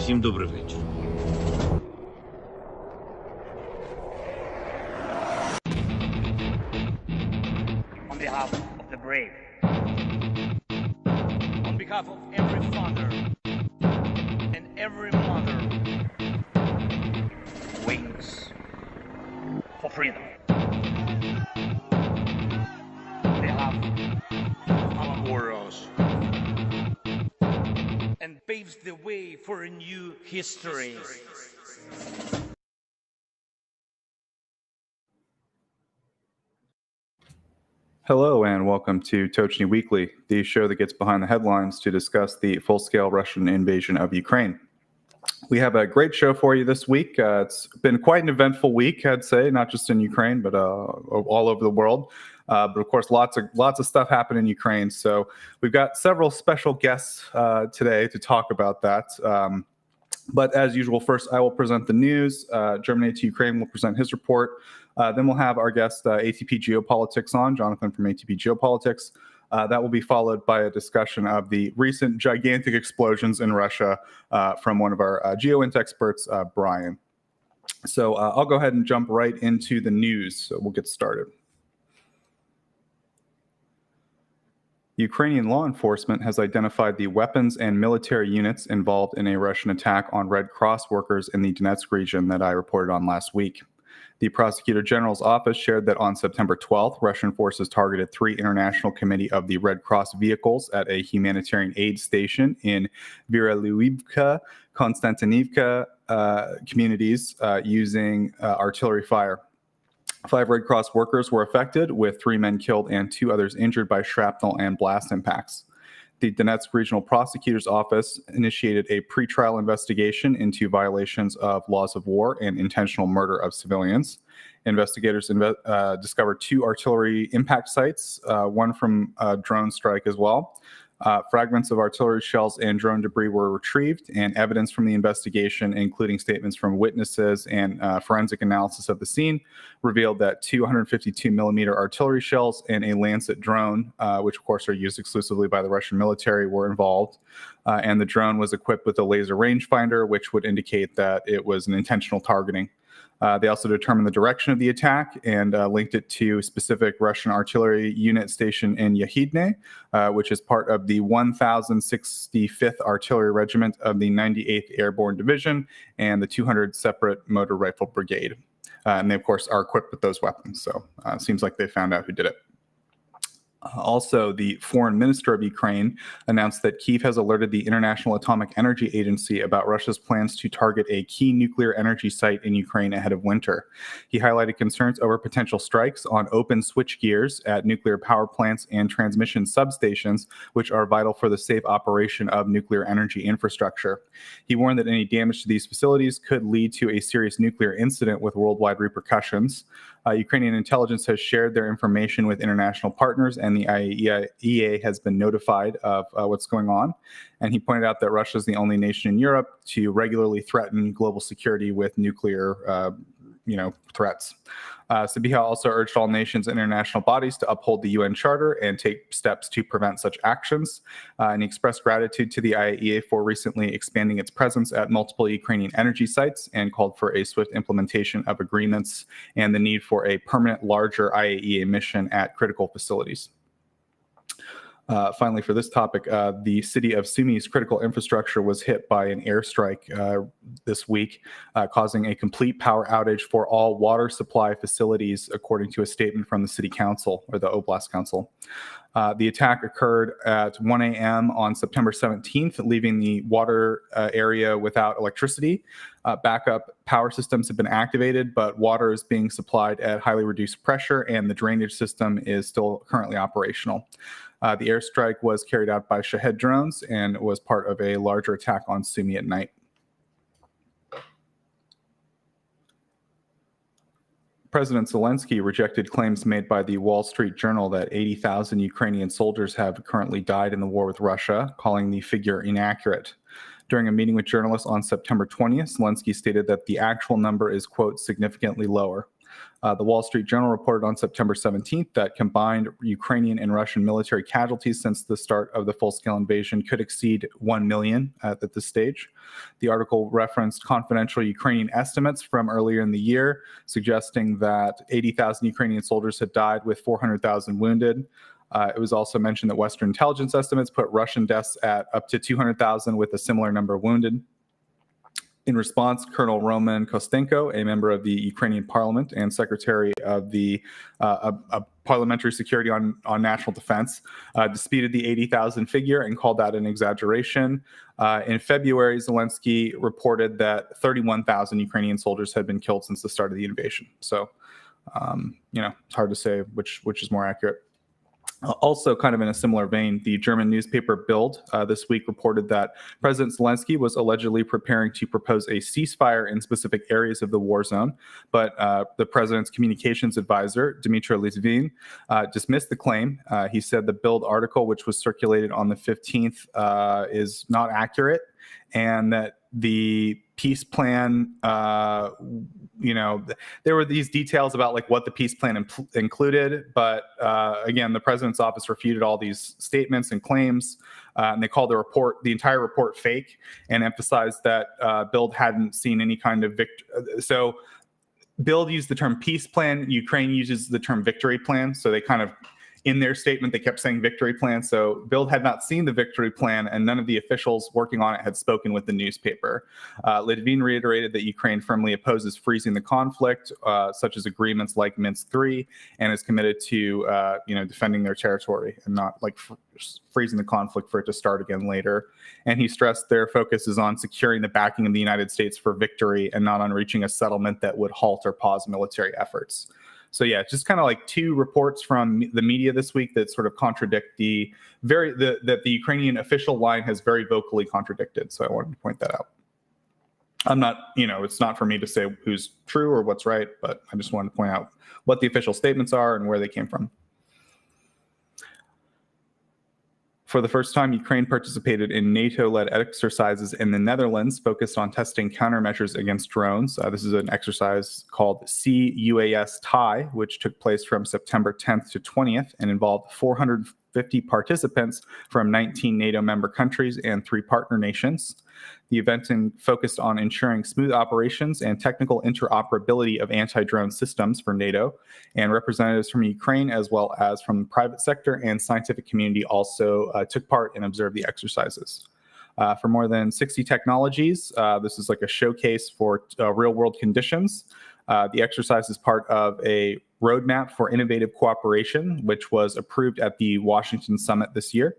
Всім добрий вечір. On behalf of the brave, on behalf of every father and every mother who waits for freedom, on behalf of our warriors, and paves the way for a new history. Hello and welcome to Tochnyi Weekly, the show that gets behind the headlines to discuss the full-scale Russian invasion of Ukraine. We have a great show for you this week. It's been quite an eventful week, I'd say, not just in Ukraine, but all over the world. But of course, lots of stuff happened in Ukraine. So we've got several special guests today to talk about that. But as usual, first I will present the news. Germany to Ukraine will present his report. Then we'll have our guest, ATP Geopolitics on, Jonathan from ATP Geopolitics. That will be followed by a discussion of the recent gigantic explosions in Russia from one of our Geo-Int experts, Brian. So I'll go ahead and jump right into the news. So we'll get started. Ukrainian law enforcement has identified the weapons and military units involved in a Russian attack on Red Cross workers in the Donetsk region that I reported on last week. The Prosecutor General's office shared that on September 12th, Russian forces targeted 3 International Committee of the Red Cross vehicles at a humanitarian aid station in Vyralyubivka, Konstantinivka communities using artillery fire. 5 Red Cross workers were affected, with 3 men killed and 2 others injured by shrapnel and blast impacts. The Donetsk Regional Prosecutor's Office initiated a pretrial investigation into violations of laws of war and intentional murder of civilians. Investigators discovered 2 artillery impact sites, one from a drone strike as well. Fragments of artillery shells and drone debris were retrieved, and evidence from the investigation, including statements from witnesses and forensic analysis of the scene, revealed that 252mm artillery shells and a Lancet drone, which of course are used exclusively by the Russian military, were involved. And the drone was equipped with a laser rangefinder, which would indicate that it was an intentional targeting. They also determined the direction of the attack and linked it to a specific Russian artillery unit station in Yahidne, which is part of the 1065th Artillery Regiment of the 98th Airborne Division and the 200 Separate Motor Rifle Brigade. And they, of course, are equipped with those weapons. So it seems like they found out who did it. Also, the foreign minister of Ukraine announced that Kyiv has alerted the International Atomic Energy Agency about Russia's plans to target a key nuclear energy site in Ukraine ahead of winter. He highlighted concerns over potential strikes on open switchgears at nuclear power plants and transmission substations, which are vital for the safe operation of nuclear energy infrastructure. He warned that any damage to these facilities could lead to a serious nuclear incident with worldwide repercussions. Ukrainian intelligence has shared their information with international partners, and the IAEA has been notified of what's going on. And he pointed out that Russia is the only nation in Europe to regularly threaten global security with nuclear threats. Sabiha also urged all nations and international bodies to uphold the UN Charter and take steps to prevent such actions. And he expressed gratitude to the IAEA for recently expanding its presence at multiple Ukrainian energy sites and called for a swift implementation of agreements and the need for a permanent, larger IAEA mission at critical facilities. Finally, for this topic, the city of Sumi's critical infrastructure was hit by an airstrike this week, causing a complete power outage for all water supply facilities, according to a statement from the city council, or the Oblast Council. The attack occurred at 1 a.m. on September 17th, leaving the water area without electricity. Backup power systems have been activated, but water is being supplied at highly reduced pressure, and the drainage system is still currently operational. The airstrike was carried out by Shahed drones and was part of a larger attack on Sumy at night. President Zelensky rejected claims made by the Wall Street Journal that 80,000 Ukrainian soldiers have currently died in the war with Russia, calling the figure inaccurate. During a meeting with journalists on September 20th, Zelensky stated that the actual number is, quote, significantly lower. The Wall Street Journal reported on September 17th that combined Ukrainian and Russian military casualties since the start of the full-scale invasion could exceed 1 million at this stage. The article referenced confidential Ukrainian estimates from earlier in the year, suggesting that 80,000 Ukrainian soldiers had died with 400,000 wounded. It was also mentioned that Western intelligence estimates put Russian deaths at up to 200,000 with a similar number of wounded. In response, Colonel Roman Kostenko, a member of the Ukrainian parliament and secretary of the Parliamentary Security on National Defense, disputed the 80,000 figure and called that an exaggeration. In February, Zelensky reported that 31,000 Ukrainian soldiers had been killed since the start of the invasion. So, it's hard to say which is more accurate. Also, kind of in a similar vein, the German newspaper Bild this week reported that President Zelensky was allegedly preparing to propose a ceasefire in specific areas of the war zone, but the president's communications advisor, Dmitry Litvin, dismissed the claim. He said the Bild article, which was circulated on the 15th, is not accurate, and that the peace plan, there were these details about like what the peace plan included, but again, the president's office refuted all these statements and claims, and they called the entire report fake, and emphasized that Bild hadn't seen any kind of victory. So Bild used the term peace plan. Ukraine uses the term victory plan. So they kind of, in their statement, they kept saying victory plan. So Bild had not seen the victory plan, and none of the officials working on it had spoken with the newspaper. Litvin reiterated that Ukraine firmly opposes freezing the conflict, such as agreements like Minsk III, and is committed to defending their territory and not like freezing the conflict for it to start again later. And he stressed their focus is on securing the backing of the United States for victory and not on reaching a settlement that would halt or pause military efforts. So yeah, just kind of like two reports from the media this week that sort of contradict that the Ukrainian official line has very vocally contradicted. So I wanted to point that out. I'm not, it's not for me to say who's true or what's right, but I just wanted to point out what the official statements are and where they came from. For the first time, Ukraine participated in NATO-led exercises in the Netherlands focused on testing countermeasures against drones. This is an exercise called CUAS TIE, which took place from September 10th to 20th and involved 450 participants from 19 NATO member countries and 3 partner nations. The event focused on ensuring smooth operations and technical interoperability of anti-drone systems for NATO, and representatives from Ukraine as well as from the private sector and scientific community also took part and observed the exercises. For more than 60 technologies, this is like a showcase for real-world conditions. The exercise is part of a roadmap for innovative cooperation, which was approved at the Washington Summit this year.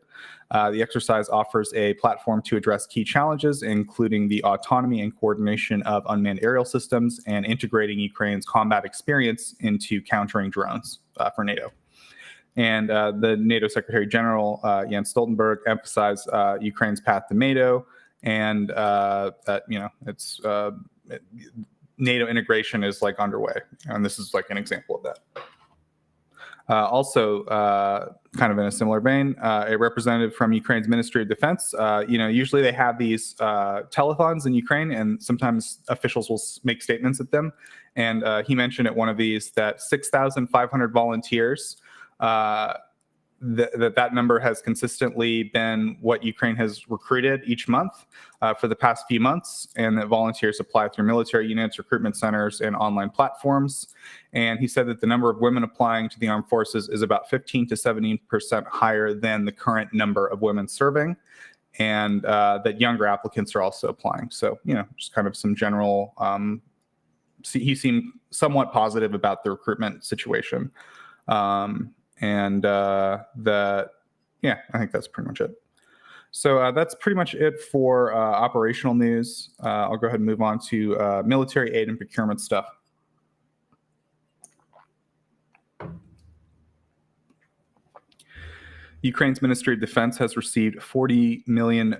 The exercise offers a platform to address key challenges, including the autonomy and coordination of unmanned aerial systems and integrating Ukraine's combat experience into countering drones for NATO. And the NATO Secretary General, Jens Stoltenberg, emphasized Ukraine's path to NATO and that, NATO integration is like underway, and this is like an example of that. Also, kind of in a similar vein, a representative from Ukraine's Ministry of Defense, usually they have these telethons in Ukraine, and sometimes officials will make statements at them. And he mentioned at one of these that 6,500 volunteers, that number has consistently been what Ukraine has recruited each month for the past few months, and that volunteers apply through military units, recruitment centers, and online platforms. And he said that the number of women applying to the armed forces is about 15 to 17% higher than the current number of women serving, and that younger applicants are also applying. So, just kind of some general, he seemed somewhat positive about the recruitment situation. I think that's pretty much it. So that's pretty much it for operational news. I'll go ahead and move on to military aid and procurement stuff. Ukraine's Ministry of Defense has received €40 million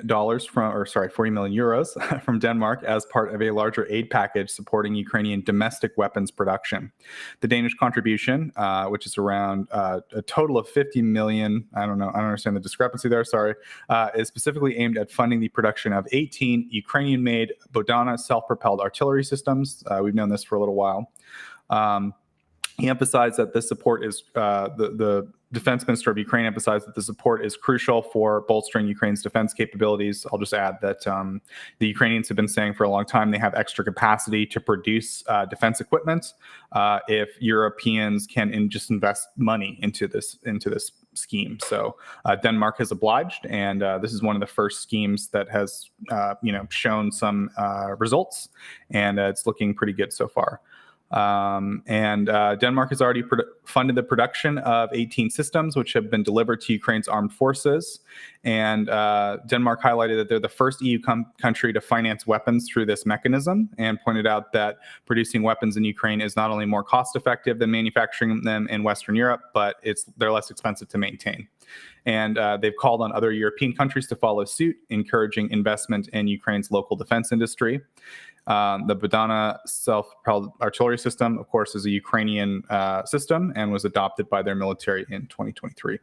from Denmark as part of a larger aid package supporting Ukrainian domestic weapons production. The Danish contribution, which is around a total of 50 million, I don't understand the discrepancy there, sorry, is specifically aimed at funding the production of 18 Ukrainian-made Bodana self-propelled artillery systems. We've known this for a little while. He emphasized that this support is the defense minister of Ukraine emphasized that the support is crucial for bolstering Ukraine's defense capabilities. I'll just add that the Ukrainians have been saying for a long time they have extra capacity to produce defense equipment if Europeans can just invest money into this scheme. So Denmark has obliged, and this is one of the first schemes that has shown some results, and it's looking pretty good so far. Denmark has already funded the production of 18 systems, which have been delivered to Ukraine's armed forces. And Denmark highlighted that they're the first EU country to finance weapons through this mechanism, and pointed out that producing weapons in Ukraine is not only more cost effective than manufacturing them in Western Europe, but they're less expensive to maintain. And they've called on other European countries to follow suit, encouraging investment in Ukraine's local defense industry. The Badana self-propelled artillery system, of course, is a Ukrainian system and was adopted by their military in 2023.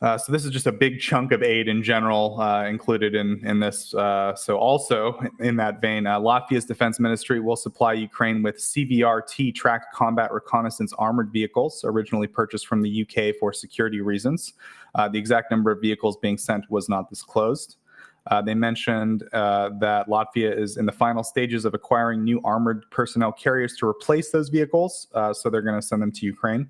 So this is just a big chunk of aid in general included in this. So also in that vein, Latvia's defense ministry will supply Ukraine with CVRT tracked combat reconnaissance armored vehicles, originally purchased from the UK for security reasons. The exact number of vehicles being sent was not disclosed. They mentioned that Latvia is in the final stages of acquiring new armored personnel carriers to replace those vehicles, so they're going to send them to Ukraine.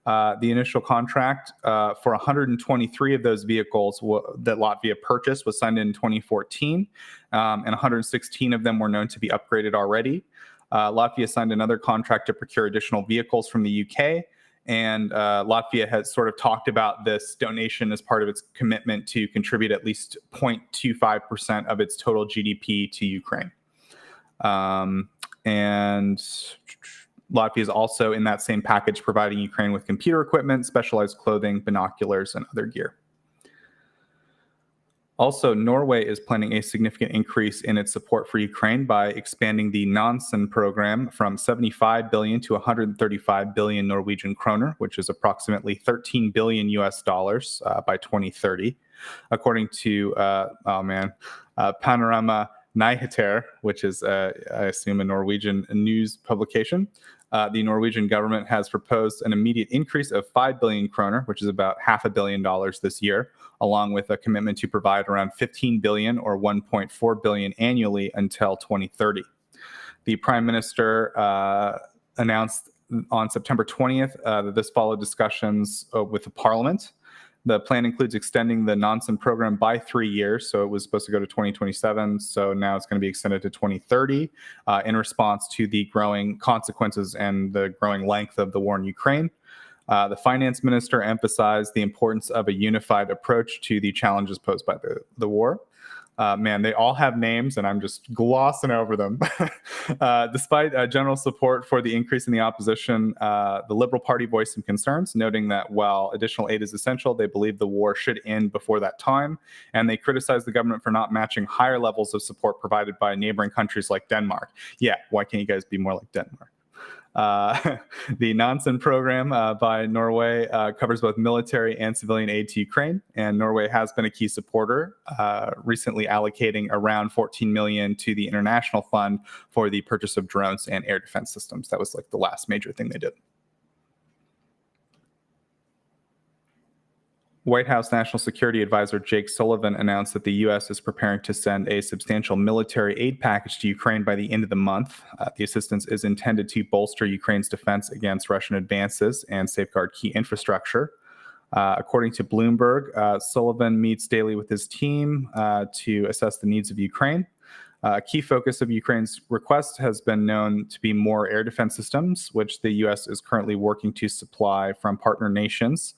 The initial contract for 123 of those vehicles that Latvia purchased was signed in 2014, and 116 of them were known to be upgraded already. Latvia signed another contract to procure additional vehicles from the UK. And Latvia has sort of talked about this donation as part of its commitment to contribute at least 0.25% of its total GDP to Ukraine. And Latvia is also in that same package providing Ukraine with computer equipment, specialized clothing, binoculars, and other gear. Also, Norway is planning a significant increase in its support for Ukraine by expanding the Nansen program from 75 billion to 135 billion Norwegian kroner, which is approximately 13 billion US dollars by 2030. According to, Panorama Nyheter, which is, I assume, a Norwegian news publication. The Norwegian government has proposed an immediate increase of 5 billion kroner, which is about $500 million this year, along with a commitment to provide around 15 billion or 1.4 billion annually until 2030. The Prime Minister announced on September 20th that this followed discussions with the Parliament. The plan includes extending the Nansen program by 3 years, so it was supposed to go to 2027, so now it's going to be extended to 2030 in response to the growing consequences and the growing length of the war in Ukraine. The finance minister emphasized the importance of a unified approach to the challenges posed by the war. They all have names, and I'm just glossing over them. Despite general support for the increase in the opposition, the Liberal Party voiced some concerns, noting that while additional aid is essential, they believe the war should end before that time, and they criticized the government for not matching higher levels of support provided by neighboring countries like Denmark. Yeah, why can't you guys be more like Denmark? The Nansen program by Norway covers both military and civilian aid to Ukraine, and Norway has been a key supporter, recently allocating around 14 million to the International Fund for the purchase of drones and air defense systems. That was like the last major thing they did. White House National Security Advisor Jake Sullivan announced that the U.S. is preparing to send a substantial military aid package to Ukraine by the end of the month. The assistance is intended to bolster Ukraine's defense against Russian advances and safeguard key infrastructure. According to Bloomberg, Sullivan meets daily with his team to assess the needs of Ukraine. A key focus of Ukraine's request has been known to be more air defense systems, which the U.S. is currently working to supply from partner nations.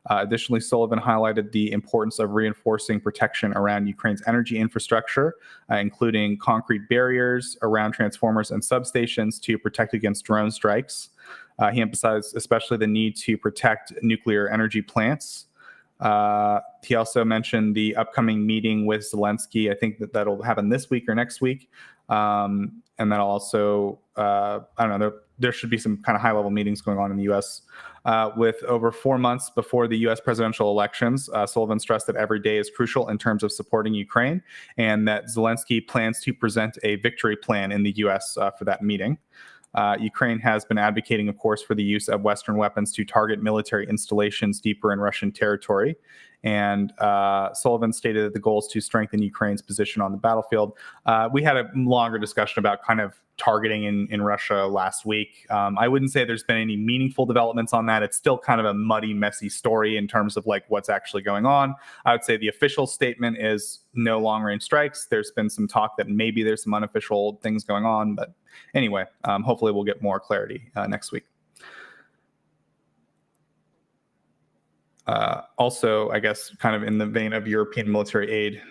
Additionally, Sullivan highlighted the importance of reinforcing protection around Ukraine's energy infrastructure, including concrete barriers around transformers and substations to protect against drone strikes. He emphasized especially the need to protect nuclear energy plants. He also mentioned the upcoming meeting with Zelensky. I think that'll happen this week or next week. And then also, there should be some kind of high-level meetings going on in the U.S. With over 4 months before the U.S. presidential elections, Sullivan stressed that every day is crucial in terms of supporting Ukraine, and that Zelensky plans to present a victory plan in the U.S. For that meeting. Ukraine has been advocating, of course, for the use of Western weapons to target military installations deeper in Russian territory. And Sullivan stated that the goal is to strengthen Ukraine's position on the battlefield. We had a longer discussion about kind of targeting in Russia last week. I wouldn't say there's been any meaningful developments on that. It's still kind of a muddy, messy story in terms of like what's actually going on. I would say the official statement is no long-range strikes. There's been some talk that maybe there's some unofficial things going on, but anyway, hopefully we'll get more clarity next week. Also, I guess, kind of in the vein of European military aid,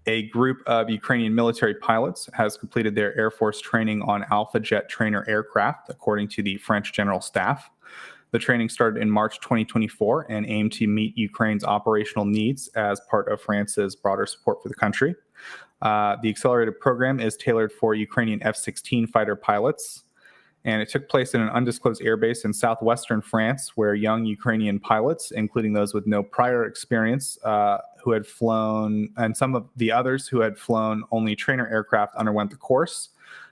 a group of Ukrainian military pilots has completed their Air Force training on Alpha Jet trainer aircraft, according to the French General Staff. The training started in March 2024 and aimed to meet Ukraine's operational needs as part of France's broader support for the country. The accelerated program is tailored for Ukrainian F-16 fighter pilots, and it took place in an undisclosed airbase in southwestern France, where young Ukrainian pilots, including those with no prior experience, who had flown, and some of the others who had flown only trainer aircraft, underwent the course.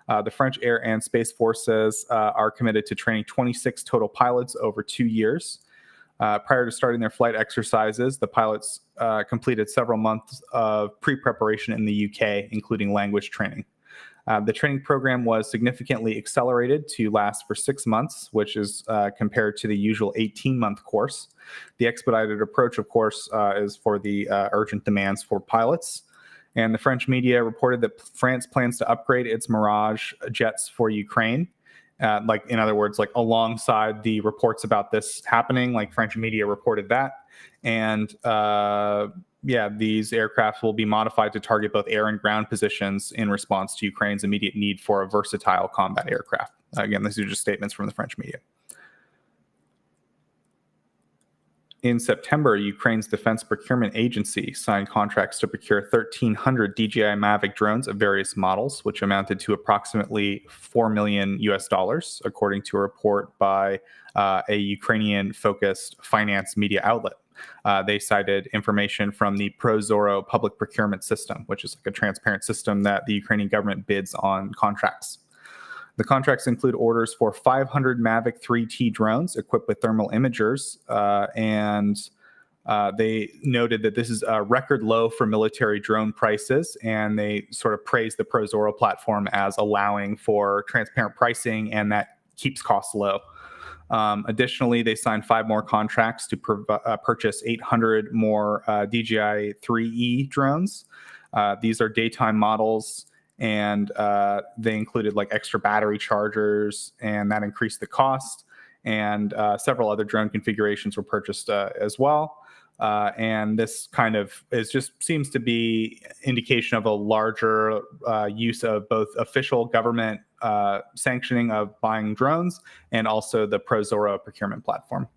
The French Air and Space Forces are committed to training 26 total pilots over 2 years. Prior to starting their flight exercises, the pilots completed several months of pre-preparation in the UK, including language training. The training program was significantly accelerated to last for 6 months, which is compared to the usual 18-month course. The expedited approach, of course, is for the urgent demands for pilots. And the French media reported that France plans to upgrade its Mirage jets for Ukraine. Like, in other words, like alongside the reports about this happening, like French media reported that. And yeah, these aircraft will be modified to target both air and ground positions in response to Ukraine's immediate need for a versatile combat aircraft. Again, these are just statements from the French media. In September, Ukraine's Defense Procurement Agency signed contracts to procure 1,300 DJI Mavic drones of various models, which amounted to approximately $4 million, according to a report by a Ukrainian-focused finance media outlet. They cited information from the Prozoro public procurement system, which is like a transparent system that the Ukrainian government bids on contracts. The contracts include orders for 500 Mavic 3T drones equipped with thermal imagers, and they noted that this is a record low for military drone prices, and they sort of praised the Prozoro platform as allowing for transparent pricing, and that keeps costs low. Additionally, they signed 5 more contracts to purchase 800 more DJI 3E drones. These are daytime models, and they included like extra battery chargers, and that increased the cost. And several other drone configurations were purchased as well. And this kind of seems to be indication of a larger use of both official government sanctioning of buying drones and also the Prozoro procurement platform.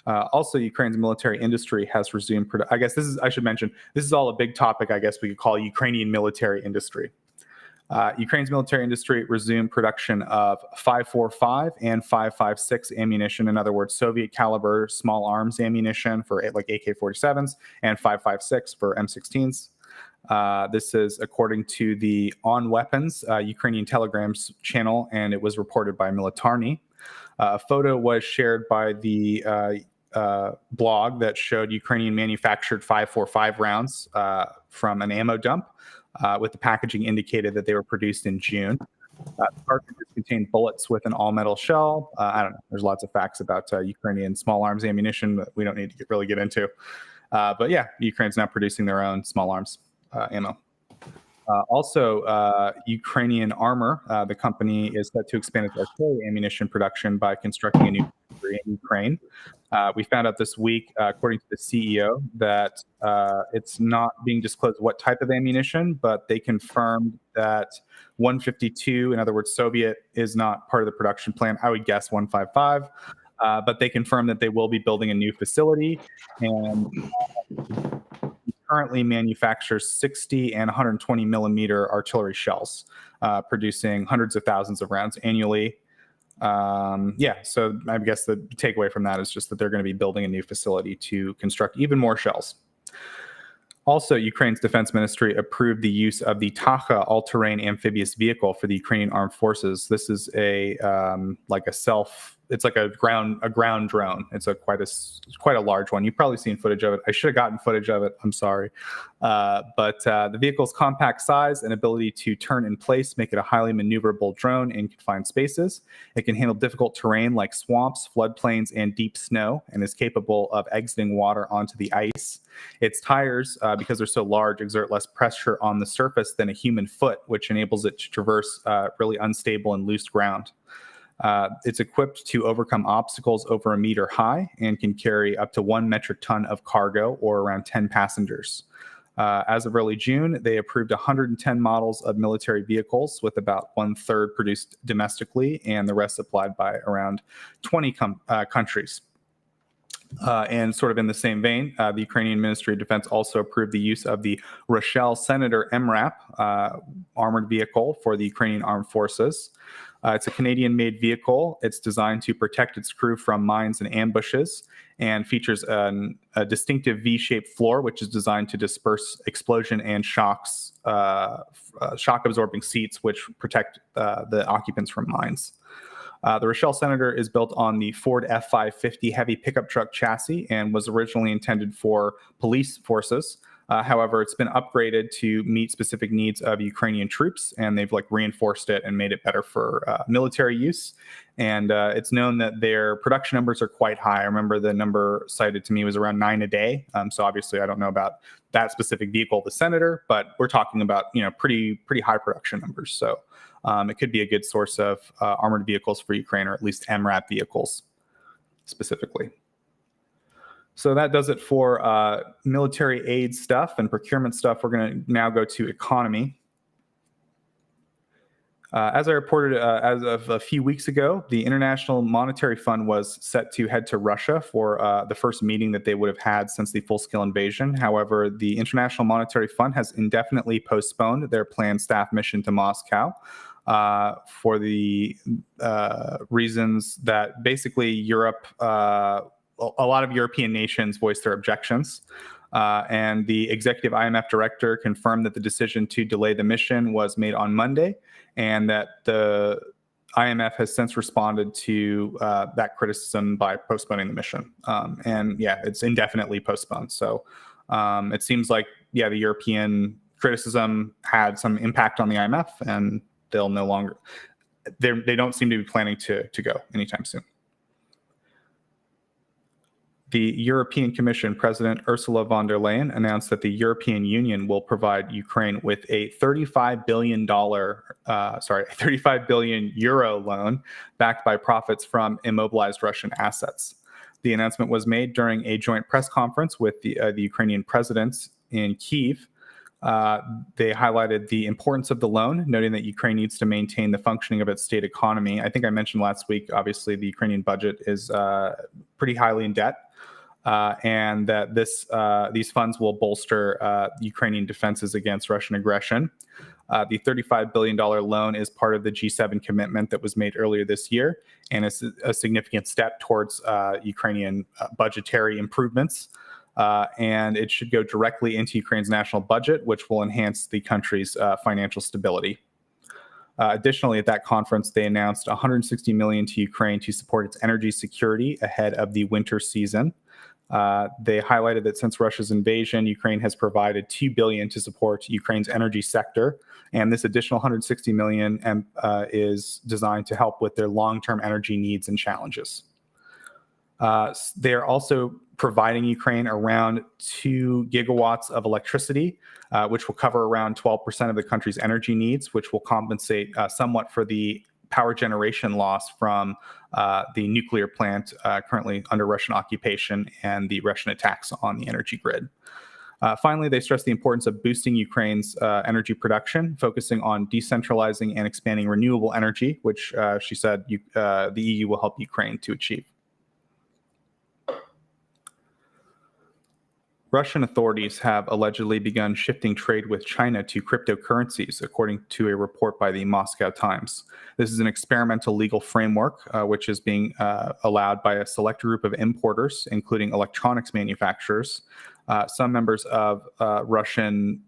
Also, Ukraine's military industry has resumed. I guess I should mention, this is all a big topic, I guess we could call Ukrainian military industry. Ukraine's military industry resumed production of 5.45 and 5.56 ammunition, in other words, Soviet caliber small arms ammunition for like AK-47s, and 5.56 for M16s. This is according to the On Weapons Ukrainian Telegram channel, and it was reported by Militarny. A photo was shared by the blog that showed Ukrainian manufactured 5.45 rounds from an ammo dump. With the packaging indicated that they were produced in June. The cartridges contained bullets with an all-metal shell. I don't know. There's lots of facts about Ukrainian small arms ammunition that we don't need to really get into. But yeah, Ukraine's now producing their own small arms ammo. Also, Ukrainian Armor, the company, is set to expand its artillery ammunition production by constructing a new factory in Ukraine. We found out this week, according to the CEO, that it's not being disclosed what type of ammunition, but they confirmed that 152, in other words, Soviet, is not part of the production plan. I would guess 155, but they confirmed that they will be building a new facility, and currently manufactures 60 and 120 millimeter artillery shells, producing hundreds of thousands of rounds annually. Yeah, so I guess the takeaway from that is just that they're going to be building a new facility to construct even more shells. Also, Ukraine's defense ministry approved the use of the Tacha all-terrain amphibious vehicle for the Ukrainian armed forces. This is it's like a ground drone. It's quite a large one. You've probably seen footage of it. I should have gotten footage of it. I'm sorry. But the vehicle's compact size and ability to turn in place make it a highly maneuverable drone in confined spaces. It can handle difficult terrain like swamps, floodplains, and deep snow, and is capable of exiting water onto the ice. Its tires, because they're so large, exert less pressure on the surface than a human foot, which enables it to traverse really unstable and loose ground. It's equipped to overcome obstacles over a meter high and can carry up to 1 metric ton of cargo, or around 10 passengers. As of early June, they approved 110 models of military vehicles, with about 1/3 produced domestically and the rest supplied by around 20 countries. And sort of in the same vein, the Ukrainian Ministry of Defense also approved the use of the Rochelle Senator MRAP armored vehicle for the Ukrainian Armed Forces. It's a Canadian-made vehicle. It's designed to protect its crew from mines and ambushes, and features a distinctive V-shaped floor, which is designed to disperse explosion and shocks, shock-absorbing seats, which protect the occupants from mines. The Rochelle Senator is built on the Ford F-550 heavy pickup truck chassis and was originally intended for police forces. However, it's been upgraded to meet specific needs of Ukrainian troops, and they've reinforced it and made it better for military use. And it's known that their production numbers are quite high. I remember the number cited to me was around 9 a day. So obviously, I don't know about that specific vehicle, the Senator, but we're talking about pretty high production numbers. So it could be a good source of armored vehicles for Ukraine, or at least MRAP vehicles specifically. So that does it for military aid stuff and procurement stuff. We're going to now go to economy. As I reported as of a few weeks ago, the International Monetary Fund was set to head to Russia for the first meeting that they would have had since the full-scale invasion. However, the International Monetary Fund has indefinitely postponed their planned staff mission to Moscow for the reasons that basically Europe, a lot of European nations voiced their objections. And the executive IMF director confirmed that the decision to delay the mission was made on Monday, and that the IMF has since responded to that criticism by postponing the mission. And yeah, it's indefinitely postponed. So it seems like, the European criticism had some impact on the IMF, and they'll no longer, they don't seem to be planning to go anytime soon. The European Commission President Ursula von der Leyen announced that the European Union will provide Ukraine with a €35 billion loan backed by profits from immobilized Russian assets. The announcement was made during a joint press conference with the Ukrainian presidents in Kyiv. They highlighted the importance of the loan, noting that Ukraine needs to maintain the functioning of its state economy. I think I mentioned last week, obviously, the Ukrainian budget is pretty highly in debt. And that these funds will bolster Ukrainian defenses against Russian aggression. The $35 billion loan is part of the G7 commitment that was made earlier this year, and it's a significant step towards Ukrainian budgetary improvements. And it should go directly into Ukraine's national budget, which will enhance the country's financial stability. Additionally, at that conference, they announced $160 million to Ukraine to support its energy security ahead of the winter season. They highlighted that since Russia's invasion, Ukraine has provided $2 billion to support Ukraine's energy sector, and this additional $160 million is designed to help with their long-term energy needs and challenges. They are also providing Ukraine around 2 gigawatts of electricity, which will cover around 12% of the country's energy needs, which will compensate somewhat for the power generation loss from the nuclear plant currently under Russian occupation and the Russian attacks on the energy grid. Finally, they stressed the importance of boosting Ukraine's energy production, focusing on decentralizing and expanding renewable energy, which she said the EU will help Ukraine to achieve. Russian authorities have allegedly begun shifting trade with China to cryptocurrencies, according to a report by the Moscow Times. This is an experimental legal framework which is being allowed by a select group of importers, including electronics manufacturers. Some members of the Russian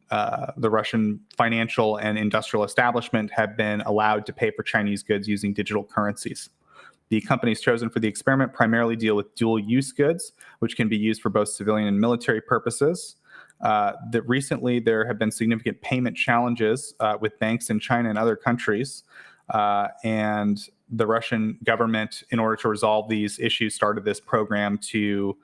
financial and industrial establishment have been allowed to pay for Chinese goods using digital currencies. The companies chosen for the experiment primarily deal with dual-use goods, which can be used for both civilian and military purposes. Recently, there have been significant payment challenges with banks in China and other countries, and the Russian government, in order to resolve these issues, started this program to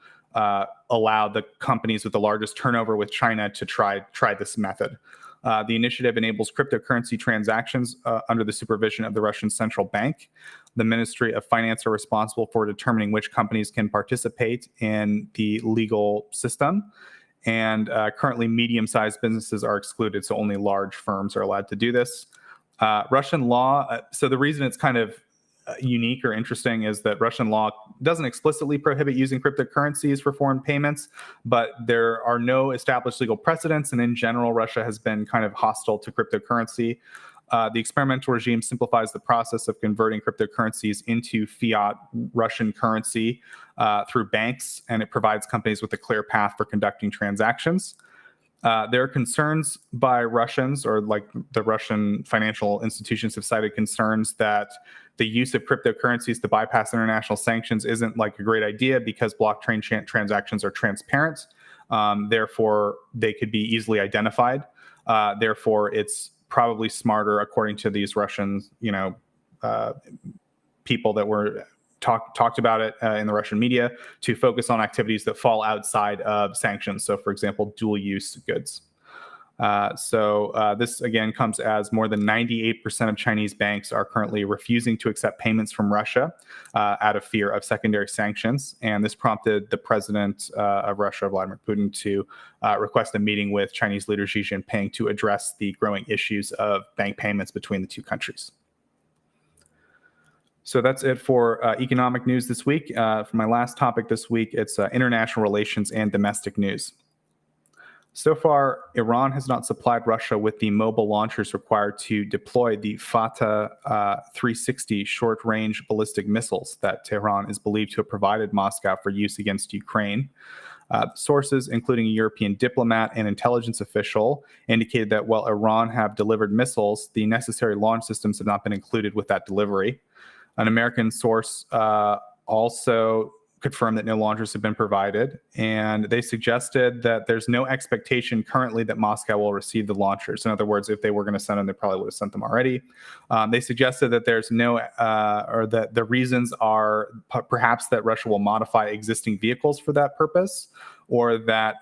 allow the companies with the largest turnover with China to try this method. The initiative enables cryptocurrency transactions under the supervision of the Russian Central Bank. The Ministry of Finance are responsible for determining which companies can participate in the legal system. And currently, medium-sized businesses are excluded, so only large firms are allowed to do this. Russian law, so the reason it's kind of unique or interesting is that Russian law doesn't explicitly prohibit using cryptocurrencies for foreign payments, but there are no established legal precedents, and in general, Russia has been kind of hostile to cryptocurrency. The experimental regime simplifies the process of converting cryptocurrencies into fiat Russian currency through banks, and it provides companies with a clear path for conducting transactions. There are concerns by Russians, or like the Russian financial institutions have cited concerns that the use of cryptocurrencies to bypass international sanctions isn't like a great idea because blockchain transactions are transparent. Therefore, they could be easily identified. Therefore, it's probably smarter, according to these Russian, people that were talked about it in the Russian media, to focus on activities that fall outside of sanctions. So, for example, dual-use goods. This, again, comes as more than 98% of Chinese banks are currently refusing to accept payments from Russia out of fear of secondary sanctions. And this prompted the president of Russia, Vladimir Putin, to request a meeting with Chinese leader Xi Jinping to address the growing issues of bank payments between the two countries. So that's it for economic news this week. For my last topic this week, it's international relations and domestic news. So far, Iran has not supplied Russia with the mobile launchers required to deploy the Fateh 360 short-range ballistic missiles that Tehran is believed to have provided Moscow for use against Ukraine. Sources, including a European diplomat and intelligence official, indicated that while Iran have delivered missiles, the necessary launch systems have not been included with that delivery. An American source also confirmed that no launchers have been provided, and they suggested that there's no expectation currently that Moscow will receive the launchers. In other words, if they were going to send them, they probably would have sent them already. They suggested that there's no, or that the reasons are perhaps that Russia will modify existing vehicles for that purpose, or that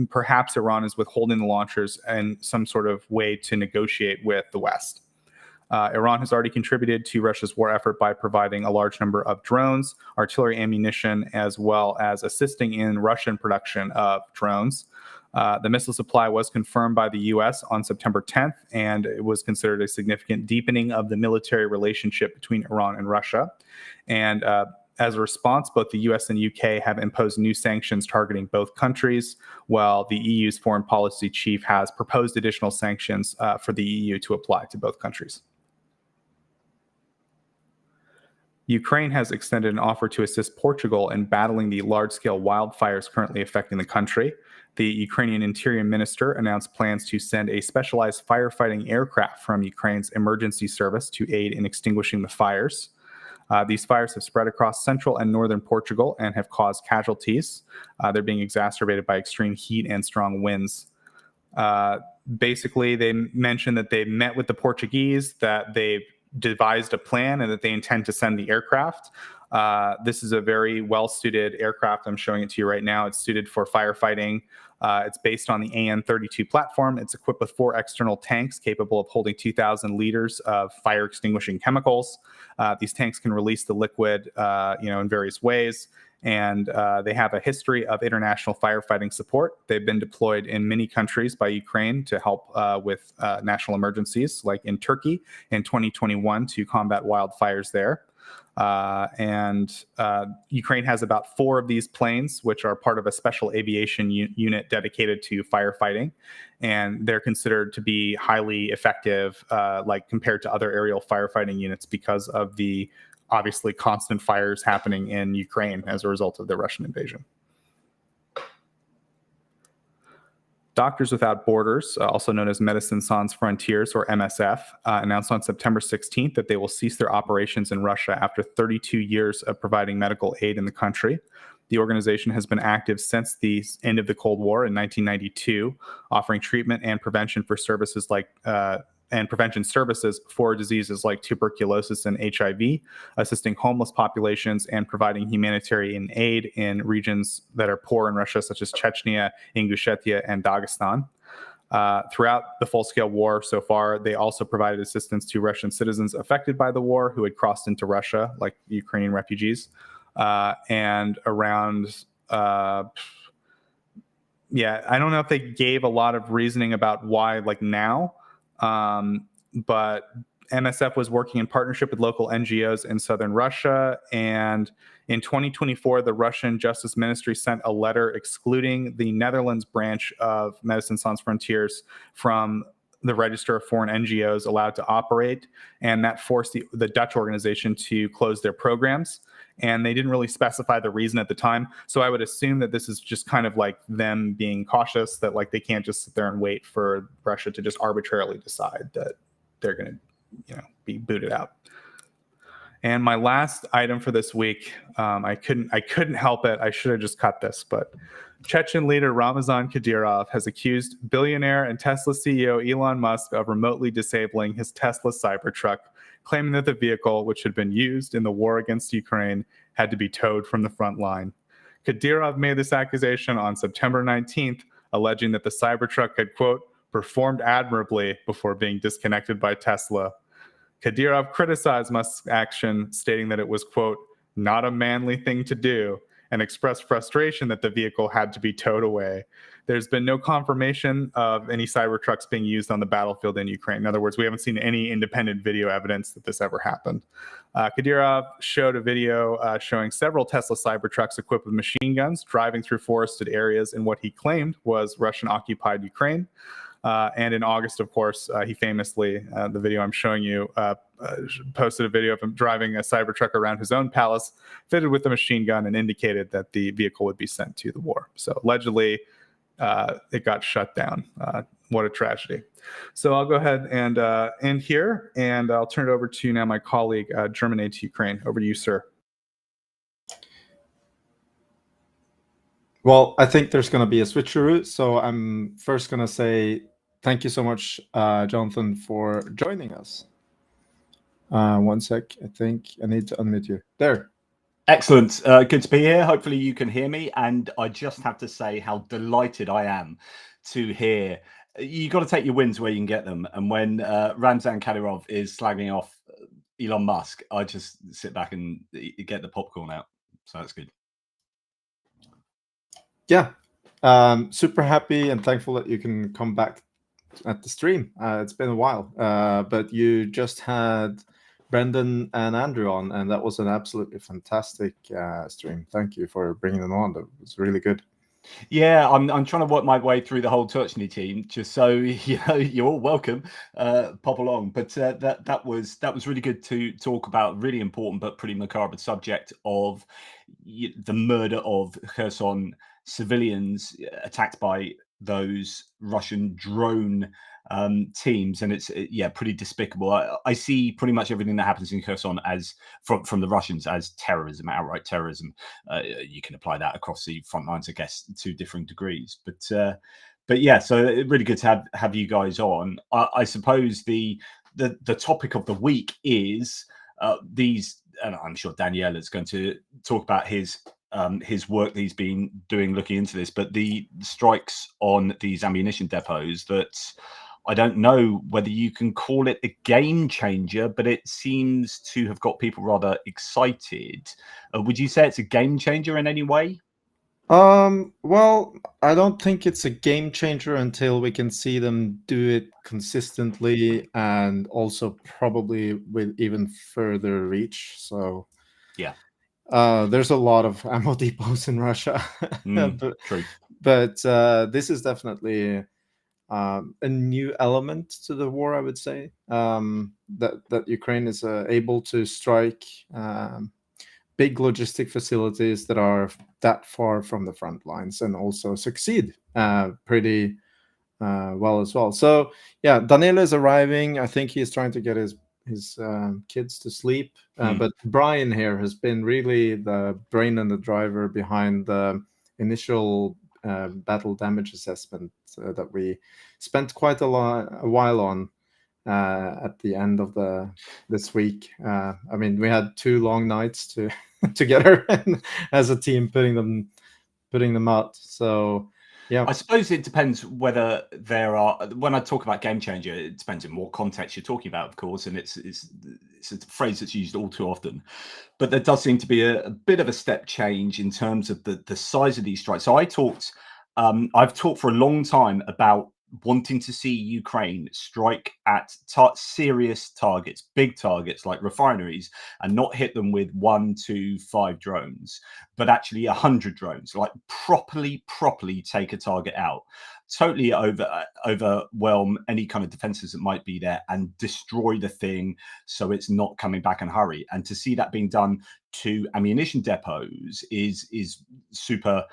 perhaps Iran is withholding the launchers in some sort of way to negotiate with the West. Iran has already contributed to Russia's war effort by providing a large number of drones, artillery ammunition, as well as assisting in Russian production of drones. The missile supply was confirmed by the U.S. on September 10th, and it was considered a significant deepening of the military relationship between Iran and Russia. And as a response, both the U.S. and U.K. have imposed new sanctions targeting both countries, while the EU's foreign policy chief has proposed additional sanctions for the EU to apply to both countries. Ukraine has extended an offer to assist Portugal in battling the large-scale wildfires currently affecting the country. The Ukrainian Interior Minister announced plans to send a specialized firefighting aircraft from Ukraine's emergency service to aid in extinguishing the fires. These fires have spread across central and northern Portugal and have caused casualties. They're being exacerbated by extreme heat and strong winds. Basically, they mentioned that they met with the Portuguese, that they've devised a plan, and that they intend to send the aircraft. This is a very well-suited aircraft. I'm showing it to you right now. It's suited for firefighting. It's based on the AN-32 platform. It's equipped with 4 external tanks capable of holding 2,000 liters of fire-extinguishing chemicals. These tanks can release the liquid, in various ways, and they have a history of international firefighting support. They've been deployed in many countries by Ukraine to help with national emergencies, like in Turkey in 2021 to combat wildfires there. And Ukraine has about 4 of these planes, which are part of a special aviation unit dedicated to firefighting. And they're considered to be highly effective, like compared to other aerial firefighting units, because of the obviously constant fires happening in Ukraine as a result of the Russian invasion. Doctors Without Borders, also known as Médecins Sans Frontières, or MSF, announced on September 16th that they will cease their operations in Russia after 32 years of providing medical aid in the country. The organization has been active since the end of the Cold War in 1992, offering treatment and prevention for services like prevention services for diseases like tuberculosis and HIV, assisting homeless populations, and providing humanitarian aid in regions that are poor in Russia, such as Chechnya, Ingushetia, and Dagestan. Throughout the full-scale war so far, they also provided assistance to Russian citizens affected by the war who had crossed into Russia, like Ukrainian refugees, and around... I don't know if they gave a lot of reasoning about why, like now, but MSF was working in partnership with local NGOs in southern Russia. And in 2024, the Russian Justice Ministry sent a letter excluding the Netherlands branch of Médecins Sans Frontières from the register of foreign NGOs allowed to operate. And that forced the Dutch organization to close their programs. And they didn't really specify the reason at the time. So I would assume that this is just kind of like them being cautious, that like they can't just sit there and wait for Russia to just arbitrarily decide that they're going to, be booted out. And my last item for this week, I couldn't help it. I should have just cut this, but Chechen leader Ramzan Kadyrov has accused billionaire and Tesla CEO Elon Musk of remotely disabling his Tesla Cybertruck, claiming that the vehicle, which had been used in the war against Ukraine, had to be towed from the front line. Kadyrov made this accusation on September 19th, alleging that the Cybertruck had, quote, performed admirably before being disconnected by Tesla. Kadyrov criticized Musk's action, stating that it was, quote, not a manly thing to do, and expressed frustration that the vehicle had to be towed away. There's been no confirmation of any Cybertrucks being used on the battlefield in Ukraine. In other words, we haven't seen any independent video evidence that this ever happened. Kadyrov showed a video showing several Tesla Cybertrucks equipped with machine guns driving through forested areas in what he claimed was Russian-occupied Ukraine. And in August, of course, he famously, the video I'm showing you, posted a video of him driving a Cybertruck around his own palace, fitted with a machine gun, and indicated that the vehicle would be sent to the war. So allegedly, it got shut down. What a tragedy. So I'll go ahead and end here, and I'll turn it over to now my colleague, Germinate to Ukraine. Over to you, sir. Well, I think there's going to be a switcheroo, so I'm first going to say thank you so much, Jonathan, for joining us. One sec, I think I need to unmute you. There. Excellent. Good to be here. Hopefully you can hear me. And I just have to say how delighted I am to hear. You got to take your wins where you can get them. And when Ramzan Kadyrov is slagging off Elon Musk, I just sit back and get the popcorn out. So that's good. Yeah, super happy and thankful that you can come back at the stream. It's been a while, but you just had Brendan and Andrew on, and that was an absolutely fantastic stream. Thank you for bringing them on. That was really good. Yeah, I'm trying to work my way through the whole Tochnyi team, just so you're all welcome. Pop along, but that was really good to talk about. Really important but pretty macabre subject of the murder of Kherson civilians attacked by those Russian drone teams, and it's pretty despicable. I see pretty much everything that happens in Kherson as from the Russians as terrorism, outright terrorism. You can apply that across the front lines, I guess, to different degrees. But yeah, so really good to have you guys on. I suppose the topic of the week is these, and I'm sure Daniele is going to talk about his work that he's been doing looking into this, but the strikes on these ammunition depots that I don't know whether you can call it a game changer, but it seems to have got people rather excited. Would you say it's a game changer in any way? Well, I don't think it's a game changer until we can see them do it consistently and also probably with even further reach. So Yeah. there's a lot of ammo depots in Russia, True. but this is definitely a new element to the war, I would say. That Ukraine is able to strike big logistic facilities that are that far from the front lines and also succeed pretty well as well. So yeah, Daniele is arriving. I think he's trying to get his kids to sleep. But Brian here has been really the brain and the driver behind the initial battle damage assessment that we spent quite a while on at the end of this week. I mean, we had 2 long nights to together as a team putting them out. So yeah. I suppose it depends whether there are. When I talk about game changer, it depends in what context you're talking about, of course, and it's a phrase that's used all too often. But there does seem to be a bit of a step change in terms of the size of these strikes. So I've talked for a long time about wanting to see Ukraine strike at serious targets, big targets like refineries, and not hit them with 1, 2, 5 drones, but actually 100 drones, like properly take a target out, totally overwhelm any kind of defenses that might be there and destroy the thing so it's not coming back in a hurry. And to see that being done to ammunition depots is super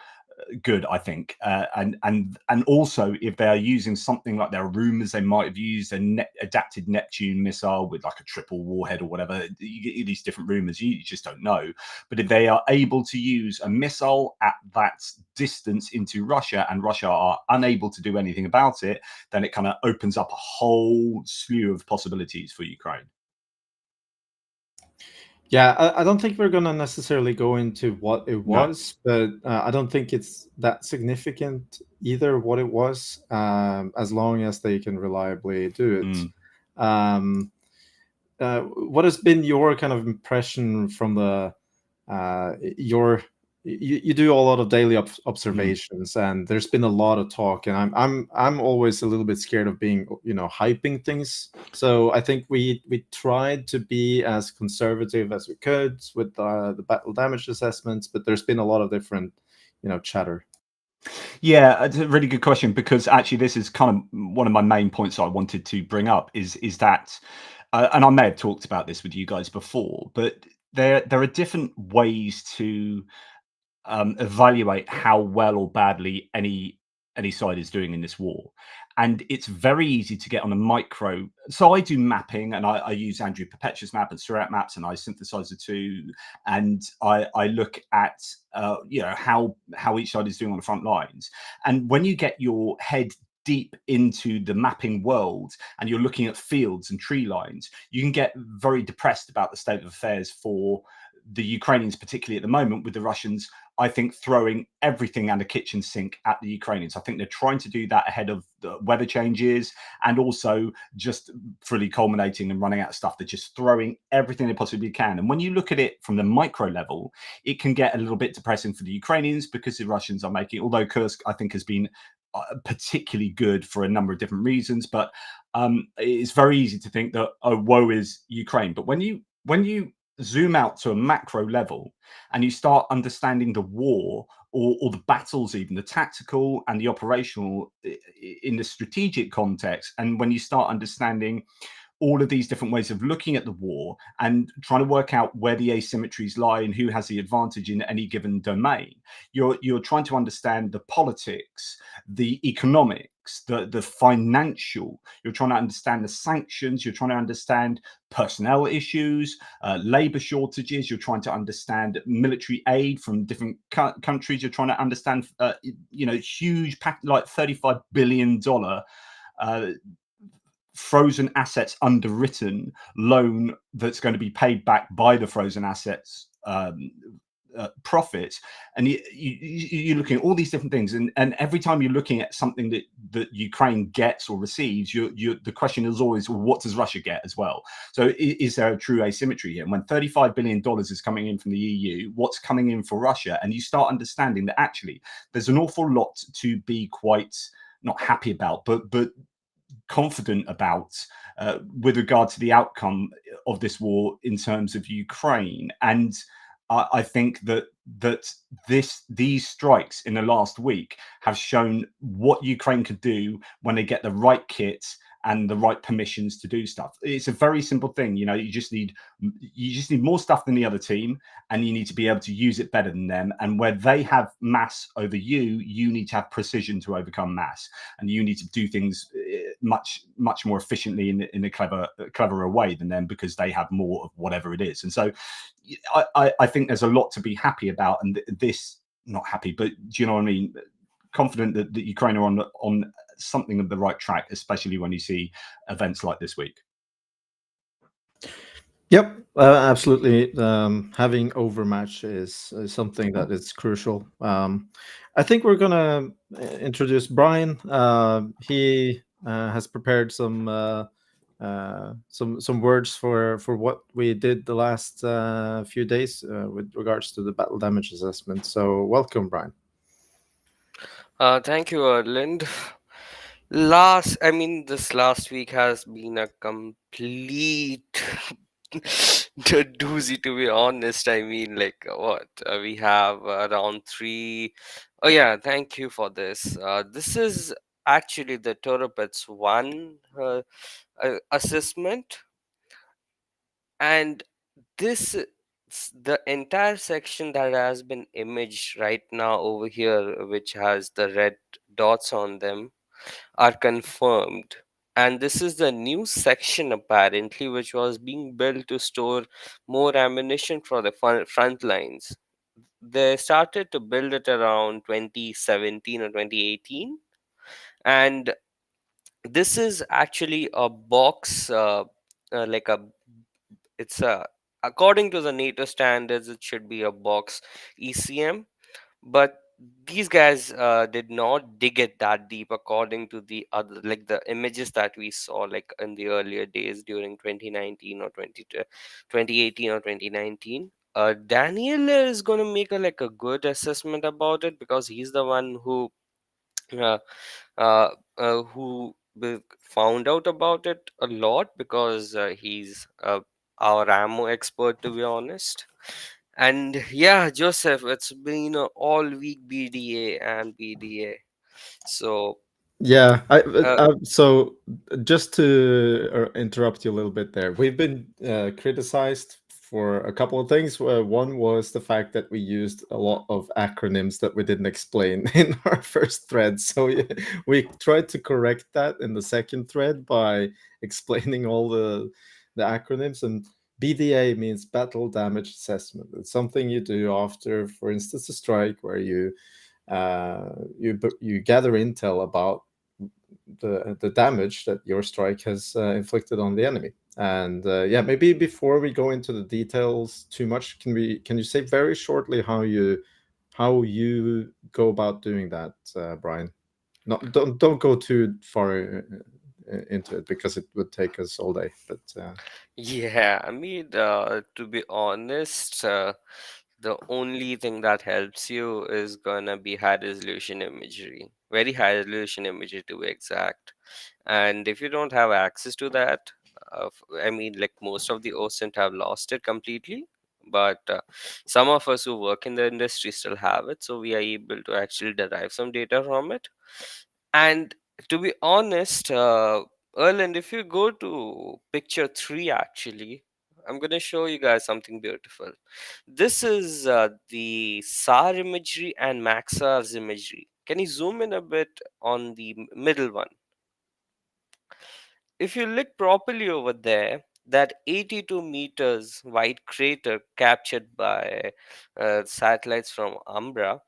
good, I think. And also, if they are using something like, there are rumors they might have used a adapted Neptune missile with like a triple warhead or whatever, you get these different rumors, you just don't know. But if they are able to use a missile at that distance into Russia and Russia are unable to do anything about it, then it kind of opens up a whole slew of possibilities for Ukraine. Yeah, I don't think we're gonna necessarily go into what it No. was, but I don't think it's that significant either what it was, as long as they can reliably do it. Um, what has been your kind of impression from you do a lot of daily observations, and there's been a lot of talk, and I'm always a little bit scared of being, hyping things. So I think we tried to be as conservative as we could with the battle damage assessments, but there's been a lot of different chatter. Yeah, it's a really good question, because actually this is kind of one of my main points I wanted to bring up is that, and I may have talked about this with you guys before, but there are different ways to evaluate how well or badly any side is doing in this war. And it's very easy to get on a micro. So I do mapping, and I use Andrew Perpetua's map and Surat maps, and I synthesize the two, and I look at how each side is doing on the front lines. And when you get your head deep into the mapping world and you're looking at fields and tree lines, you can get very depressed about the state of affairs for the Ukrainians, particularly at the moment, with the Russians, I think, throwing everything and a kitchen sink at the Ukrainians. I think they're trying to do that ahead of the weather changes, and also just fully culminating and running out of stuff. They're just throwing everything they possibly can. And when you look at it from the micro level, it can get a little bit depressing for the Ukrainians, because the Russians are making, although Kursk, I think, has been particularly good for a number of different reasons, but it's very easy to think that, oh, woe is Ukraine. But when you zoom out to a macro level and you start understanding the war, or the battles, even the tactical and the operational in the strategic context, and when you start understanding all of these different ways of looking at the war and trying to work out where the asymmetries lie and who has the advantage in any given domain, you're trying to understand the politics, the economics, the financial. You're trying to understand the sanctions. You're trying to understand personnel issues, labor shortages. You're trying to understand military aid from different countries. You're trying to understand huge like $35 billion frozen assets underwritten loan that's going to be paid back by the frozen assets profit, and you're looking at all these different things, and every time you're looking at something that Ukraine gets or receives, the question is always, well, what does Russia get as well? So is there a true asymmetry here? And when $35 billion is coming in from the EU, what's coming in for Russia? And you start understanding that actually there's an awful lot to be quite not happy about, but confident about with regard to the outcome of this war in terms of Ukraine. And I think that these strikes in the last week have shown what Ukraine could do when they get the right kit and the right permissions to do stuff. It's a very simple thing. You just need more stuff than the other team, and you need to be able to use it better than them. And where they have mass over you need to have precision to overcome mass, and you need to do things much more efficiently in a cleverer way than them, because they have more of whatever it is. And so I think there's a lot to be happy about, and this, not happy, but do you know what I mean? Confident that Ukraine are on something of the right track, especially when you see events like this week. Yep, absolutely. Having overmatch is something that is crucial. I think we're gonna introduce Brian. He has prepared some words for what we did the last few days with regards to the battle damage assessment. So welcome, Brian. Thank you, Erlend. This last week has been a complete doozy, to be honest. We have around 3. Oh yeah, thank you for this. This is actually the Torapets 1 assessment, and this the entire section that has been imaged right now over here, which has the red dots on them, are confirmed. And this is the new section apparently, which was being built to store more ammunition for the front lines. They started to build it around 2017 or 2018, and this is actually a box, like a it's a according to the NATO standards, it should be a box ECM, but these guys did not dig it that deep according to the other, like the images that we saw like in the earlier days during 2019 or 2018 or 2019. Daniele is going to make a good assessment about it, because he's the one who uh, found out about it a lot, because he's our ammo expert, to be honest. And yeah, Joseph, it's been all week BDA and BDA. So Yeah, uh, so just to interrupt you a little bit there, we've been criticized for a couple of things. One was the fact that we used a lot of acronyms that we didn't explain in our first thread. So we tried to correct that in the second thread by explaining all the acronyms. And BDA means battle damage assessment. It's something you do after, for instance, a strike, where you gather intel about the damage that your strike has inflicted on the enemy. And yeah, maybe before we go into the details too much, can you say very shortly how you go about doing that, Brian? Don't go too far into it, because it would take us all day. But yeah, to be honest, the only thing that helps you is gonna be high resolution imagery, very high resolution imagery to be exact. And if you don't have access to that, like most of the OSINT have lost it completely, but some of us who work in the industry still have it, so we are able to actually derive some data from it. And to be honest, Erland, if you go to picture 3, actually, I'm going to show you guys something beautiful. This is the SAR imagery and Maxar's imagery. Can you zoom in a bit on the middle one? If you look properly over there, that 82 meters wide crater captured by satellites from Umbra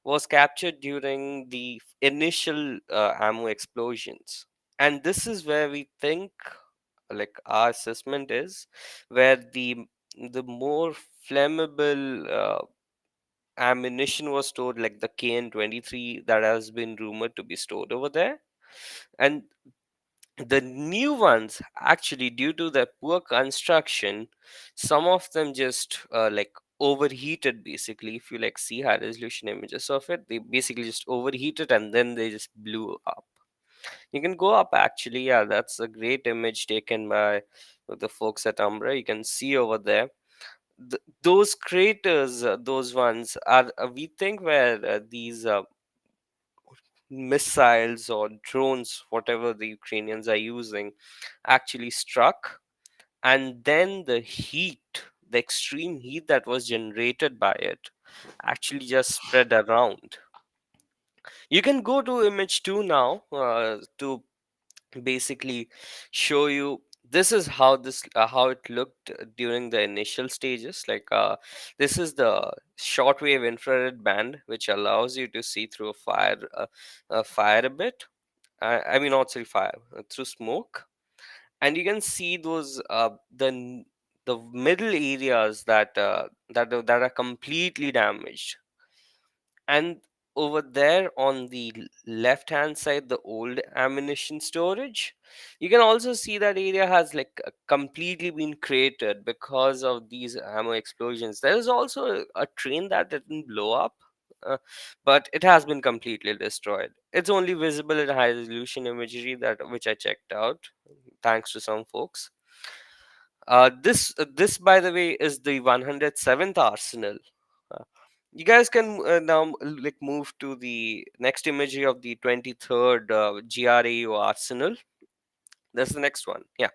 was captured during the initial ammo explosions. And this is where we think, like our assessment is, where the more flammable ammunition was stored, like the KN-23 that has been rumored to be stored over there. And the new ones, actually, due to their poor construction, some of them just like overheated. Basically, if you like see high resolution images of it, they basically just overheated and then they just blew up. You can go up, actually. Yeah, that's a great image taken by the folks at Umbra. You can see over there those craters, those ones are, we think, where these missiles or drones, whatever the Ukrainians are using, actually struck. And then the heat, the extreme heat that was generated by it, actually just spread around. You can go to image 2 now to basically show you this is how how it looked during the initial stages. Like this is the shortwave infrared band, which allows you to see through fire a bit. I mean, not through fire, through smoke. And you can see those the middle areas that are completely damaged. And over there on the left hand side, the old ammunition storage, you can also see that area has like completely been cratered because of these ammo explosions. There is also a train that didn't blow up, uh, but it has been completely destroyed. It's only visible in high resolution imagery, that which I checked out thanks to some folks. This, by the way, is the 107th arsenal. Uh, you guys can now like move to the next imagery of the 23rd GRAO arsenal. That's the next one. Yeah,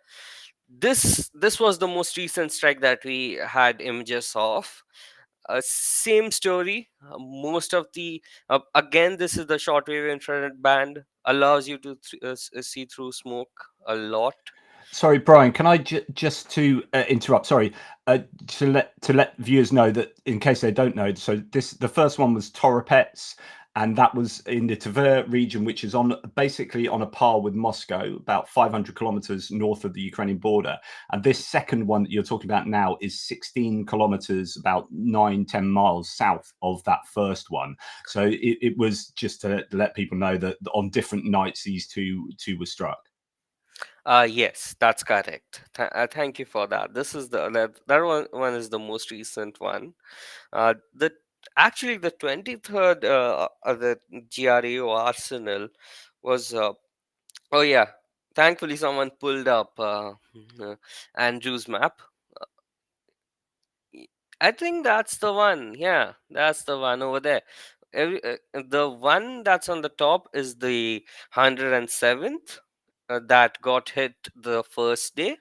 this was the most recent strike that we had images of. Same story. Most of the again, this is the shortwave infrared band, allows you to see through smoke a lot. Sorry, Brian, can I just to interrupt? Sorry, to let viewers know that in case they don't know. So the first one was Toropets, and that was in the Tver region, which is basically on a par with Moscow, about 500 kilometers north of the Ukrainian border. And this second one that you're talking about now is 16 kilometers, about 9-10 miles south of that first one. So it was just to let people know that on different nights these two were struck. Yes, that's correct. Thank you for that. This is that one is the most recent one. The Actually, the 23rd the GRAO arsenal was oh yeah, thankfully someone pulled up Andrew's map. I think that's the one. Yeah, that's the one over there. The one that's on the top is the 107th that got hit the first day,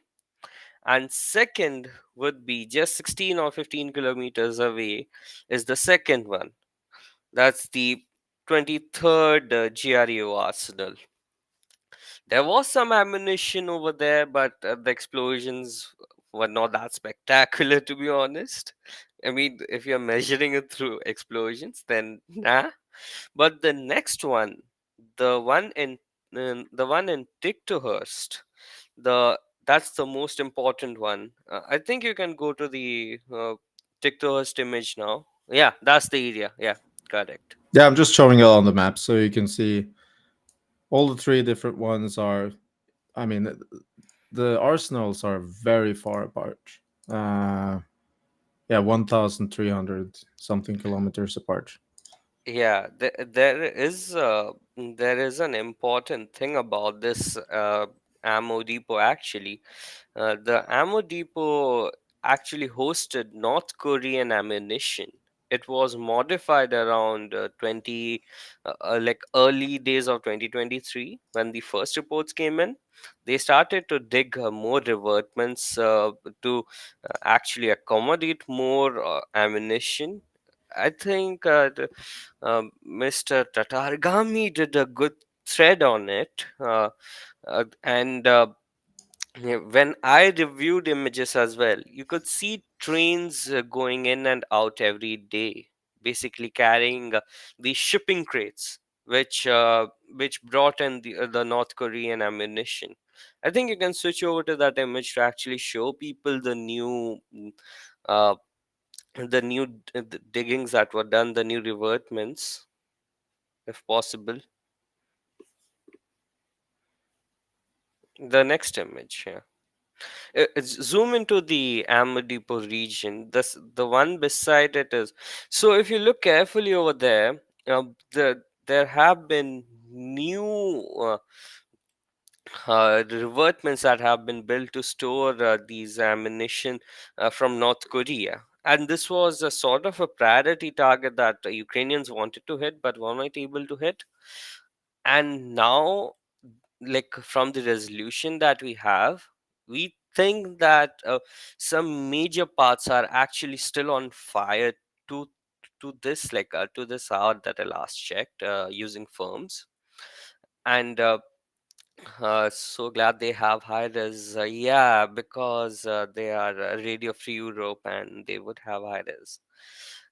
and second would be just 16 or 15 kilometers away is the second one. That's the 23rd GRAO arsenal. There was some ammunition over there, but the explosions were not that spectacular, to be honest. I mean, if you're measuring it through explosions, then nah. But the next one, the one in the one in Tichtorhurst, the that's the most important one. I think you can go to the Tichtorhurst image now. Yeah, that's the area. Yeah, correct. Yeah, I'm just showing it on the map so you can see all the three different ones are. I mean, the arsenals are very far apart. Yeah, 1,300 something kilometers apart. Yeah, there is an important thing about this ammo depot. Actually, the ammo depot actually hosted North Korean ammunition. It was modified around like early days of 2023 when the first reports came in. They started to dig more revertments to actually accommodate more ammunition. I think Mr. Tatargami did a good thread on it, and yeah, when I reviewed images as well, you could see trains going in and out every day, basically carrying the shipping crates, which brought in the North Korean ammunition. I think you can switch over to that image to actually show people the new uh, the new diggings that were done, the new revertments, if possible. The next image here. Zoom into the Amber Depot region. The one beside it is. So if you look carefully over there, there have been new revertments that have been built to store these ammunition from North Korea. And this was a sort of a priority target that Ukrainians wanted to hit but were not able to hit. And now, like from the resolution that we have, we think that some major parts are actually still on fire to to this hour that I last checked using firms. And so glad they have high res. Yeah, because they are Radio Free Europe and they would have high res.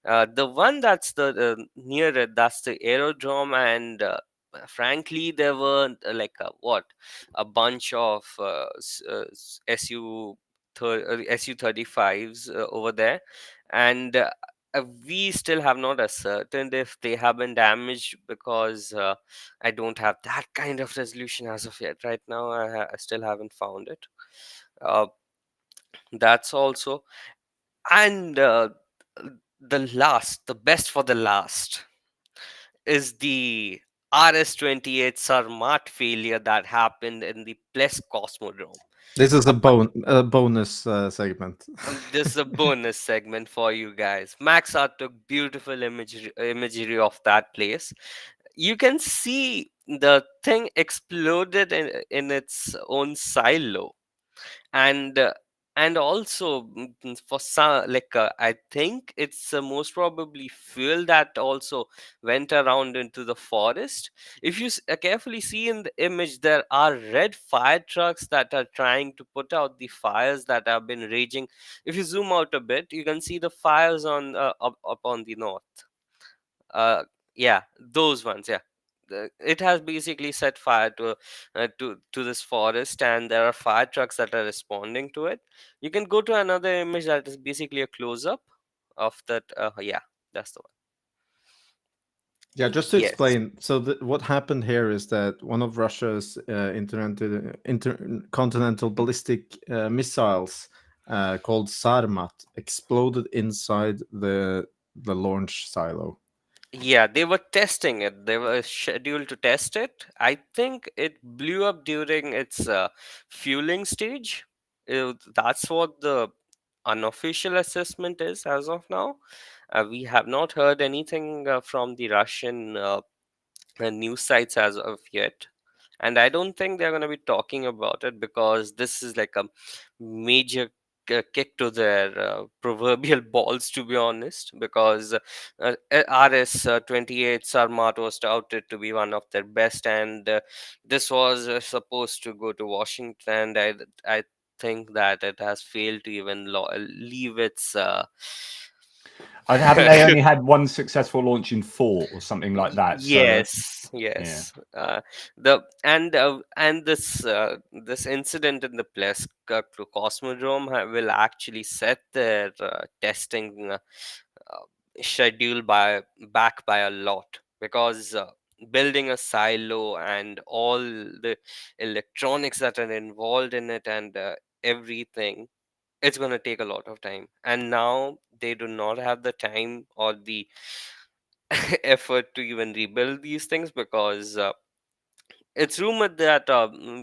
The one that's the near it, that's the aerodrome, and frankly, there were a bunch of Su-35s over there, and we still have not ascertained if they have been damaged because I don't have that kind of resolution as of yet. Right now, I still haven't found it. That's also, and the best for the last is the RS-28 Sarmat failure that happened in the Ples Cosmodrome. This is a bonus segment. This is a bonus segment for you guys. Maxar took beautiful imagery of that place. You can see the thing exploded in its own silo, and also for some, I think it's most probably fuel that also went around into the forest. If you carefully see in the image, there are red fire trucks that are trying to put out the fires that have been raging. If you zoom out a bit, you can see the fires on up on the north. uh yeah, those ones. Yeah, it has basically set fire to this forest, and there are fire trucks that are responding to it. You can go to another image that is basically a close-up of that. Yeah, that's the one. Yeah, just to Yes. explain. So what happened here is that one of Russia's intercontinental ballistic missiles called Sarmat exploded inside the launch silo. Yeah, they were testing it. They were scheduled to test it. I think it blew up during its fueling stage. That's what the unofficial assessment is as of now. We have not heard anything from the Russian news sites as of yet. And I don't think they're going to be talking about it because this is like a major kick to their proverbial balls, to be honest, because RS-28 Sarmat was touted to be one of their best, and this was supposed to go to Washington. I think that it has failed to even leave its Haven't they only had one successful launch in 4 or something like that? Yes, yes. And this incident in the Plesk Cosmodrome will actually set their testing schedule back by a lot, because building a silo and all the electronics that are involved in it and everything, it's going to take a lot of time, and now they do not have the time or the effort to even rebuild these things, because it's rumored that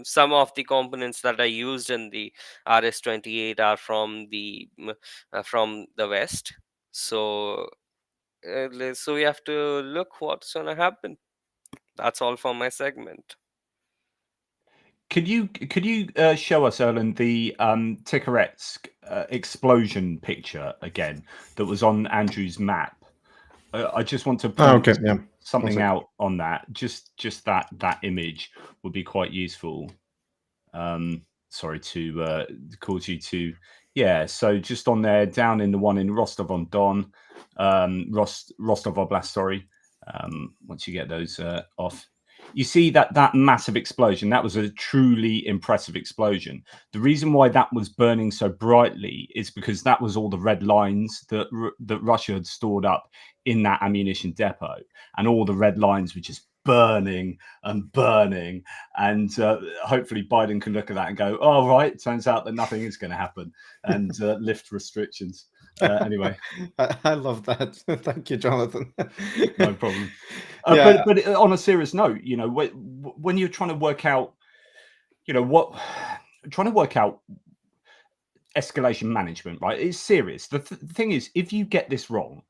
some of the components that are used in the RS-28 are from the West. So so we have to look what's going to happen. That's all for my segment. Could you show us, Erlend, the Tikaretsk explosion picture again that was on Andrew's map? I just want to point something out on that. Just that image would be quite useful. Sorry to cause you to. Yeah, so just on there, down in the one in Rostov-on-Don, Rostov Oblast, sorry. Once you get those off, you see that massive explosion. That was a truly impressive explosion. The reason why that was burning so brightly is because that was all the red lines that Russia had stored up in that ammunition depot, and all the red lines were just burning and burning. And hopefully Biden can look at that and go, "Oh, right, turns out that nothing is going to happen," and lift restrictions. Anyway, I love that. Thank you, Jonathan. no problem. Yeah. But on a serious note, you know, when you're trying to work out, you know, trying to work out escalation management, right? It's serious. The thing is, if you get this wrong,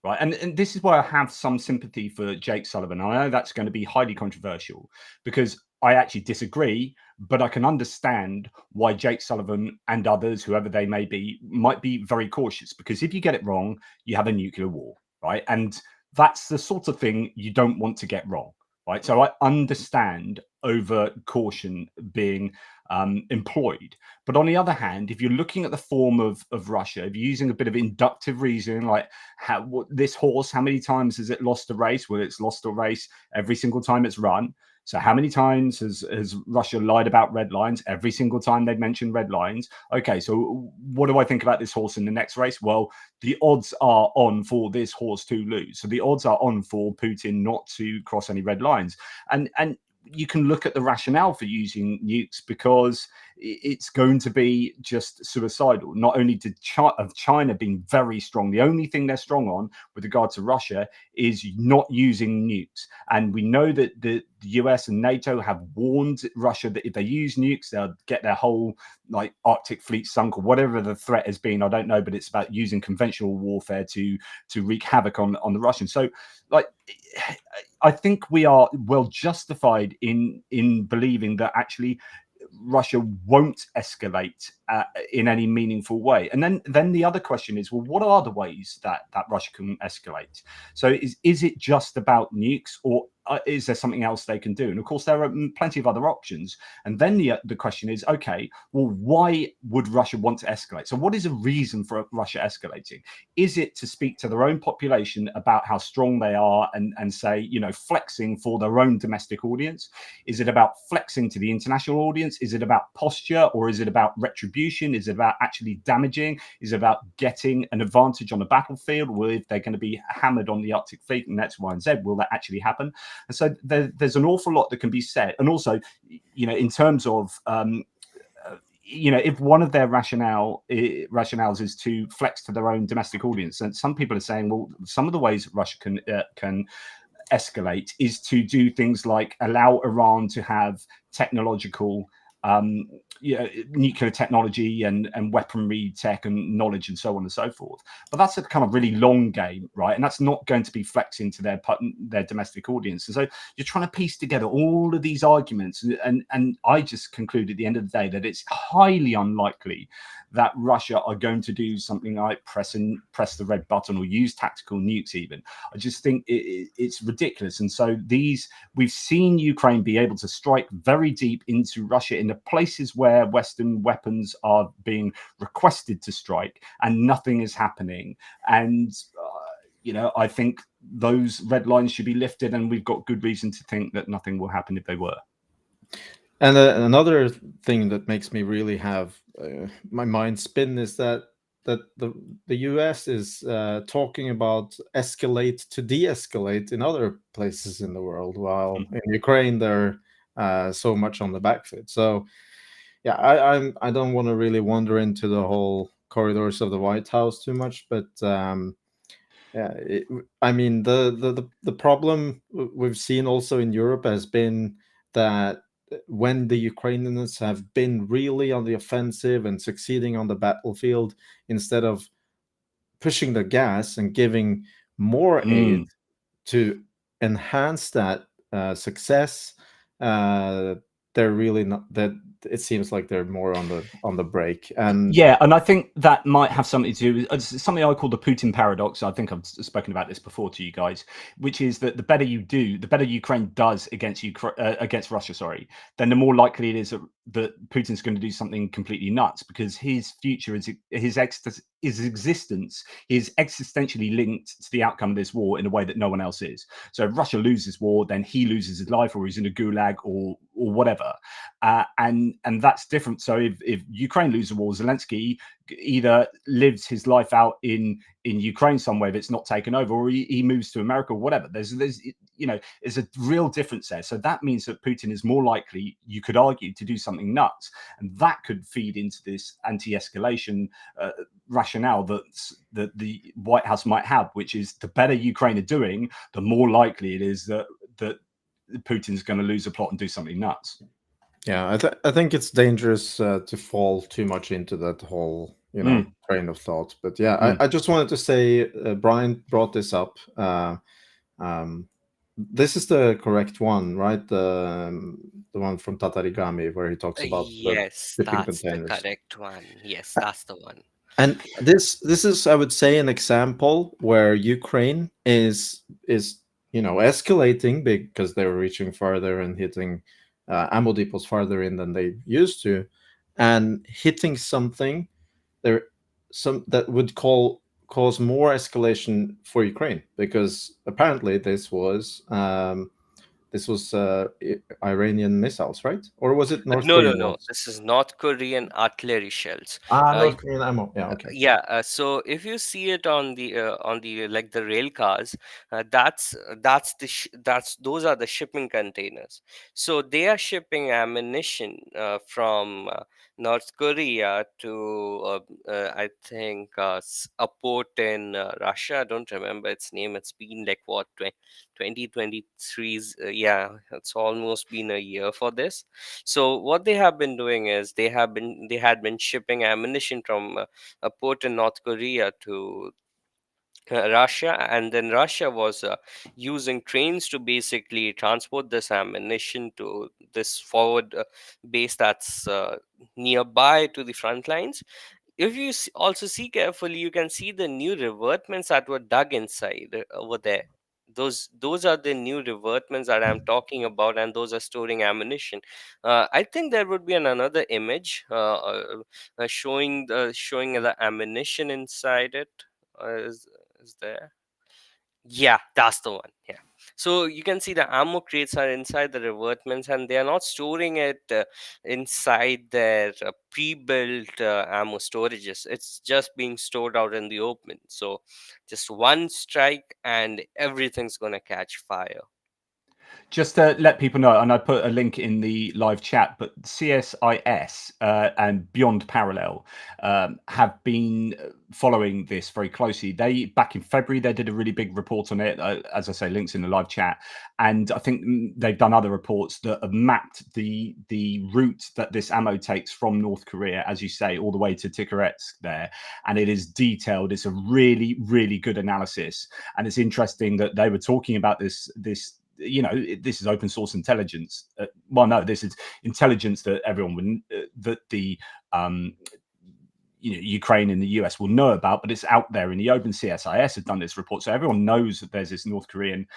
right, and this is why I have some sympathy for Jake Sullivan. I know that's going to be highly controversial because I actually disagree, but I can understand why Jake Sullivan and others, whoever they may be, might be very cautious, because if you get it wrong, you have a nuclear war, right? And that's the sort of thing you don't want to get wrong, right? So I understand over caution being employed. But on the other hand, if you're looking at the form of Russia, if you're using a bit of inductive reasoning, like this horse, how many times has it lost a race? Well, it's lost a race every single time it's run. So how many times has Russia lied about red lines? Every single time they've mentioned red lines. Okay, so what do I think about this horse in the next race? Well, the odds are on for this horse to lose. So the odds are on for Putin not to cross any red lines. And you can look at the rationale for using nukes, because it's going to be just suicidal. Not only did China being very strong, the only thing they're strong on with regard to Russia is not using nukes. And we know that the US and NATO have warned Russia that if they use nukes, they'll get their whole like Arctic fleet sunk, or whatever the threat has been. I don't know, but it's about using conventional warfare to wreak havoc on the Russians. So like, I think we are well justified in believing that actually Russia won't escalate in any meaningful way. And then the other question is, well, what are the ways that Russia can escalate? So is it just about nukes, or is there something else they can do? And of course, there are plenty of other options. And then the question is, okay, well, why would Russia want to escalate? So what is a reason for Russia escalating? Is it to speak to their own population about how strong they are and say, you know, flexing for their own domestic audience? Is it about flexing to the international audience? Is it about posture, or is it about retribution? Is it about actually damaging? Is it about getting an advantage on the battlefield? Well, if they're going to be hammered on the Arctic fleet and X, Y, and Z, will that actually happen? And so there's an awful lot that can be said. And also, you know, in terms of you know, if one of their rationales is to flex to their own domestic audience, and some people are saying, well, some of the ways that Russia can escalate is to do things like allow Iran to have technological nuclear technology and weaponry tech and knowledge and so on and so forth. But that's a kind of really long game, right? And that's not going to be flexing to their domestic audience. And so you're trying to piece together all of these arguments, and I just conclude at the end of the day that it's highly unlikely that Russia are going to do something like press the red button or use tactical nukes even. I just think it's ridiculous. And so we've seen Ukraine be able to strike very deep into Russia in the places where Western weapons are being requested to strike, and nothing is happening. And you know, I think those red lines should be lifted, and we've got good reason to think that nothing will happen if they were. And another thing that makes me really have my mind spin is that the US is talking about escalate to de-escalate in other places in the world, while in Ukraine they're so much on the back foot. So yeah, I don't want to really wander into the whole corridors of the White House too much, but yeah, I mean the problem we've seen also in Europe has been that when the Ukrainians have been really on the offensive and succeeding on the battlefield, instead of pushing the gas and giving more aid to enhance that success, they're really not. That it seems like they're more on the break. And yeah, and I think that might have something to do with something I call the Putin paradox. I think I've spoken about this before to you guys, which is that the better you do, the better Ukraine does against Russia, sorry, then the more likely it is that Putin's going to do something completely nuts, because his future is his existence is existentially linked to the outcome of this war in a way that no one else is. So if Russia loses war, then he loses his life, or he's in a gulag, or whatever, and that's different. So if Ukraine loses war, Zelensky either lives his life out in Ukraine somewhere that's not taken over, or he moves to America or whatever. There's there's a real difference there. So that means that Putin is more likely, you could argue, to do something nuts, and that could feed into this anti-escalation rationale that the White House might have, which is the better Ukraine are doing, the more likely it is that Putin's going to lose a plot and do something nuts. Yeah, I think it's dangerous to fall too much into that whole train of thought. But yeah, I just wanted to say, Brian brought this up. This is the correct one, right? The one from Tatarigami, where he talks about yes, the shipping that's containers. the correct one. Yes, that's the one. And this is, I would say, an example where Ukraine is escalating because they're reaching farther and hitting ammo depots farther in than they used to, and hitting something that would cause more escalation for Ukraine, because apparently this was Iranian missiles, right? Or was it North Korean No. ones? This is North Korean artillery shells. North Korean ammo. Yeah, okay. Yeah. So if you see it on the like the rail cars, that's those are the shipping containers. So they are shipping ammunition from North Korea to I think a port in Russia. I don't remember its name. It's been like what 2023's. Yeah, it's almost been a year for this. So what they have been doing is they had been shipping ammunition from a port in North Korea to Russia, and then Russia was using trains to basically transport this ammunition to this forward base that's nearby to the front lines. If you also see carefully, you can see the new revertments that were dug inside over there. Those are the new revertments that I'm talking about, and those are storing ammunition. I think there would be another image showing the ammunition inside it. Is there? Yeah, that's the one. Yeah. So you can see the ammo crates are inside the revertments, and they are not storing it inside their pre-built ammo storages. It's just being stored out in the open. So just one strike and everything's gonna catch fire. Just to let people know, and I put a link in the live chat, but CSIS and Beyond Parallel have been following this very closely. Back in February, they did a really big report on it. As I say, links in the live chat. And I think they've done other reports that have mapped the route that this ammo takes from North Korea, as you say, all the way to Tikhoretsk there. And it is detailed. It's a really, really good analysis. And it's interesting that they were talking about this this is open source intelligence. This is intelligence that everyone would that the Ukraine and the US will know about, but it's out there in the open. CSIS have done this report, so everyone knows that there's this North Korean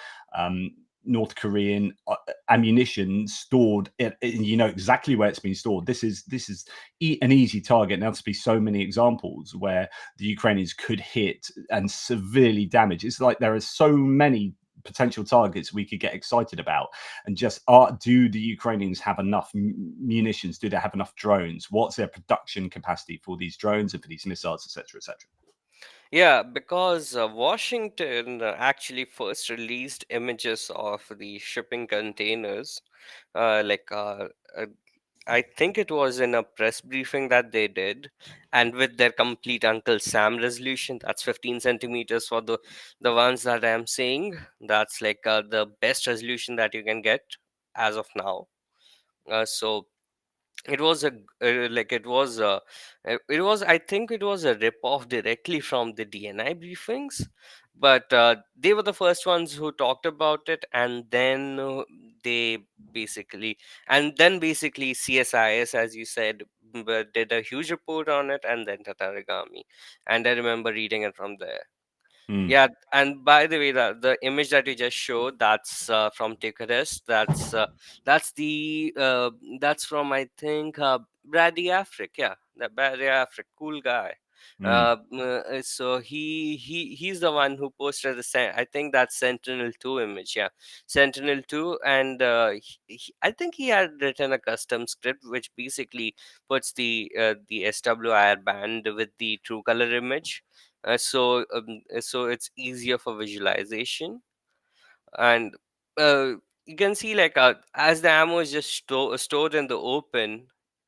ammunition stored. You know exactly where it's been stored. This is an easy target. Now, there's be so many examples where the Ukrainians could hit and severely damage. It's like there are so many potential targets we could get excited about, and just do the Ukrainians have enough munitions? Do they have enough drones? What's their production capacity for these drones and for these missiles, etc., etc.? Yeah, because Washington actually first released images of the shipping containers, I think it was in a press briefing that they did, and with their complete Uncle Sam resolution. That's 15 centimeters for the ones that I'm saying. That's like the best resolution that you can get as of now. So it was I think it was a rip off directly from the DNI briefings, but they were the first ones who talked about it, and then they basically, and then basically CSIS, as you said, did a huge report on it, and then Tatarigami, and I remember reading it from there. Yeah, and by the way, the image that you just showed, that's from Ticarus. That's from, I think, Brady Afric. Yeah, that Brady Afric, cool guy. So he's the one who posted I think that's Sentinel-2 image. Yeah, Sentinel-2, and I think he had written a custom script which basically puts the SWIR band with the true color image, so it's easier for visualization. And you can see, like, as the ammo is just stored in the open,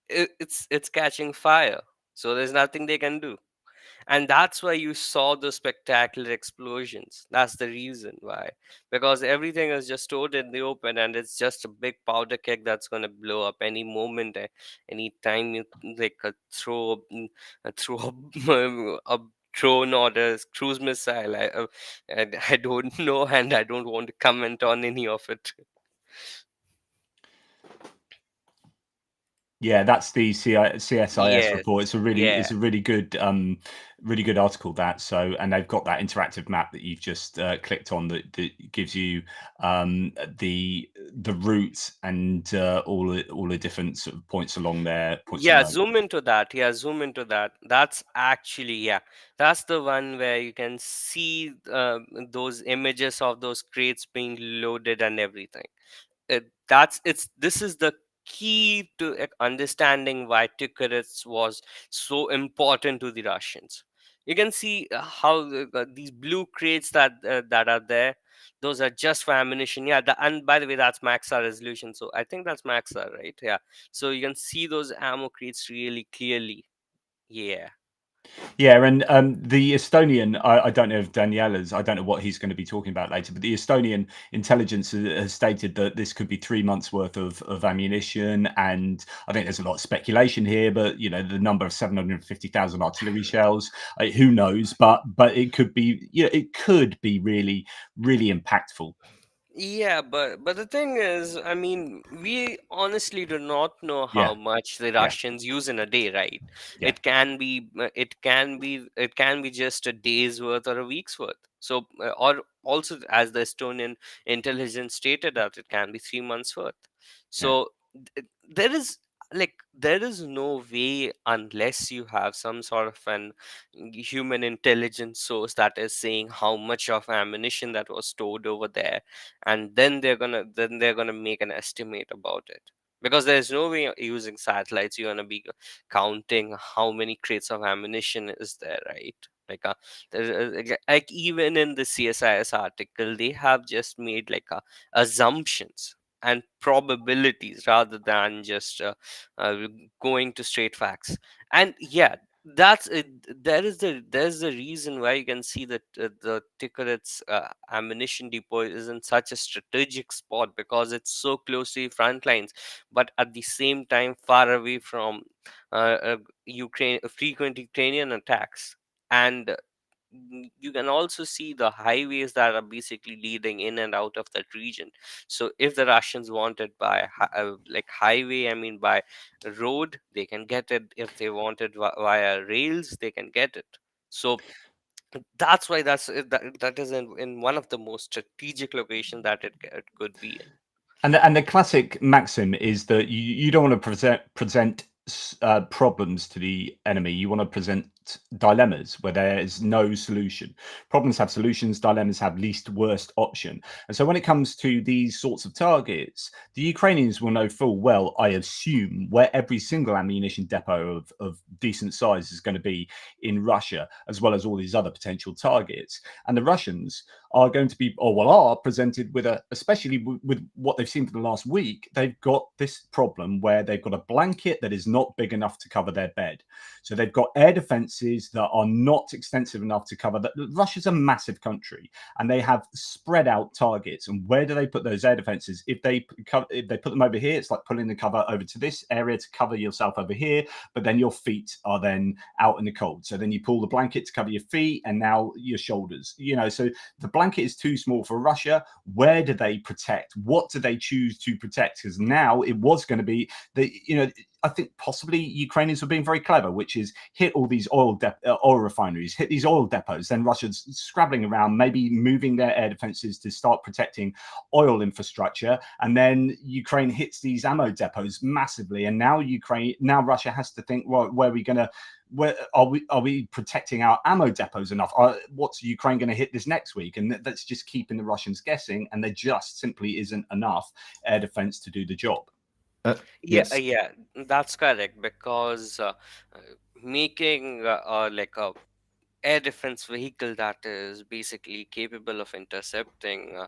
it's catching fire, so there's nothing they can do. And that's why you saw the spectacular explosions. That's the reason why, because everything is just stored in the open, and it's just a big powder keg that's going to blow up any moment, any time you, like, throw a drone or a cruise missile. I don't know, and I don't want to comment on any of it. Yeah, that's the CSIS report. It's a really good article, that. So, and they've got that interactive map that you've just clicked on that gives you the route and all the different sort of points along there. Zoom into that. That's actually, that's the one where you can see those images of those crates being loaded and everything. This is the key to understanding why Ticarets was so important to the Russians. You can see how these blue crates that are there, those are just for ammunition. And by the way, that's Maxar resolution, so I think that's Maxar, right? Yeah, so you can see those ammo crates really clearly. Yeah, and the Estonian, I don't know if Daniele's, I don't know what he's going to be talking about later, but the Estonian intelligence has stated that this could be 3 months worth of ammunition. And I think there's a lot of speculation here, but, you know, the number of 750,000 artillery shells, who knows, but it could be, it could be really, really impactful. Yeah, but the thing is, I mean, we honestly do not know how much the Russians use in a day, right? It can be just a day's worth or a week's worth. So, or also, as the Estonian intelligence stated, that it can be 3 months worth. So there is no way, unless you have some sort of an human intelligence source that is saying how much of ammunition that was stored over there, and then they're gonna make an estimate about it, because there's no way using satellites you're gonna be counting how many crates of ammunition is there, right? Like even in the CSIS article, they have just made like assumptions and probabilities rather than just uh, going to straight facts. And that's it. There's the reason why you can see that the Ticaret's ammunition depot is in such a strategic spot, because it's so close to the front lines, but at the same time far away from frequent Ukrainian attacks. And you can also see the highways that are basically leading in and out of that region. So if the Russians want it by like highway, I mean by road, they can get it. If they want it via rails, they can get it. So that's why that is in one of the most strategic locations that it could be in. And the classic maxim is that you don't want to present problems to the enemy. You want to present dilemmas where there is no solution. Problems have solutions, dilemmas have least worst option. And so when it comes to these sorts of targets, the Ukrainians will know full well, I assume, where every single ammunition depot of decent size is going to be in Russia, as well as all these other potential targets. And the Russians are going to be, are presented with especially with what they've seen for the last week, they've got this problem where they've got a blanket that is not big enough to cover their bed. So they've got air defenses defenses that are not extensive enough to cover that. Russia's a massive country, and they have spread out targets. And where do they put those air defenses? If they put them over here, it's like pulling the cover over to this area to cover yourself over here, but then your feet are then out in the cold. So then you pull the blanket to cover your feet, and now your shoulders. So the blanket is too small for Russia. Where do they protect? What do they choose to protect? Because now it was going to be I think possibly Ukrainians were being very clever, which is hit all these oil refineries, hit these oil depots. Then Russia's scrabbling around, maybe moving their air defenses to start protecting oil infrastructure. And then Ukraine hits these ammo depots massively. And now Russia has to think, well, where are we protecting our ammo depots enough? What's Ukraine going to hit this next week? And that's just keeping the Russians guessing. And there just simply isn't enough air defense to do the job. Yes. Yeah, that's correct, because making like a air defense vehicle that is basically capable of intercepting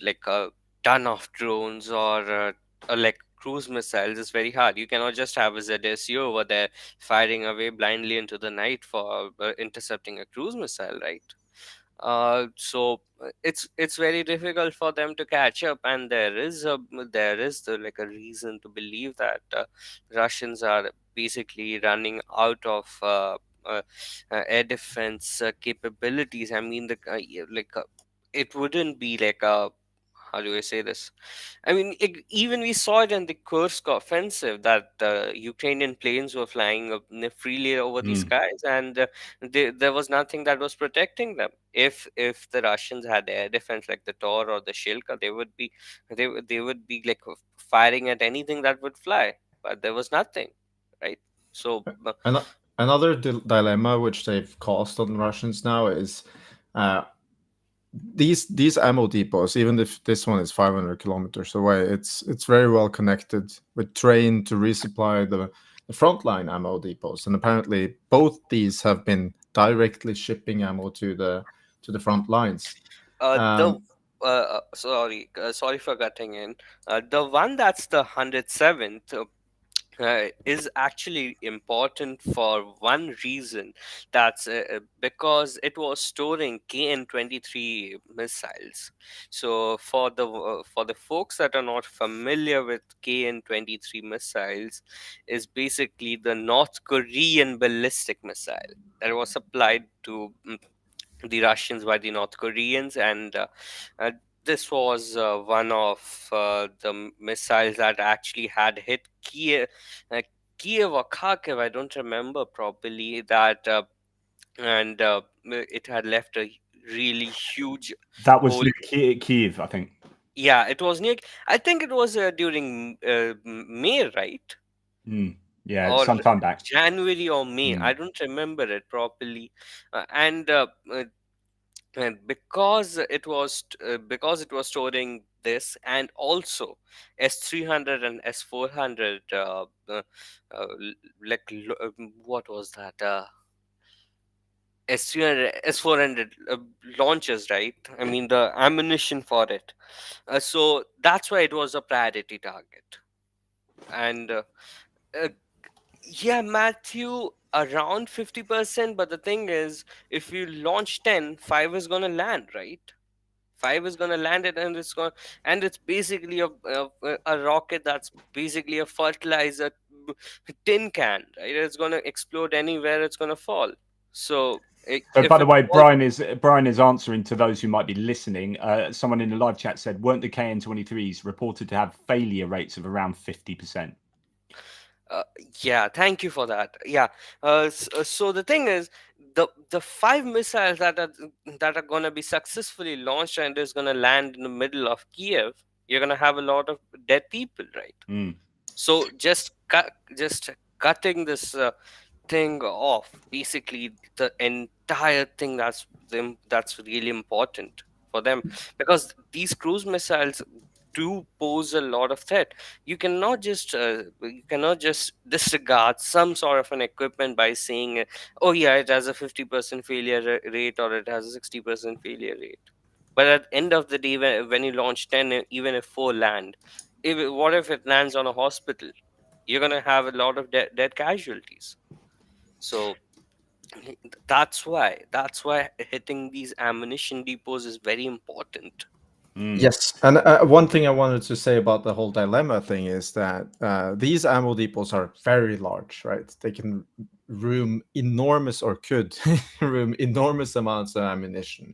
like a ton of drones or like cruise missiles is very hard. You cannot just have a ZSU over there firing away blindly into the night for intercepting a cruise missile, right? So it's very difficult for them to catch up, and there is like a reason to believe that Russians are basically running out of air defense capabilities. I mean, it wouldn't be like a, how do I say this? I mean, even we saw it in the Kursk offensive that Ukrainian planes were flying freely over the skies, and there was nothing that was protecting them. If the Russians had air defense like the Tor or the Shilka, they would be like firing at anything that would fly, but there was nothing, right? So Another dilemma which they've caused on the Russians now is these ammo depots. Even if this one is 500 kilometers away, it's very well connected with train to resupply the frontline ammo depots, and apparently both these have been directly shipping ammo to the front lines. Sorry for cutting in. The one that's the 107th is actually important for one reason. That's because it was storing KN-23 missiles. So for the folks that are not familiar with KN-23 missiles, is basically the North Korean ballistic missile that was supplied to the Russians by the North Koreans, and this was one of the missiles that actually had hit Kyiv or Kharkiv. I don't remember properly that, and it had left a really huge. That was near Kyiv, I think. Yeah, it was near. I think it was during May, right? Yeah, Or sometime back. January or May. I don't remember it properly, and because it was storing this, and also S300 and S400 what was that, S300 S400 launches, right? I mean the ammunition for it, so that's why it was a priority target. And yeah, Matthew, around 50%. But the thing is, if you launch 10, 5 is going to land, right? 5 is going to land it, and it's basically a rocket that's basically a fertilizer tin can, right? It's going to explode anywhere it's going to fall. So by the way, Brian is answering to those who might be listening. Someone in the live chat said, weren't the KN-23s reported to have failure rates of around 50%? Yeah, thank you for that. Yeah, so the thing is, the 5 missiles that are going to be successfully launched and is going to land in the middle of Kiev, you're going to have a lot of dead people, right? So just cutting this thing off, basically the entire thing, that's really important for them, because these cruise missiles do pose a lot of threat. You cannot just disregard some sort of an equipment by saying, oh yeah, it has a 50% failure rate, or it has a 60% failure rate. But at the end of the day, when you launch 10, even if 4 land, what if it lands on a hospital? You're going to have a lot of dead casualties. So That's why hitting these ammunition depots is very important. Yes, and one thing I wanted to say about the whole dilemma thing is that these ammo depots are very large, right? They can room enormous, or could room enormous amounts of ammunition,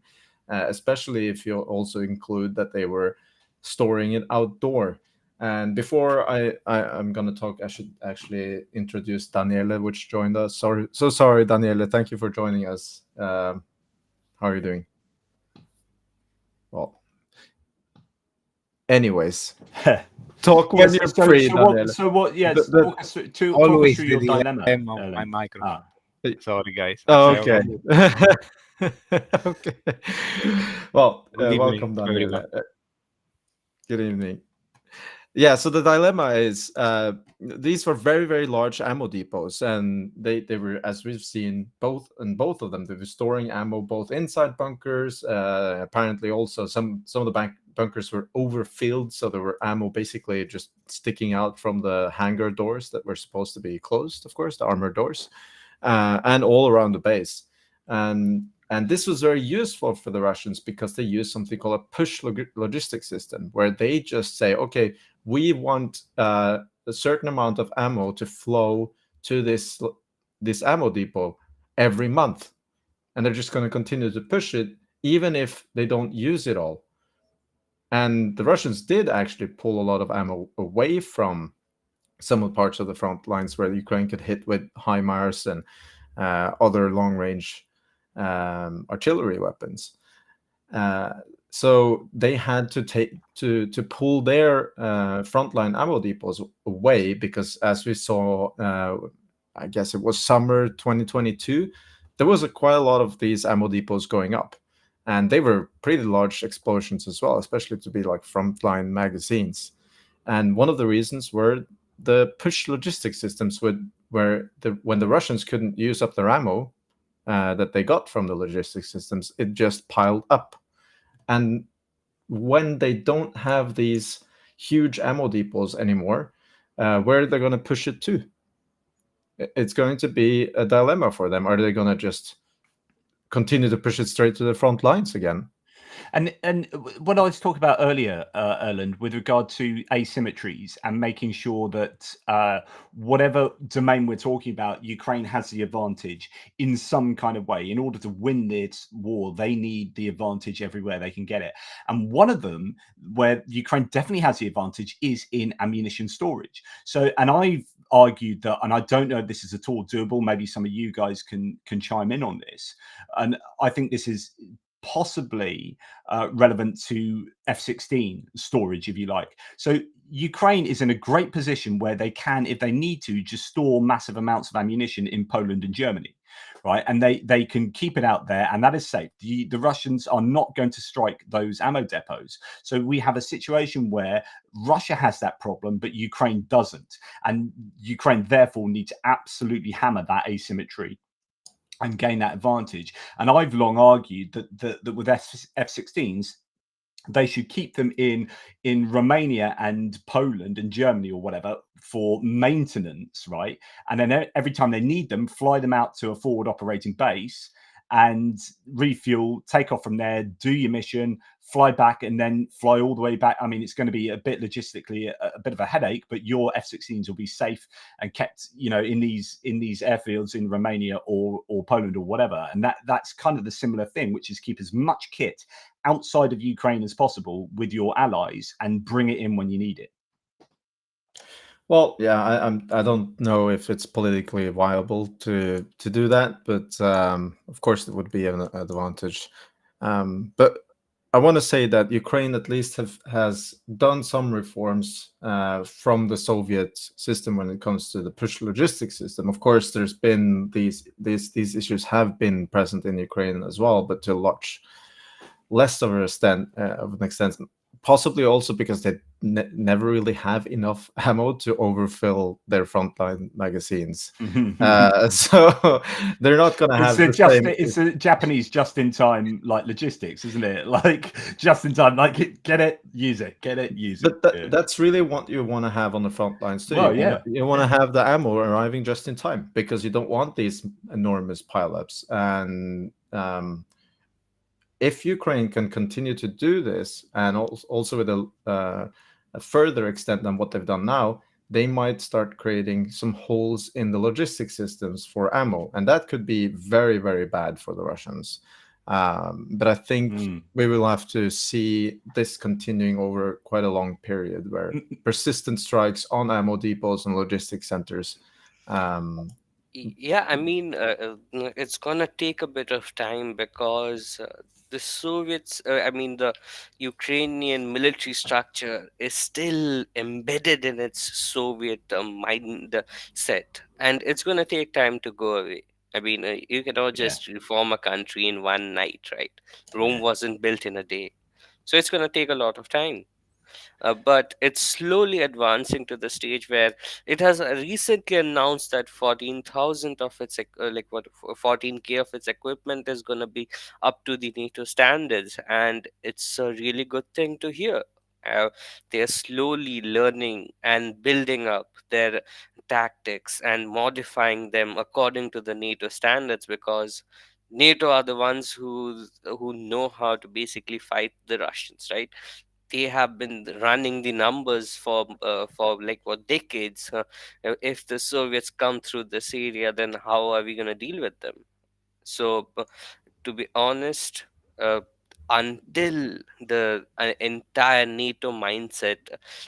especially if you also include that they were storing it outdoor. And before I'm going to talk, I should actually introduce Daniele, which joined us. Sorry, Daniele. Thank you for joining us. How are you doing? Well, anyways, talk when you're free, Daniele. Yes, walk us through your dilemma. On my microphone. Sorry, guys. Okay. Okay. Well, welcome, to everyone. Daniele. Good evening. Yeah, so the dilemma is these were very, very large ammo depots, and they were, as we've seen, both of them, they were storing ammo both inside bunkers. Apparently, also some of the bunkers were overfilled, so there were ammo basically just sticking out from the hangar doors that were supposed to be closed, of course, the armored doors, and all around the base. And this was very useful for the Russians because they use something called a push logistics system, where they just say, okay, we want a certain amount of ammo to flow to this ammo depot every month. And they're just going to continue to push it, even if they don't use it all. And the Russians did actually pull a lot of ammo away from some of the parts of the front lines where Ukraine could hit with HIMARS and other long-range artillery weapons. So they had to pull their frontline ammo depots away because, as we saw, I guess it was summer 2022, there was quite a lot of these ammo depots going up, and they were pretty large explosions as well, especially to be like frontline magazines. And one of the reasons were the push logistics systems, when the Russians couldn't use up their ammo that they got from the logistics systems, it just piled up. And when they don't have these huge ammo depots anymore, where are they going to push it to? It's going to be a dilemma for them. Are they going to just continue to push it straight to the front lines again? And what I was talking about earlier, Erlend, with regard to asymmetries and making sure that whatever domain we're talking about, Ukraine has the advantage in some kind of way. In order to win this war, they need the advantage everywhere they can get it. And one of them, where Ukraine definitely has the advantage, is in ammunition storage. So, and I've argued that, and I don't know if this is at all doable, maybe some of you guys can chime in on this, and I think this is possibly relevant to F-16 storage, if you like. So Ukraine is in a great position where they can, if they need to, just store massive amounts of ammunition in Poland and Germany, right? And they can keep it out there, and that is safe. The Russians are not going to strike those ammo depots. So we have a situation where Russia has that problem, but Ukraine doesn't. And Ukraine therefore needs to absolutely hammer that asymmetry and gain that advantage. And I've long argued that with F-16s, they should keep them in Romania and Poland and Germany or whatever for maintenance, right? And then every time they need them, fly them out to a forward operating base and refuel, take off from there, do your mission, fly back, and then fly all the way back. I mean, it's going to be a bit logistically a bit of a headache, but your F-16s will be safe and kept, you know, in these airfields in Romania or Poland or whatever. And that's kind of the similar thing, which is keep as much kit outside of Ukraine as possible with your allies and bring it in when you need it. Well, yeah, I don't know if it's politically viable to do that, but of course it would be an advantage. But I want to say that Ukraine at least has done some reforms from the Soviet system when it comes to the push logistics system. Of course, there's been these issues have been present in Ukraine as well, but to a much less of an extent possibly also because they never really have enough ammo to overfill their frontline magazines. So they're not going to have the same. It's a Japanese just-in-time like logistics, isn't it? Like just-in-time, like get it, use it, get it, use it. But that's really what you want to have on the front lines too. Well, you want to have the ammo arriving just in time, because you don't want these enormous pileups. And if Ukraine can continue to do this, and also with a further extent than what they've done now, they might start creating some holes in the logistics systems for ammo, and that could be very, very bad for the Russians. But I think we will have to see this continuing over quite a long period, where persistent strikes on ammo depots and logistics centers. Yeah, I mean, it's gonna take a bit of time, because the Soviets, I mean, the Ukrainian military structure is still embedded in its Soviet mindset, and it's gonna take time to go away. I mean, you cannot just reform a country in one night, right? Rome wasn't built in a day, so it's gonna take a lot of time. But it's slowly advancing to the stage where it has recently announced that 14,000 of its 14K of its equipment is going to be up to the NATO standards, and it's a really good thing to hear. They're slowly learning and building up their tactics and modifying them according to the NATO standards, because NATO are the ones who know how to basically fight the Russians, right? They have been running the numbers for like what decades. If the Soviets come through this area, then how are we going to deal with them? So to be honest, until the entire NATO mindset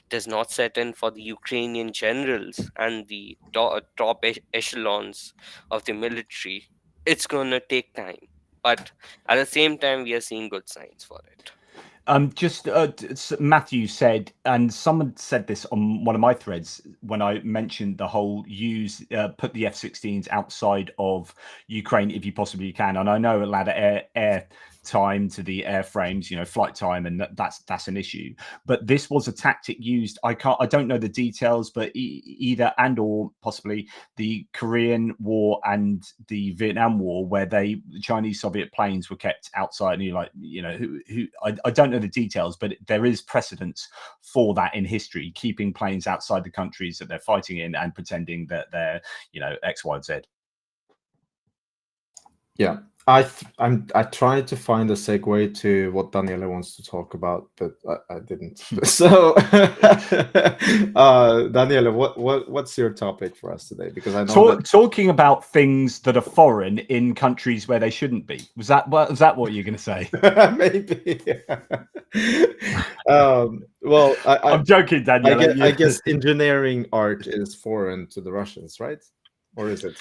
does not set in for the Ukrainian generals and the top echelons of the military, it's going to take time. But at the same time, we are seeing good signs for it. Matthew said, and someone said this on one of my threads when I mentioned the whole put the F-16s outside of Ukraine if you possibly can. And I know it'll add air time to the airframes, flight time, and that's an issue. But this was a tactic used. I don't know the details, but either and or possibly the Korean War and the Vietnam War, where the Chinese Soviet planes were kept outside. And I don't know the details, but there is precedence for that in history, keeping planes outside the countries that they're fighting in and pretending that they're X, Y, Z. Yeah, I tried to find a segue to what Daniele wants to talk about, but I didn't. So, Daniele, what's your topic for us today? Because I know talking about things that are foreign in countries where they shouldn't be. Was that what you're going to say? Maybe. Well, I'm joking, Daniele. I guess engineering art is foreign to the Russians, right? Or is it?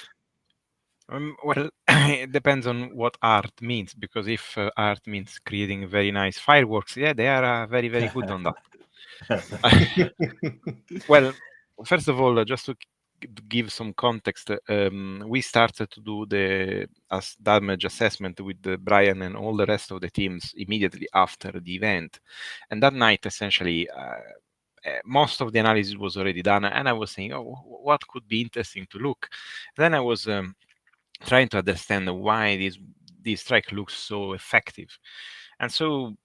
Well, it depends on what art means, because if art means creating very nice fireworks, yeah, they are very, very good on that. Well, first of all, just to give some context, we started to do the damage assessment with Brian and all the rest of the teams immediately after the event. And that night, essentially, most of the analysis was already done. And I was saying, oh, what could be interesting to look? Then I was trying to understand why this strike looks so effective. And so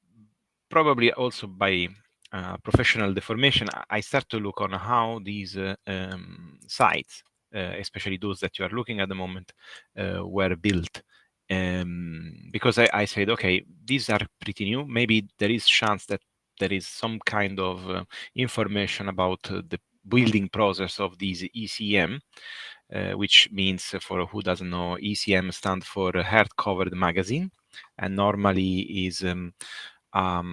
probably also by professional deformation, I start to look on how these sites, especially those that you are looking at the moment, were built. Because I said, okay, these are pretty new. Maybe there is chance that there is some kind of information about the building process of these ECM, which means, for who doesn't know, ECM stands for hard-covered magazine, and normally is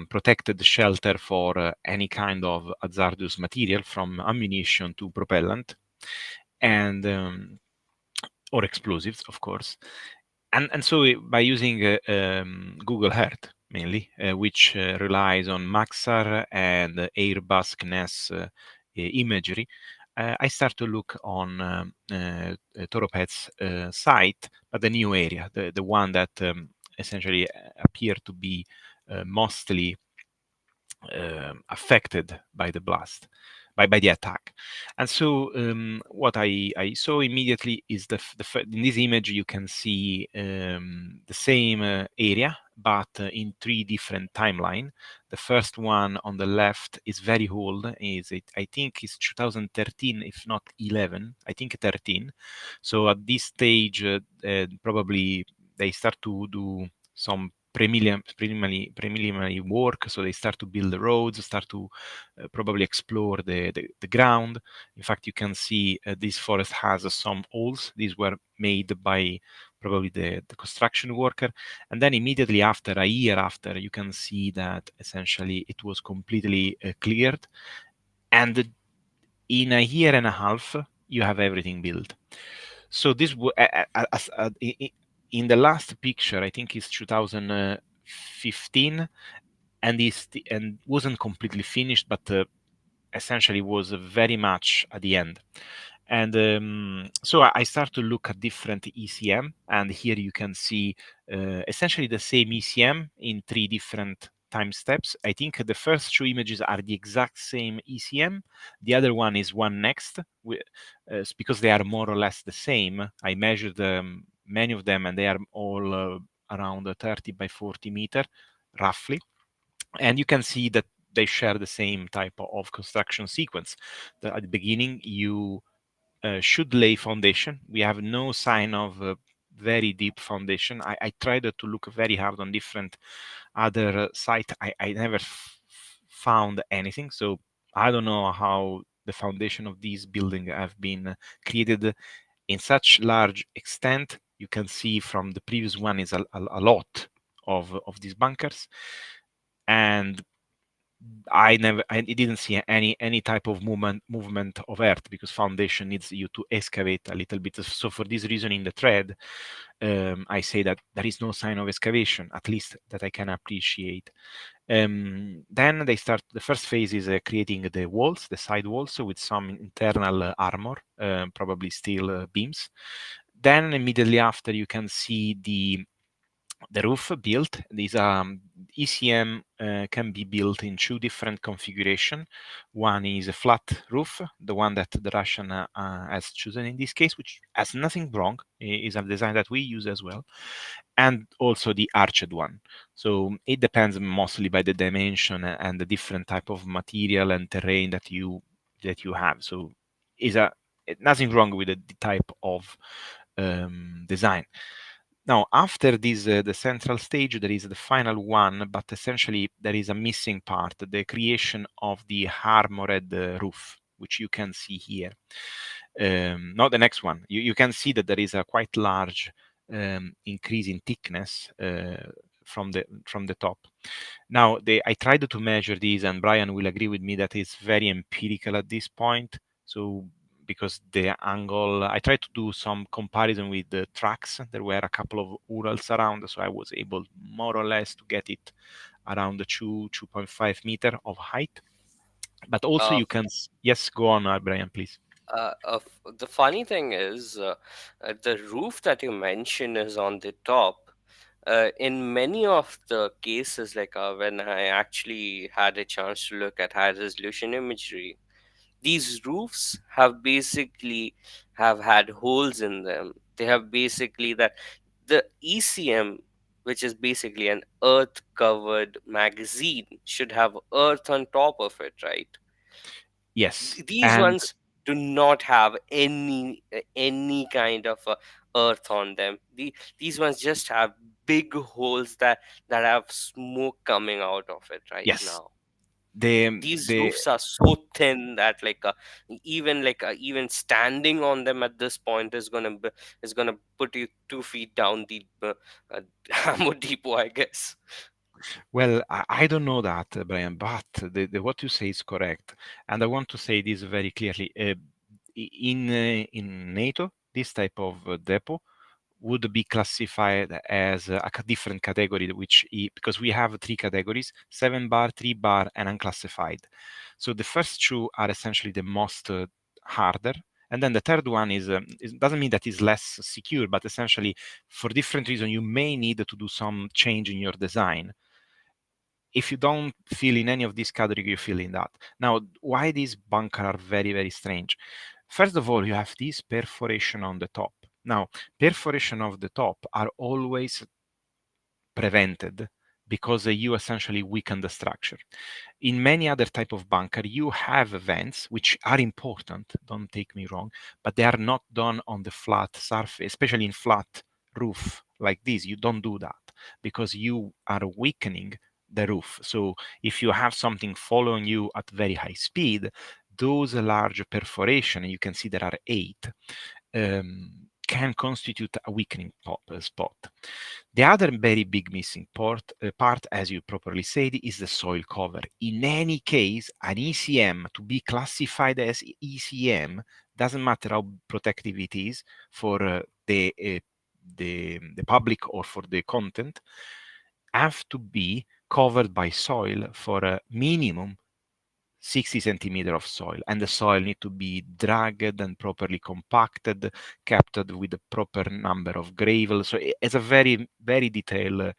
protected shelter for any kind of hazardous material, from ammunition to propellant, and or explosives, of course. And so by using Google Earth mainly, which relies on Maxar and Airbus CNES imagery, I start to look on Toropet's site, but the new area, the one that essentially appear to be mostly affected by the blast, by the attack. And so what I saw immediately is in this image you can see the same area, but in 3 different timeline. The first one on the left is very old. I think it's 2013, if not 11. I think 13. So at this stage, probably they start to do some preliminary work. So they start to build the roads, start to probably explore the ground. In fact, you can see this forest has some holes. These were made by probably the construction worker. And then immediately after, a year after, you can see that essentially it was completely cleared. And in a year and a half, you have everything built. So this in the last picture, I think it's 2015, and wasn't completely finished, but essentially was very much at the end. And so I start to look at different ECM, and here you can see essentially the same ECM in 3 different time steps. I think the first 2 images are the exact same ECM. The other one is one next, because they are more or less the same. I measured many of them, and they are all around 30 by 40 meter, roughly. And you can see that they share the same type of construction sequence. At the beginning, you should lay foundation. We have no sign of very deep foundation. I tried to look very hard on different other sites. I never found anything. So I don't know how the foundation of these buildings have been created in such large extent. You can see from the previous one is a lot of these bunkers. And I didn't see any type of movement of earth, because foundation needs you to excavate a little bit. So for this reason, in the thread, I say that there is no sign of excavation, at least that I can appreciate. Then they start. The first phase is creating the walls, the side walls, with some internal armor, probably steel beams. Then immediately after, you can see the roof built. These ECM can be built in 2 different configuration. One is a flat roof, the one that the Russian has chosen in this case, which has nothing wrong, is a design that we use as well, and also the arched one. So it depends mostly by the dimension and the different type of material and terrain that you have. So is nothing wrong with the type of design. Now, after this, the central stage, there is the final one, but essentially there is a missing part, the creation of the armored roof, which you can see here. Not the next one. You can see that there is a quite large increase in thickness from the top. Now, I tried to measure these, and Brian will agree with me that it's very empirical at this point. So because the angle, I tried to do some comparison with the tracks. There were a couple of Urals around, so I was able more or less to get it around the 2.5 meter of height. But also you can, yes, go on, Brian, please. The funny thing is, the roof that you mentioned is on the top. In many of the cases, like when I actually had a chance to look at high resolution imagery, these roofs have basically have had holes in them. They have basically that the ECM, which is basically an earth covered magazine, should have earth on top of it, right? Yes. These ones do not have any kind of earth on them. These ones just have big holes that have smoke coming out of it right yes. now. The These roofs are so thin that even standing on them at this point is gonna put you 2 feet down the Ammo Depot, I guess. Well, I don't know that, Brian, but what you say is correct, and I want to say this very clearly. In NATO, this type of depot would be classified as a different category, because we have 3 categories: 7 bar, 3 bar, and unclassified. So the first 2 are essentially the most harder, and then the third one it doesn't mean that it's less secure, but essentially for different reasons you may need to do some change in your design. if you don't feel in any of this category, you feel in that. Now, why these bunkers are very, very strange? First of all, you have this perforation on the top. Now, perforation of the top are always prevented because you essentially weaken the structure. In many other type of bunker, you have vents, which are important, don't take me wrong, but they are not done on the flat surface, especially in flat roof like this. You don't do that because you are weakening the roof. So if you have something following you at very high speed, those large perforation, you can see there are 8, can constitute a weakening spot. The other very big missing part, as you properly said, is the soil cover. In any case, an ECM, to be classified as ECM, doesn't matter how protective it is for the public or for the content, have to be covered by soil for a minimum 60 centimeters of soil, and the soil need to be dragged and properly compacted, kept with the proper number of gravel. So it's a very, very detailed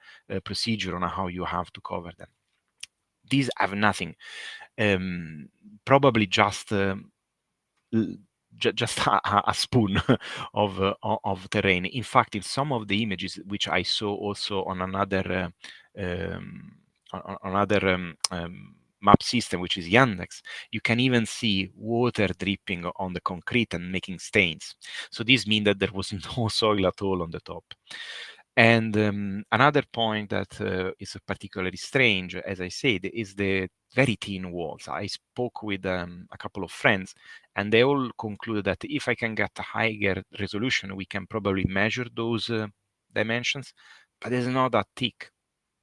procedure on how you have to cover them. These have nothing, probably just a spoon of terrain. In fact, in some of the images which I saw also on another map system, which is Yandex, you can even see water dripping on the concrete and making stains. So this means that there was no soil at all on the top. And another point that is particularly strange, as I said, is the very thin walls. I spoke with a couple of friends, and they all concluded that if I can get a higher resolution, we can probably measure those dimensions, but it's not that thick.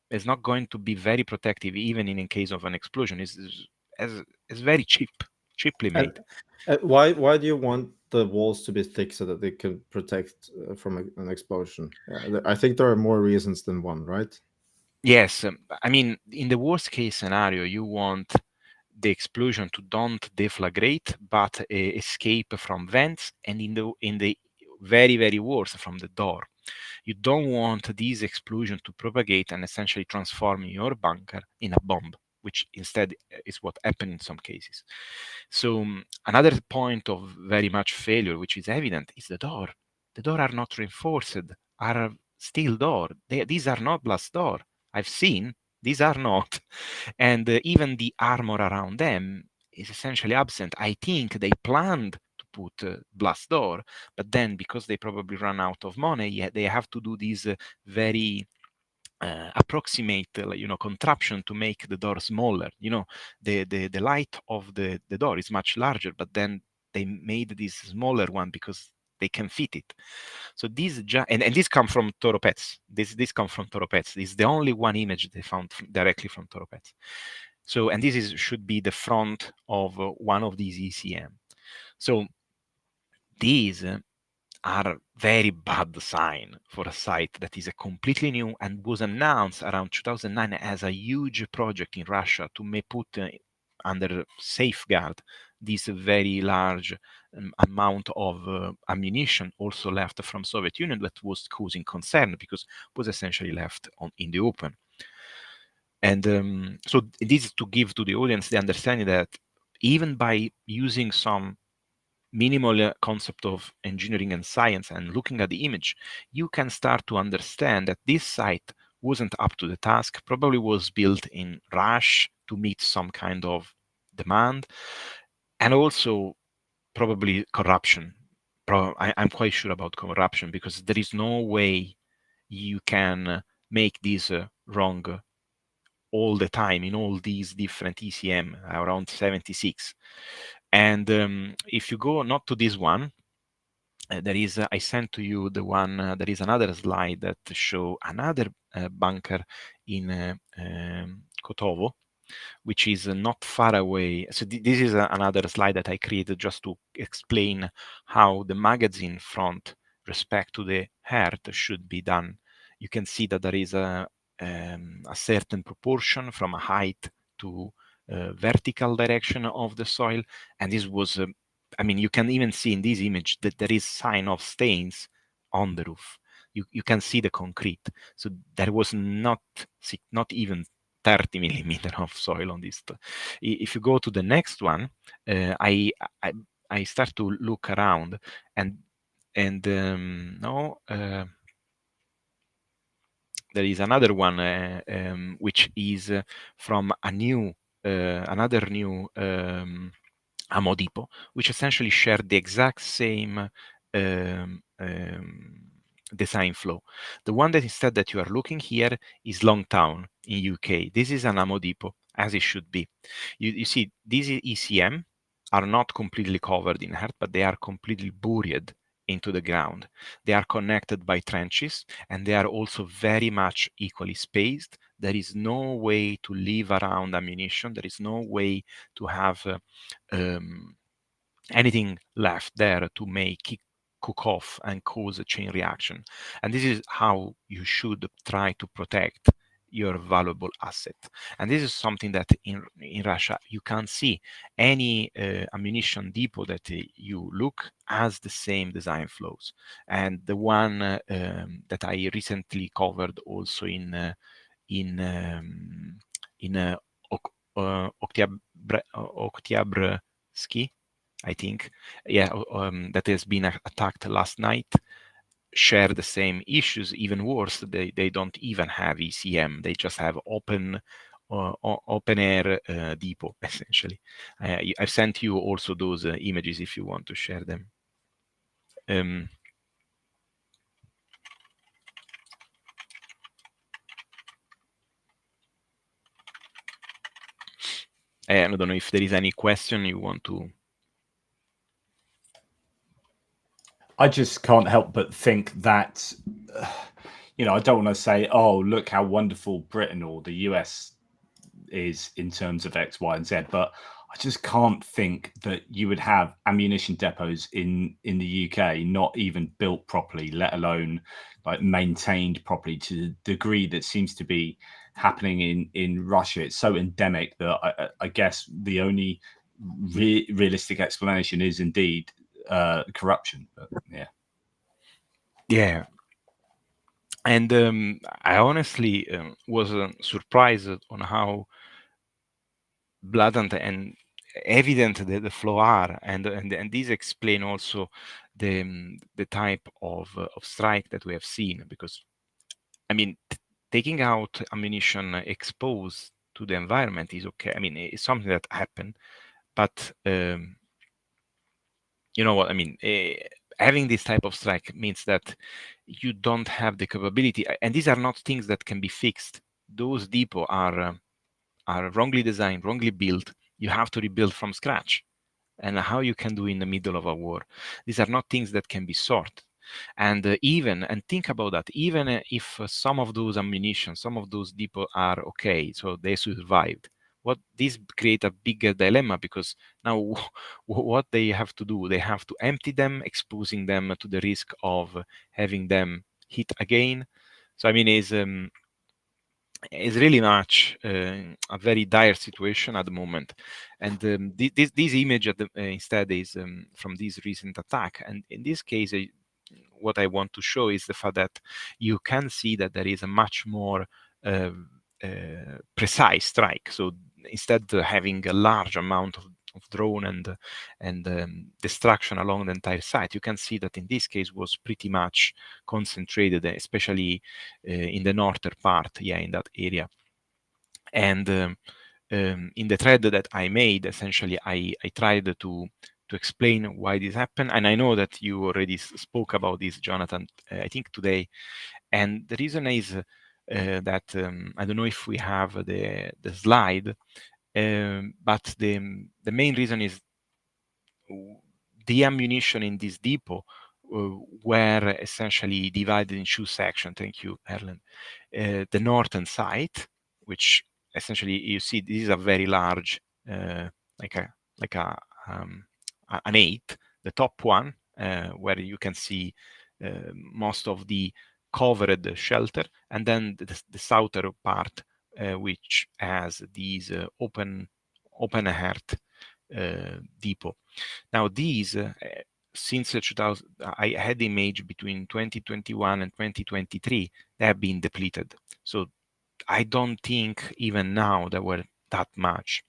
It's not going to be very protective, even in case of an explosion. It's very cheaply made. Why do you want the walls to be thick so that they can protect from an explosion? I think there are more reasons than one, right? Yes, I mean, in the worst case scenario, you want the explosion to don't deflagrate, but escape from vents, and in the very, very worst, from the door. You don't want this explosion to propagate and essentially transform your bunker in a bomb, which instead is what happened in some cases. So another point of very much failure, which is evident, is the door. The door are not reinforced, are steel door. These are not glass door. I've seen, these are not. And even the armor around them is essentially absent. I think they planned to put blast door, but then because they probably run out of money, they have to do this very approximate contraption to make the door smaller. The light of the door is much larger, but then they made this smaller one because they can fit it. So these and this come from Toro Pets. This come from Toro Pets. This is the only one image they found directly from Toro Pets. So, and this should be the front of one of these ECM. So these are very bad sign for a site that is a completely new and was announced around 2009 as a huge project in Russia to put under safeguard this very large amount of ammunition also left from Soviet Union that was causing concern because it was essentially left in the open. And so this is to give to the audience the understanding that even by using some minimal concept of engineering and science and looking at the image, you can start to understand that this site wasn't up to the task, probably was built in rush to meet some kind of demand, and also probably corruption. I'm quite sure about corruption because there is no way you can make this wrong all the time in all these different ECM, around 76. And if you go not to this one, there is, I sent to you the one, there is another slide that show another bunker in Kotovo, which is not far away. So this is another slide that I created just to explain how the magazine front respect to the heart should be done. You can see that there is a certain proportion from a height to vertical direction of the soil, and this was I mean, you can even see in this image that there is sign of stains on the roof. You can see the concrete. So there was not even 30 millimeter of soil on this. If you go to the next one, I start to look around, and no, there is another one which is from a new, another new AMO depot, which essentially share the exact same design flow. The one that instead that you are looking here is Longtown in UK. This is an AMO depot, as it should be. You see, these ECM are not completely covered in earth, but they are completely buried into the ground. They are connected by trenches, and they are also very much equally spaced. There is no way to leave around ammunition. There is no way to have anything left there to make it cook off and cause a chain reaction. And this is how you should try to protect your valuable asset. And this is something that in Russia you can't see. Any ammunition depot that you look has the same design flows. And the one that I recently covered also in Oktябrsky, I think, yeah, that has been attacked last night, share the same issues. Even worse, they don't even have ECM. They just have open air depot, essentially. I've sent you also those images if you want to share them. I don't know if there is any question you want to. I just can't help but think that, I don't want to say, oh, look how wonderful Britain or the US is in terms of X, Y, and Z, but I just can't think that you would have ammunition depots in the UK not even built properly, let alone like maintained properly to the degree that seems to be happening in Russia. It's so endemic that I guess the only realistic explanation is indeed corruption. But yeah. And I honestly was surprised on how blatant and evident the flow are, and these explain also the type of strike that we have seen. Because I mean, taking out ammunition exposed to the environment is okay. I mean, it's something that happened, but you know what I mean. Having this type of strike means that you don't have the capability, and these are not things that can be fixed. Those depots are wrongly designed, wrongly built. You have to rebuild from scratch. And how you can do in the middle of a war. These are not things that can be sorted. And think about that, even if some of those ammunition, some of those depots are okay, so they survived. What this create a bigger dilemma, because now what they have to do, they have to empty them, exposing them to the risk of having them hit again. So I mean, is really much a very dire situation at the moment. And this image instead is from this recent attack. And in this case, what I want to show is the fact that you can see that there is a much more precise strike. So instead of having a large amount of drone and destruction along the entire site, you can see that in this case was pretty much concentrated, especially in the northern part, in that area. And in the thread that I made, essentially, I tried to explain why this happened. And I know that you already spoke about this, Jonathan, I think today. And the reason is that I don't know if we have the slide, but the main reason is the ammunition in this depot were essentially divided in two sections. Thank you, Erlend. The northern site, which essentially you see this is a very large, like an 8. The top one, where you can see most of the covered shelter, and then the southern part, which has these open earth depot. Now these, since 2000, I had the image between 2021 and 2023, they have been depleted. So I don't think even now there were that much.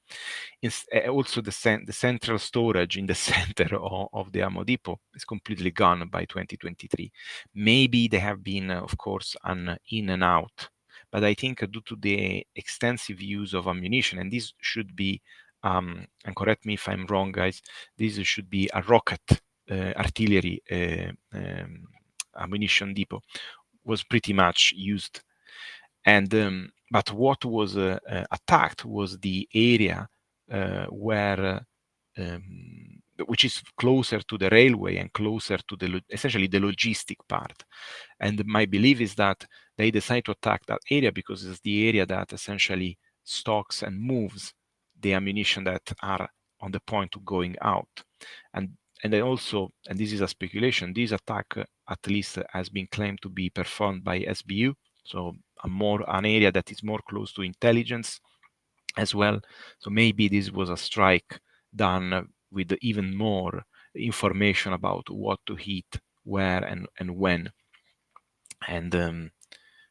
Also, the central storage in the center of the ammo depot is completely gone by 2023. Maybe there have been, of course, an in and out, but I think due to the extensive use of ammunition, and this should be, and correct me if I'm wrong, guys, this should be a rocket artillery ammunition depot, was pretty much used. And but what was attacked was the area where which is closer to the railway and closer to the essentially the logistic part. And my belief is that they decide to attack that area because it's the area that essentially stocks and moves the ammunition that are on the point of going out. And then also, and this is a speculation, this attack at least has been claimed to be performed by SBU, so an area that is more close to intelligence as well. So maybe this was a strike done with even more information about what to hit, where, and when. And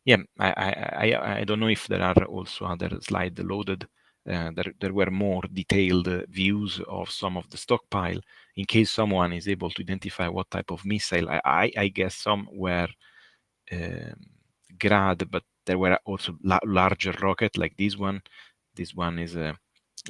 yeah, I don't know if there are also other slides loaded. There were more detailed views of some of the stockpile in case someone is able to identify what type of missile. I guess some were Grad, but there were also larger rocket like this one. This one is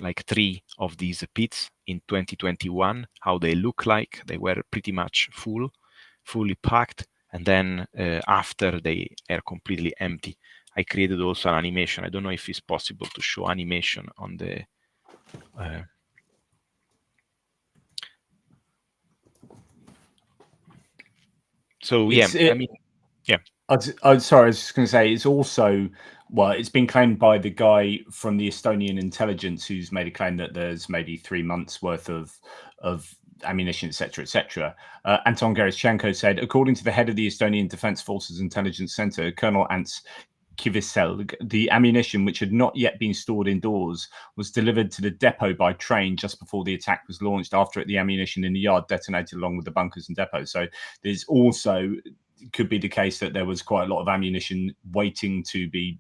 like 3 of these pits in 2021. How they look like? They were pretty much fully packed, and then after they are completely empty. I created also an animation. I don't know if it's possible to show animation on the so yeah, I mean, yeah. I'm sorry, I was just going to say, it's also, well, it's been claimed by the guy from the Estonian intelligence who's made a claim that there's maybe 3 months worth of ammunition, etc. Anton Gerashchenko said, according to the head of the Estonian Defense Forces Intelligence Center, Colonel Ants Kiviselg, the ammunition, which had not yet been stored indoors, was delivered to the depot by train just before the attack was launched. After it, the ammunition in the yard detonated along with the bunkers and depots. So there's also, could be the case that there was quite a lot of ammunition waiting to be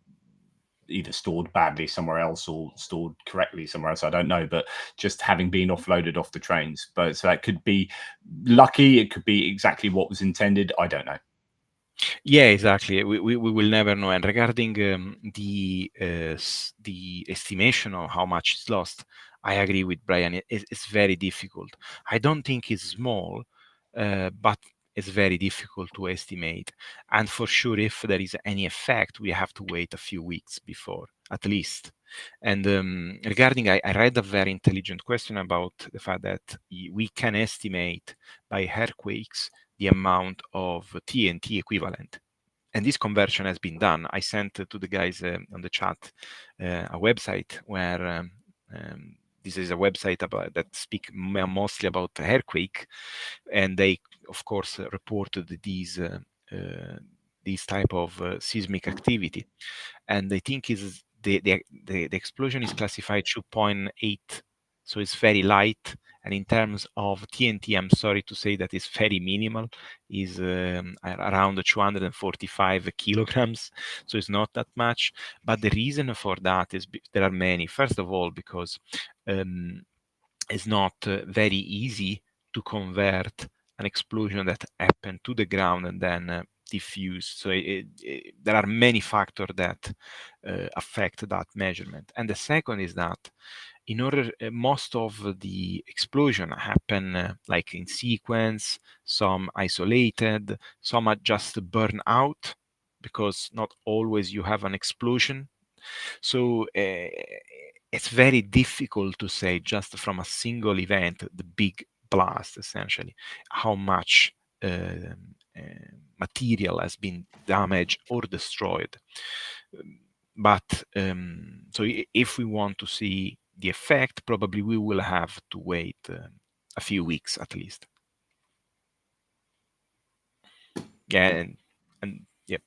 either stored badly somewhere else or stored correctly somewhere else. I don't know, but just having been offloaded off the trains. But so that could be lucky. It could be exactly what was intended. I don't know. Yeah, exactly. We will never know. And regarding the estimation of how much is lost, I agree with Brian. It's very difficult. I don't think it's small, but it's very difficult to estimate. And for sure, if there is any effect, we have to wait a few weeks before, at least. And regarding, I read a very intelligent question about the fact that we can estimate by earthquakes the amount of TNT equivalent. And this conversion has been done. I sent to the guys on the chat a website where this is a website about that speak mostly about earthquake, and they, of course, reported these type of seismic activity. And I think is the explosion is classified 2.8, so it's very light. And in terms of TNT, I'm sorry to say that it's very minimal, is around 245 kilograms, so it's not that much. But the reason for that is there are many. First of all, because it's not very easy to convert an explosion that happened to the ground and then diffuse. So there are many factors that affect that measurement. And the second is that in order, most of the explosion happen like in sequence, some isolated, some are just burn out, because not always you have an explosion. So it's very difficult to say just from a single event, the big blast, essentially, how much material has been damaged or destroyed. But so if we want to see the effect, probably we will have to wait a few weeks at least. Yeah, and yeah.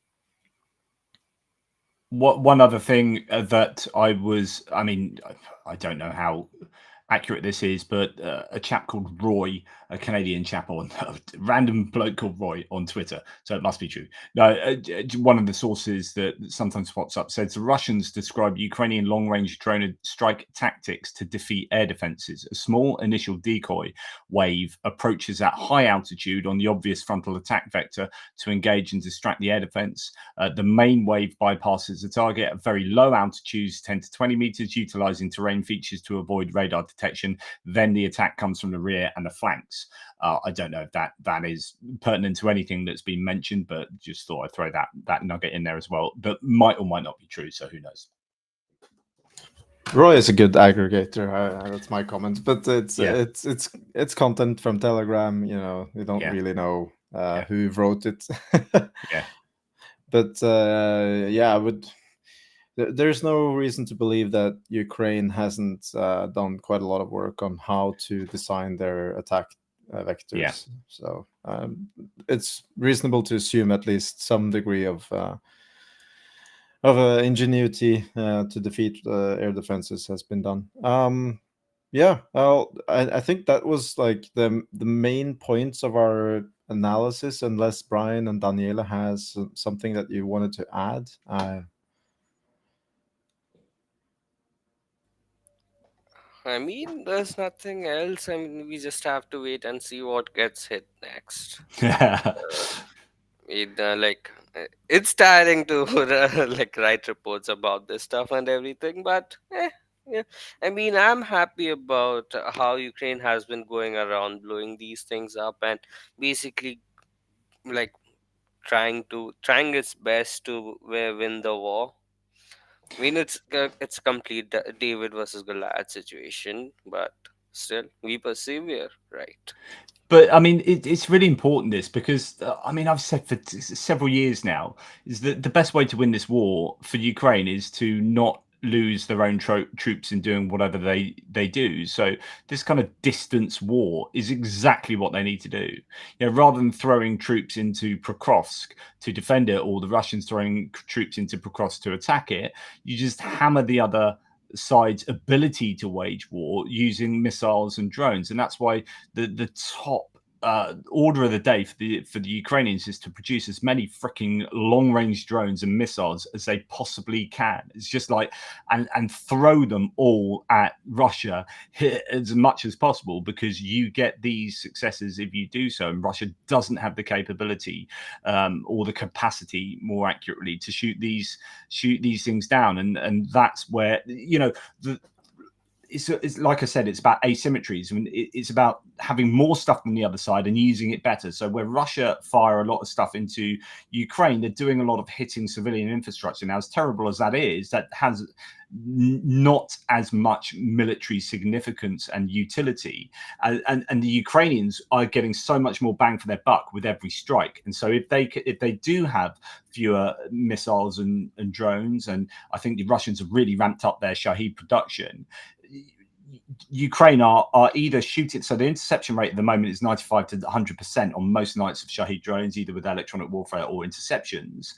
One other thing that I mean, I don't know how accurate this is, but a chap called Roy, a Canadian chap on a random bloke called Roy on Twitter, so it must be true. No, one of the sources that sometimes pops up says the Russians describe Ukrainian long-range drone strike tactics to defeat air defenses. A small initial decoy wave approaches at high altitude on the obvious frontal attack vector to engage and distract the air defense. The main wave bypasses the target at very low altitudes, 10 to 20 meters, utilizing terrain features to avoid radar detection. Then the attack comes from the rear and the flanks. I don't know if that is pertinent to anything that's been mentioned, but just thought I'd throw that nugget in there as well. But might or might not be true, so who knows? Roy is a good aggregator. That's my comment, but it's content from Telegram. You know, we don't really know who wrote it. But I would. There's no reason to believe that Ukraine hasn't done quite a lot of work on how to design their attack vectors. So it's reasonable to assume at least some degree of ingenuity to defeat air defenses has been done. I think that was like the main points of our analysis, unless Brian and Daniele has something that you wanted to add. I mean, there's nothing else. I mean, we just have to wait and see what gets hit next. It's tiring to like write reports about this stuff and everything, but I mean, I'm happy about how Ukraine has been going around blowing these things up and basically like trying its best to win the war. I mean, it's complete David versus Goliath situation, but still we persevere, right? But I mean, it's really important this because I mean, I've said for several years now is that the best way to win this war for Ukraine is to not lose their own troops in doing whatever they do. So this kind of distance war is exactly what they need to do. You know, rather than throwing troops into Pokrovsk to defend it, or the Russians throwing troops into Pokrovsk to attack it, you just hammer the other side's ability to wage war using missiles and drones. And that's why the top order of the day for the Ukrainians is to produce as many freaking long range drones and missiles as they possibly can. It's just like and throw them all at Russia as much as possible, because you get these successes if you do so, and Russia doesn't have the capability or the capacity, more accurately, to shoot these things down. And that's where, you know, it's like I said, it's about asymmetries. I mean, it's about having more stuff than the other side and using it better. So where Russia fire a lot of stuff into Ukraine, they're doing a lot of hitting civilian infrastructure. Now, as terrible as that is, that has not as much military significance and utility. And the Ukrainians are getting so much more bang for their buck with every strike. And so if they do have fewer missiles and drones, and I think the Russians have really ramped up their Shahed production, Ukraine are either shooting. So the interception rate at the moment is 95 to 100% on most nights of Shahed drones, either with electronic warfare or interceptions.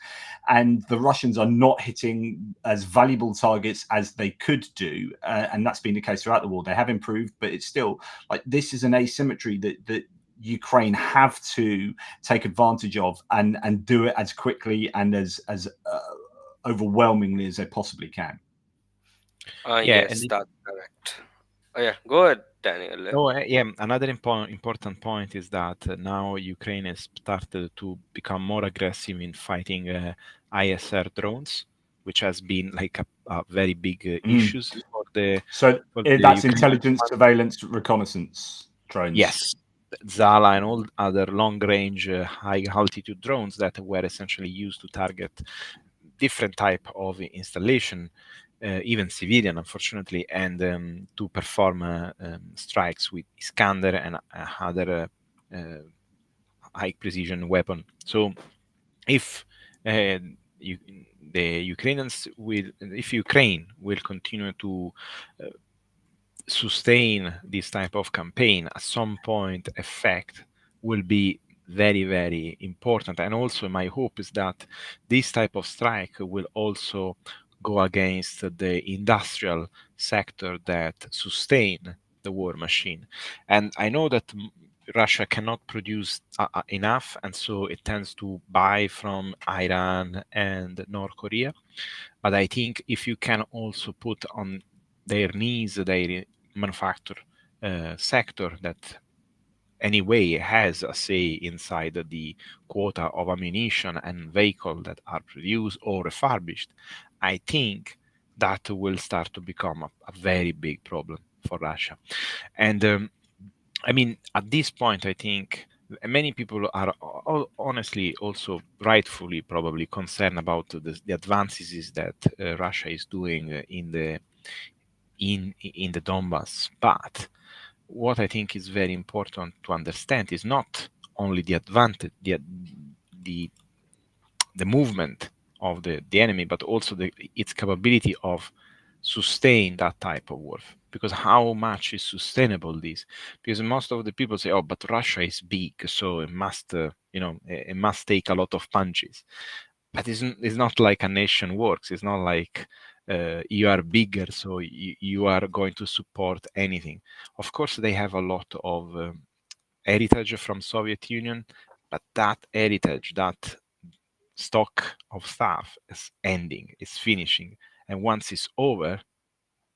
And the Russians are not hitting as valuable targets as they could do. And that's been the case throughout the war. They have improved, but it's still like, this is an asymmetry that Ukraine have to take advantage of and do it as quickly and as overwhelmingly as they possibly can. Yes, that's correct. Oh yeah, go ahead, Daniel. Another important point is that now Ukraine has started to become more aggressive in fighting ISR drones, which has been like a very big issues for the. So that's intelligence, surveillance, reconnaissance drones. Yes, Zala and all other long-range, high-altitude drones that were essentially used to target different type of installation. Even civilian, unfortunately, and to perform strikes with Iskander and other high precision weapon. So, if if Ukraine will continue to sustain this type of campaign, at some point, effect will be very, very important. And also, my hope is that this type of strike will also go against the industrial sector that sustain war machine. And I know that Russia cannot produce enough, and so it tends to buy from Iran and North Korea. But I think if you can also put on their knees their manufacture sector that anyway has a say inside the quota of ammunition and vehicle that are produced or refurbished, I think that will start to become a very big problem for Russia. And I mean, at this point, I think many people are honestly also rightfully probably concerned about the advances that Russia is doing in the Donbass. But what I think is very important to understand is not only the advantage, the movement of the enemy, but also its capability of sustain that type of war. Because how much is sustainable this? Because most of the people say, "Oh, but Russia is big, so it must, it must take a lot of punches." But it's not like a nation works. It's not like you are bigger, so you are going to support anything. Of course, they have a lot of heritage from Soviet Union, but that heritage, that stock of stuff is ending, it's finishing. And once it's over,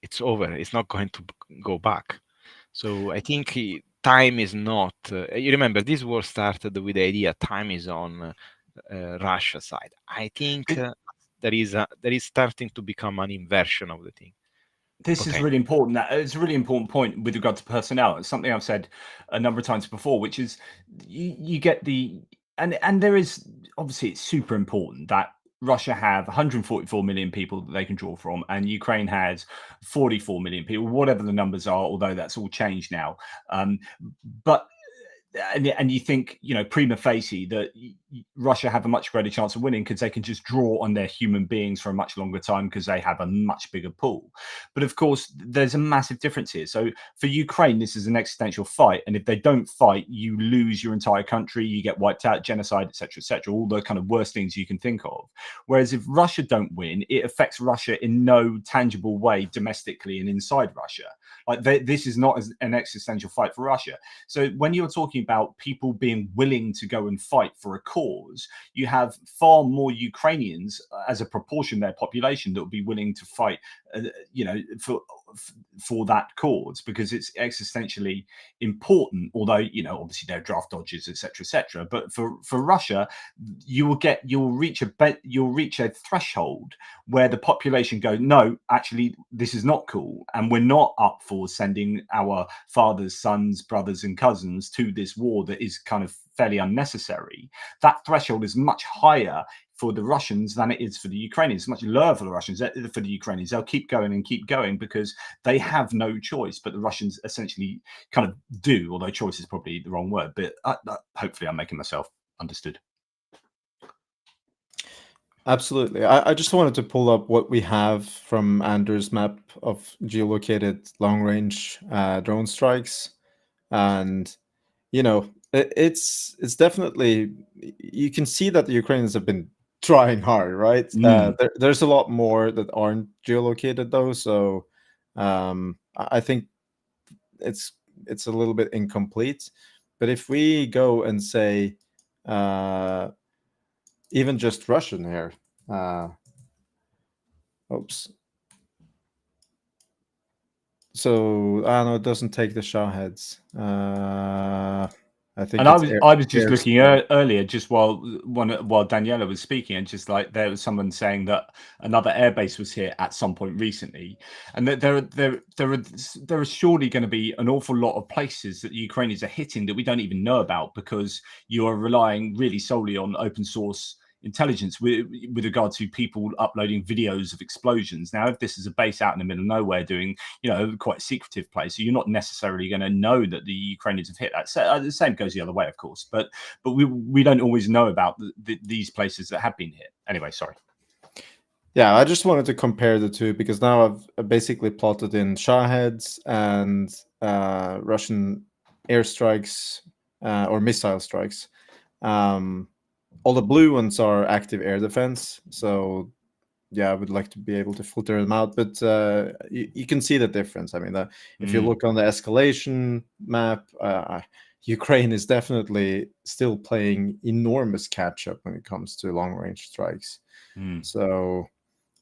it's over. It's not going to go back. So I think time is not. You remember, this war started with the idea time is on Russia side. I think there is starting to become an inversion of the thing. This is really important. It's a really important point with regard to personnel. It's something I've said a number of times before, which is you get and there is obviously it's super important that Russia have 144 million people that they can draw from, and Ukraine has 44 million people, whatever the numbers are, although that's all changed now. But and you think, prima facie that Russia have a much greater chance of winning because they can just draw on their human beings for a much longer time because they have a much bigger pool. But of course, there's a massive difference here. So for Ukraine, this is an existential fight. And if they don't fight, you lose your entire country, you get wiped out, genocide, etc., all the kind of worst things you can think of. Whereas if Russia don't win, it affects Russia in no tangible way domestically and inside Russia. Like this is not an existential fight for Russia. So when you're talking about people being willing to go and fight for a cause, you have far more Ukrainians as a proportion of their population that will be willing to fight, for that cause because it's existentially important. Although obviously there are draft dodges, etc. But for Russia, you'll reach a threshold where the population go, no, actually this is not cool, and we're not up for sending our fathers, sons, brothers, and cousins to this war that is kind of fairly unnecessary. That threshold is much higher for the Russians than it is for the Ukrainians. Much lower for the Russians. For the Ukrainians, they'll keep going because they have no choice. But the Russians essentially kind of do, although choice is probably the wrong word. But hopefully I'm making myself understood. Absolutely. I just wanted to pull up what we have from Andrew's map of geolocated long-range drone strikes. And, it's definitely, you can see that the Ukrainians have been trying hard, right? There's a lot more that aren't geolocated though. So I think it's a little bit incomplete. But if we go and say, even just Russian here. Oops. So no, it doesn't take the Shaheds. I think. And I was just looking earlier, just while Daniele was speaking, and just like there was someone saying that another airbase was here at some point recently, and that there are surely going to be an awful lot of places that the Ukrainians are hitting that we don't even know about because you are relying really solely on open source intelligence with regard to people uploading videos of explosions. Now, if this is a base out in the middle of nowhere doing, quite a secretive place, so you're not necessarily going to know that the Ukrainians have hit that. So, the same goes the other way, of course, but we don't always know about these places that have been hit. Anyway, sorry. Yeah, I just wanted to compare the two because now I've basically plotted in Shaheds and Russian airstrikes or missile strikes. All the blue ones are active air defense, so yeah, I would like to be able to filter them out, but you can see the difference. I mean, if you Mm. look on the escalation map, Ukraine is definitely still playing enormous catch up when it comes to long range strikes. Mm. So,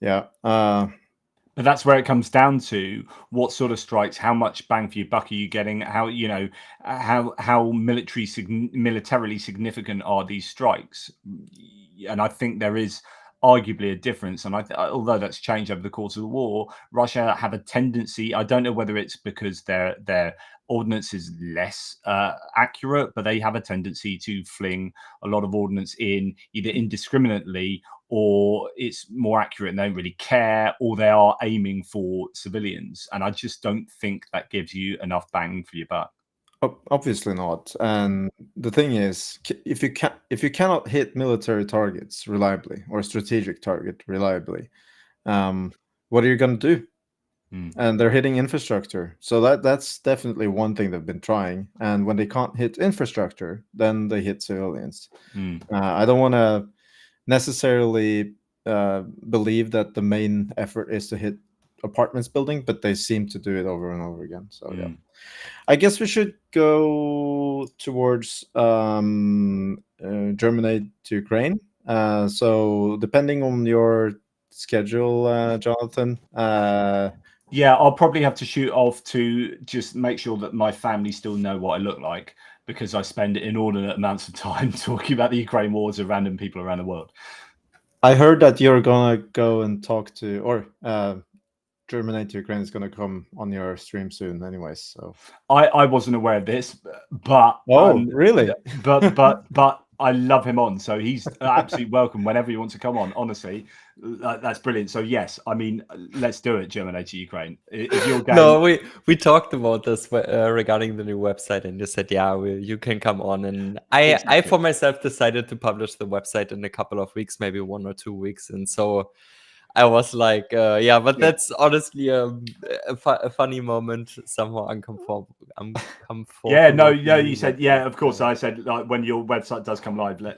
yeah. But that's where it comes down to what sort of strikes, how much bang for your buck are you getting, how, you know, how militarily significant are these strikes? And I think there is arguably a difference. And although that's changed over the course of the war, Russia have a tendency, I don't know whether it's because their ordnance is less accurate, but they have a tendency to fling a lot of ordnance in either indiscriminately, or it's more accurate and they don't really care, or they are aiming for civilians. And I just don't think that gives you enough bang for your buck. Obviously not. And the thing is, if you cannot hit military targets reliably or strategic target reliably, what are you going to do? And they're hitting infrastructure, so that's definitely one thing they've been trying. And when they can't hit infrastructure, then they hit civilians. I don't want to necessarily believe that the main effort is to hit apartments building, but they seem to do it over and over again. So yeah, I guess we should go towards Germany to Ukraine. So depending on your schedule, Jonathan. Yeah, I'll probably have to shoot off to just make sure that my family still know what I look like, because I spend inordinate amounts of time talking about the Ukraine war to random people around the world. I heard that you're gonna go and talk to, or Germany to Ukraine is gonna come on your stream soon, anyways. So I wasn't aware of this, but really? But I love him on, so he's absolutely welcome whenever you want to come on. Honestly, that's brilliant. So yes, I mean, let's do it, Germany to Ukraine. If you're game... No, we talked about this regarding the new website, and you said, yeah, you can come on. And I for myself decided to publish the website in a couple of weeks, maybe 1 or 2 weeks, and so I was like, yeah, but that's honestly a funny moment, somehow uncomfortable. Yeah, no, you said, yeah, of course. I said, like, when your website does come live, let's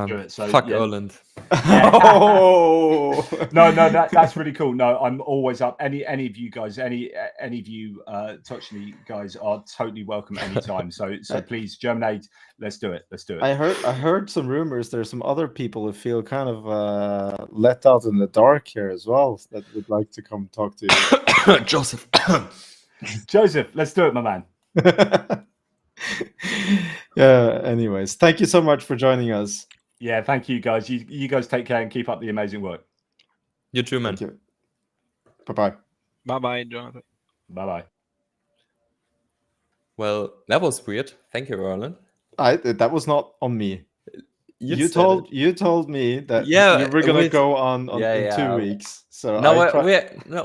do it. So fuck yeah. Erlend. Oh no, that's really cool. No, I'm always up. Any of you guys, any of you Tochnyi guys are totally welcome anytime. So please, Germinate, let's do it. I heard some rumors. There's some other people who feel kind of let out in the dark here as well, that would like to come talk to you. Joseph, let's do it, my man. Yeah. Anyways, thank you so much for joining us. Yeah, thank you guys. You guys take care and keep up the amazing work. You too, man. Thank you. Bye-bye. Bye-bye, Jonathan. Bye-bye. Well, that was weird. Thank you, Erlend. That was not on me. You told me that you were gonna go on in 2 weeks. So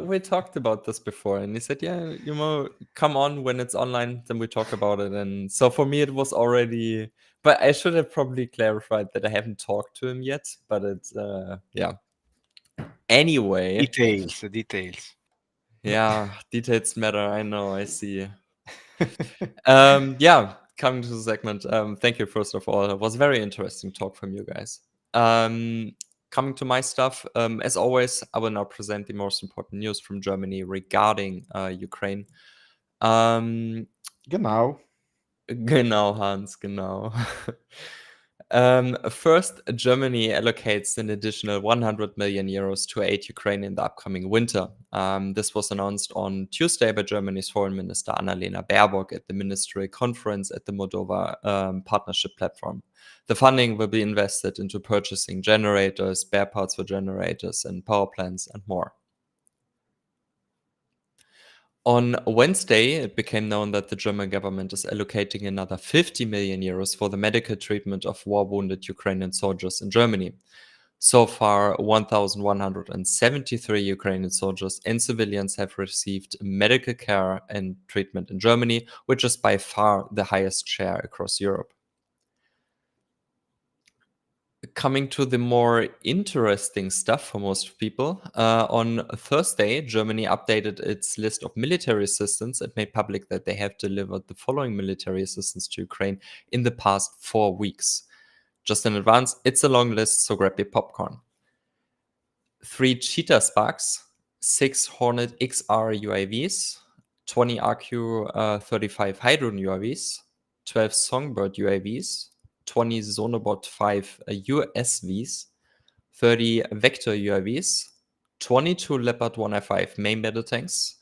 we talked about this before, and he said, yeah, come on when it's online, then we talk about it. And so for me, it was already. But I should have probably clarified that I haven't talked to him yet. But it's yeah. Anyway, Details. Yeah, details matter. I know. I see. Yeah. Coming to the segment, thank you first of all. It was a very interesting talk from you guys. Coming to my stuff, as always, I will now present the most important news from Germany regarding Ukraine. Genau, Hans, genau. First, Germany allocates an additional 100 million euros to aid Ukraine in the upcoming winter. This was announced on Tuesday by Germany's Foreign Minister Annalena Baerbock at the ministerial conference at the Moldova Partnership Platform. The funding will be invested into purchasing generators, spare parts for generators, and power plants, and more. On Wednesday, it became known that the German government is allocating another 50 million euros for the medical treatment of war-wounded Ukrainian soldiers in Germany. So far, 1,173 Ukrainian soldiers and civilians have received medical care and treatment in Germany, which is by far the highest share across Europe. Coming to the more interesting stuff for most people, on Thursday, Germany updated its list of military assistance and made public that they have delivered the following military assistance to Ukraine in the past 4 weeks. Just in advance, it's a long list, so grab your popcorn. 3 Cheetah Sparks, 6 Hornet XR UAVs, 20 RQ-35 Hydron UAVs, 12 Songbird UAVs, 20 Zonobot 5 USVs, 30 Vector UAVs, 22 Leopard 1i5 main battle tanks,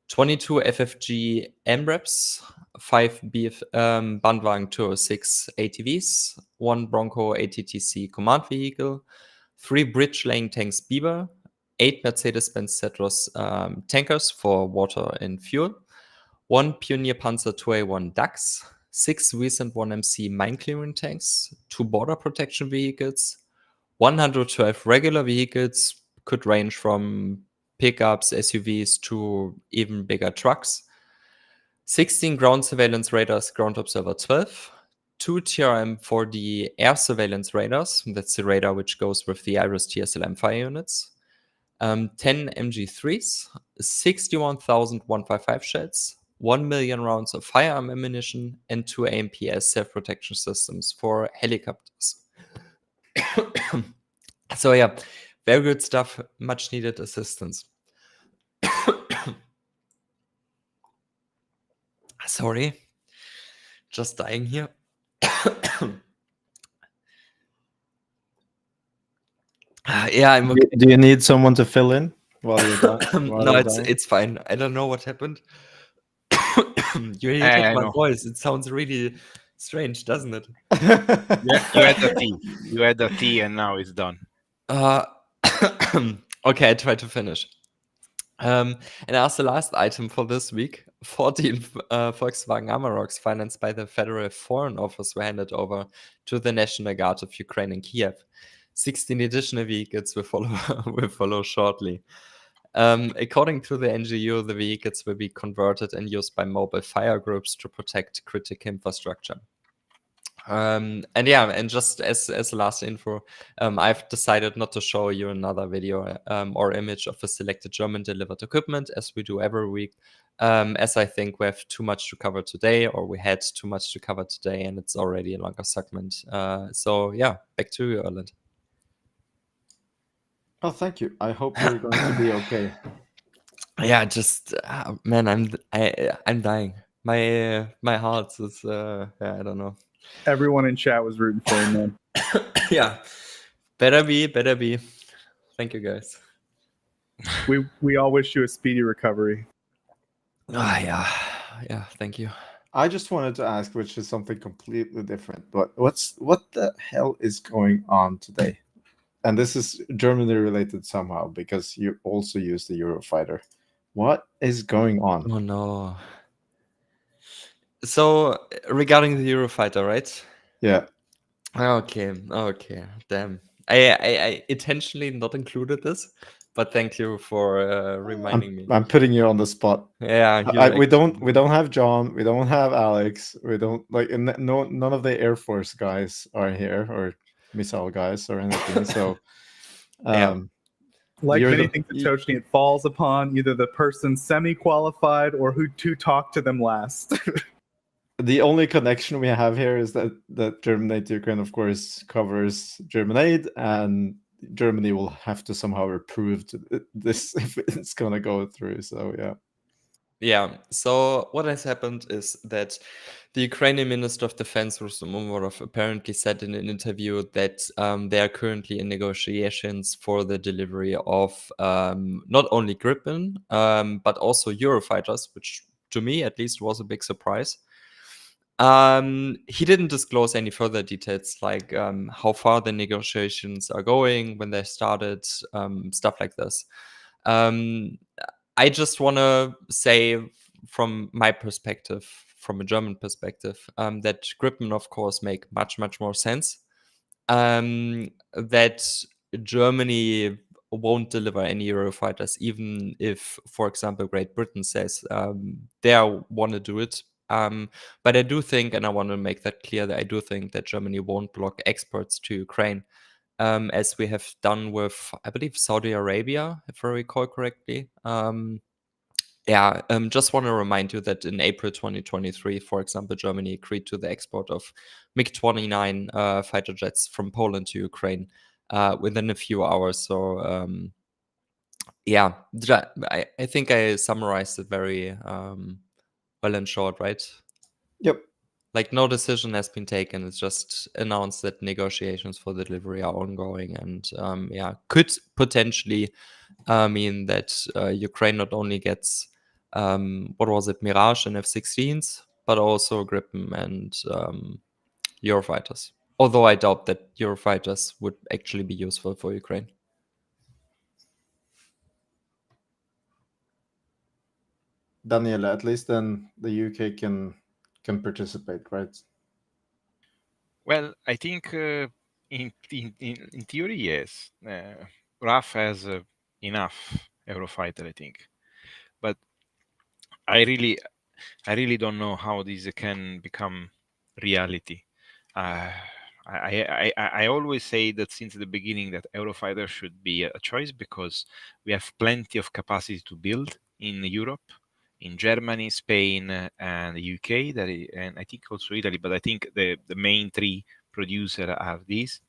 22 FFG MREPs, 5 Bandwagen 206 ATVs, 1 Bronco ATTC command vehicle, 3 bridge laying tanks Beaver, 8 Mercedes-Benz Zetros tankers for water and fuel, 1 Pioneer Panzer 2A1 DAX, 6 recent 1MC mine clearing tanks, 2 border protection vehicles, 112 regular vehicles, could range from pickups, SUVs to even bigger trucks, 16 ground surveillance radars, ground observer 12, 2 TRM-4D air surveillance radars, that's the radar which goes with the Iris TSLM fire units, 10 MG3s, 61,155 shells, 1 million rounds of firearm ammunition, and 2 AMPS self-protection systems for helicopters. So yeah, very good stuff, much needed assistance. Sorry, just dying here. Yeah, I'm okay. Do you need someone to fill in while you're dying? No, it's fine. I don't know what happened. You hear my know. voice. It sounds really strange, doesn't it? Yeah, you had the tea. You had the tea, and now it's done. Okay, I try to finish. And as the last item for this week, 14 Volkswagen Amaroks financed by the Federal Foreign Office were handed over to the National Guard of Ukraine in Kyiv. 16 additional vehicles will follow shortly. According to the NGO, the vehicles will be converted and used by mobile fire groups to protect critical infrastructure. And just as the last info, I've decided not to show you another video or image of the selected German delivered equipment as we do every week, as I think we have too much to cover today, or we had too much to cover today, and it's already a longer segment. So yeah, back to you, Erlend. Oh, thank you. I hope you're going to be okay. Yeah, just man, I'm dying. My heart is I don't know. Everyone in chat was rooting for him, man. Yeah, better be. Thank you, guys. We all wish you a speedy recovery. Yeah. Thank you. I just wanted to ask, which is something completely different, but what the hell is going on today? And this is Germany related somehow, because you also use the Eurofighter. What is going on? Oh no. So regarding the Eurofighter, right? Yeah. Okay. Damn. I intentionally not included this, but thank you for reminding me. I'm putting you on the spot. Yeah. We don't have John. We don't have Alex. We don't none of the Air Force guys are here, or missile guys or anything. So, like you're many things at Tochnyi, it falls upon either the person semi-qualified or who to talk to them last. The only connection we have here is that German Aid to Ukraine, of course, covers German aid, and Germany will have to somehow approve this if it's gonna go through. So yeah. So what has happened is that the Ukrainian Minister of Defense, Rustem Umerov, apparently said in an interview that they are currently in negotiations for the delivery of not only Gripen but also Eurofighters, which to me at least was a big surprise. He didn't disclose any further details, like how far the negotiations are going, when they started, stuff like this. I just want to say, from my perspective, from a German perspective, that Gripen, of course, make much more sense. That Germany won't deliver any Eurofighters, even if, for example, Great Britain says they want to do it. But I do think, and I want to make that clear, that I do think that Germany won't block exports to Ukraine, as we have done with, I believe, Saudi Arabia, if I recall correctly. Just want to remind you that in April 2023, for example, Germany agreed to the export of MiG-29 fighter jets from Poland to Ukraine. within a few hours. So yeah, I think I summarized it very well and short, right? Yep. Like no decision has been taken. It's just announced that negotiations for the delivery are ongoing, and yeah, could potentially mean that Ukraine not only gets what was it, Mirage and F-16s, but also Gripen and Eurofighters. Although I doubt that Eurofighters would actually be useful for Ukraine. Daniele, at least then the UK can participate, right? Well, I think in theory, yes. RAF has enough Eurofighter, I think, but I really don't know how this can become reality. I always say that since the beginning that Eurofighter should be a choice because we have plenty of capacity to build in Europe, in Germany, Spain, and the UK, and I think also Italy. But I think the main three producers are these,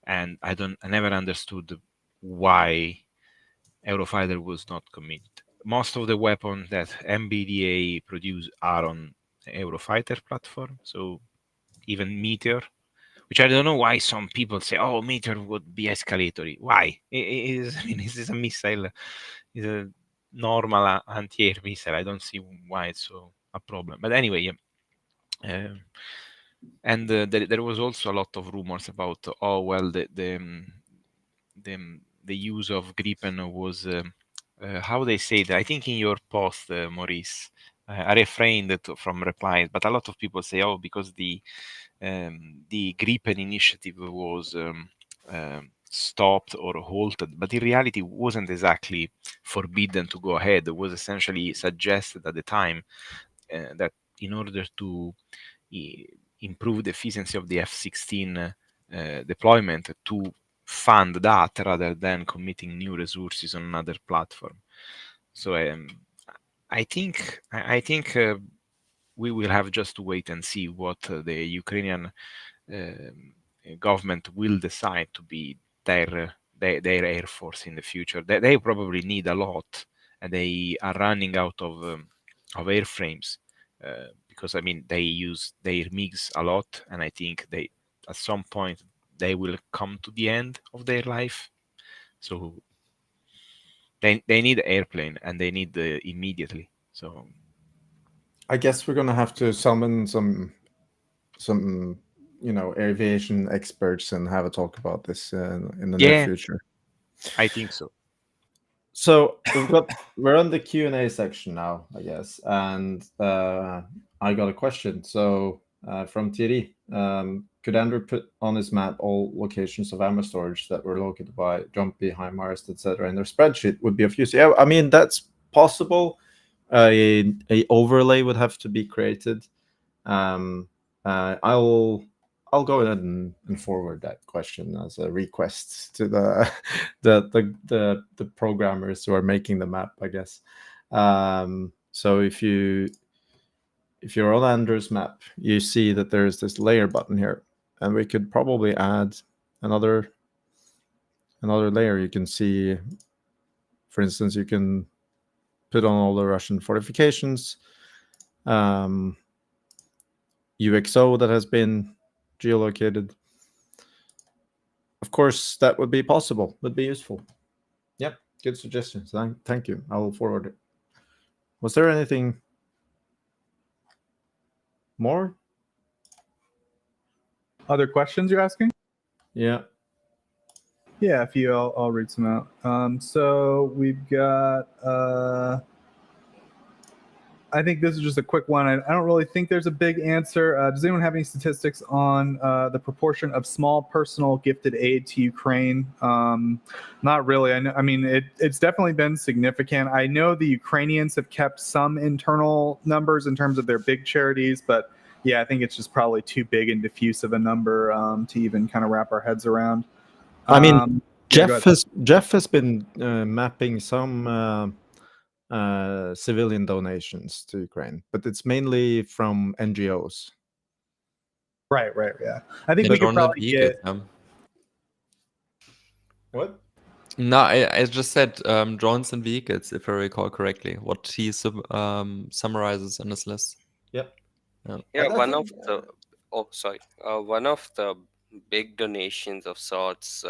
and I never understood why Eurofighter was not committed. Most of the weapons that MBDA produce are on Eurofighter platform, so even Meteor, which I don't know why some people say, "Oh, Meteor would be escalatory." Why? I mean, this is a missile, it's a normal anti-air missile. I don't see why it's so a problem. But anyway, yeah. And there was also a lot of rumors about, oh well, the use of Gripen was how they say that. I think in your post, Maurice, I refrained from replies, but a lot of people say, oh, because the Gripen initiative was stopped or halted, but in reality, it wasn't exactly forbidden to go ahead. It was essentially suggested at the time that in order to improve the efficiency of the F-16 deployment, to fund that rather than committing new resources on another platform. So I think we will have just to wait and see what the Ukrainian government will decide to be their air force in the future. They probably need a lot, and they are running out of airframes because I mean they use their MiGs a lot, and I think they at some point they will come to the end of their life. So they need airplane, and they need immediately. So I guess we're gonna have to summon some aviation experts and have a talk about this in the near future. I think so. So we're on the Q&A section now, I guess, and I got a question. So from Thierry, could Andrew put on his map all locations of ammo storage that were located by Jumpy, HIMARS, etc. in their spreadsheet? Would be of use. Yeah, I mean that's possible. A overlay would have to be created. I'll go ahead and forward that question as a request to the programmers who are making the map, I guess. So if you're on Andrew's map, you see that there's this layer button here, and we could probably add another layer. You can see, for instance, you can put on all the Russian fortifications, UXO that has been geolocated. Of course, that would be possible, would be useful. Yep, good suggestions. Thank you. I will forward it. Was there anything more? Other questions you're asking? Yeah. Yeah, a few. I'll read some out. So we've got. I think this is just a quick one. I don't really think there's a big answer. Does anyone have any statistics on the proportion of small personal gifted aid to Ukraine? Not really. I mean, it's definitely been significant. I know the Ukrainians have kept some internal numbers in terms of their big charities, but yeah, I think it's just probably too big and diffuse of a number to even kind of wrap our heads around. I mean, Jeff has been mapping some civilian donations to Ukraine, but it's mainly from NGOs. Right, yeah. I think we could probably get. What? No, I just said drones and vehicles, if I recall correctly, what he summarizes in his list. Yep. Yeah, And I one think, of the one of the big donations of sorts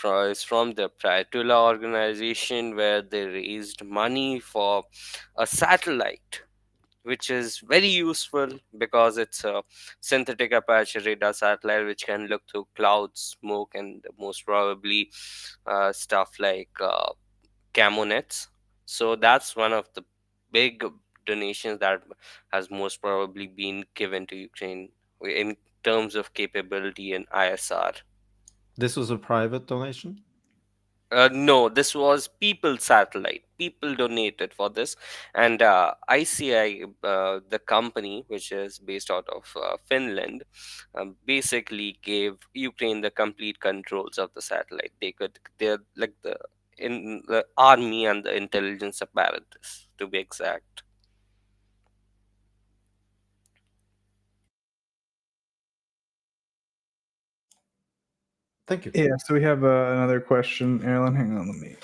is from the Pratula organization, where they raised money for a satellite, which is very useful because it's a synthetic aperture radar satellite which can look through clouds, smoke, and most probably stuff like camo nets. So that's one of the big donations that has most probably been given to Ukraine in terms of capability and ISR. this was a private donation. No, this was people satellite. People donated for this, and ICI, the company which is based out of Finland, basically gave Ukraine the complete controls of the satellite. They're like in the army and the intelligence apparatus, to be exact. Thank you. Yeah, so we have another question, Erlend. Hang on, let me.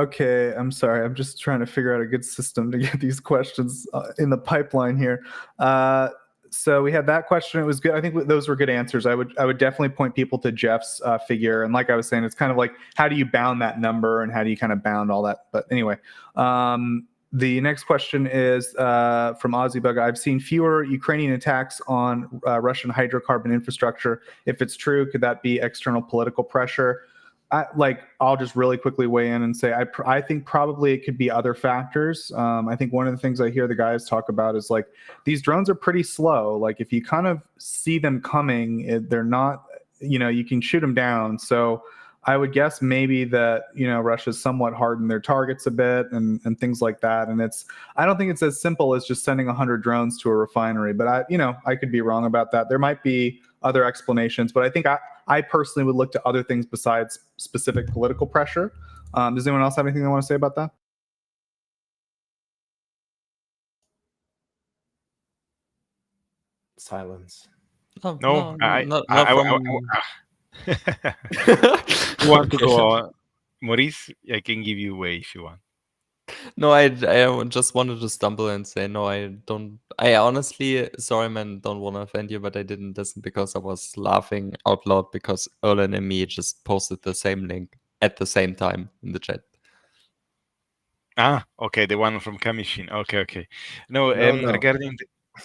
Okay, I'm sorry. I'm just trying to figure out a good system to get these questions in the pipeline here. So we had that question. It was good. I think those were good answers. I would definitely point people to Jeff's figure. And like I was saying, it's kind of like, how do you bound that number and how do you kind of bound all that? But anyway, the next question is from Ozzy Bug. I've seen fewer Ukrainian attacks on Russian hydrocarbon infrastructure. If it's true, could that be external political pressure? I'll just really quickly weigh in and say I think probably it could be other factors. I think one of the things I hear the guys talk about is like these drones are pretty slow. Like if you kind of see them coming, they're not, you can shoot them down. So I would guess maybe that, Russia's somewhat hardened their targets a bit and things like that. And I don't think it's as simple as just sending 100 drones to a refinery, but I could be wrong about that. There might be other explanations, but I think I personally would look to other things besides specific political pressure. Does anyone else have anything they want to say about that? Silence. No, not you want to go on, Maurice? I can give you away if you want. No, I just wanted to stumble and say no. I don't. I honestly, sorry, man, don't want to offend you, but I didn't listen because I was laughing out loud because Erlend and me just posted the same link at the same time in the chat. Ah, okay, the one from Kamishin. Okay. No, No. regarding.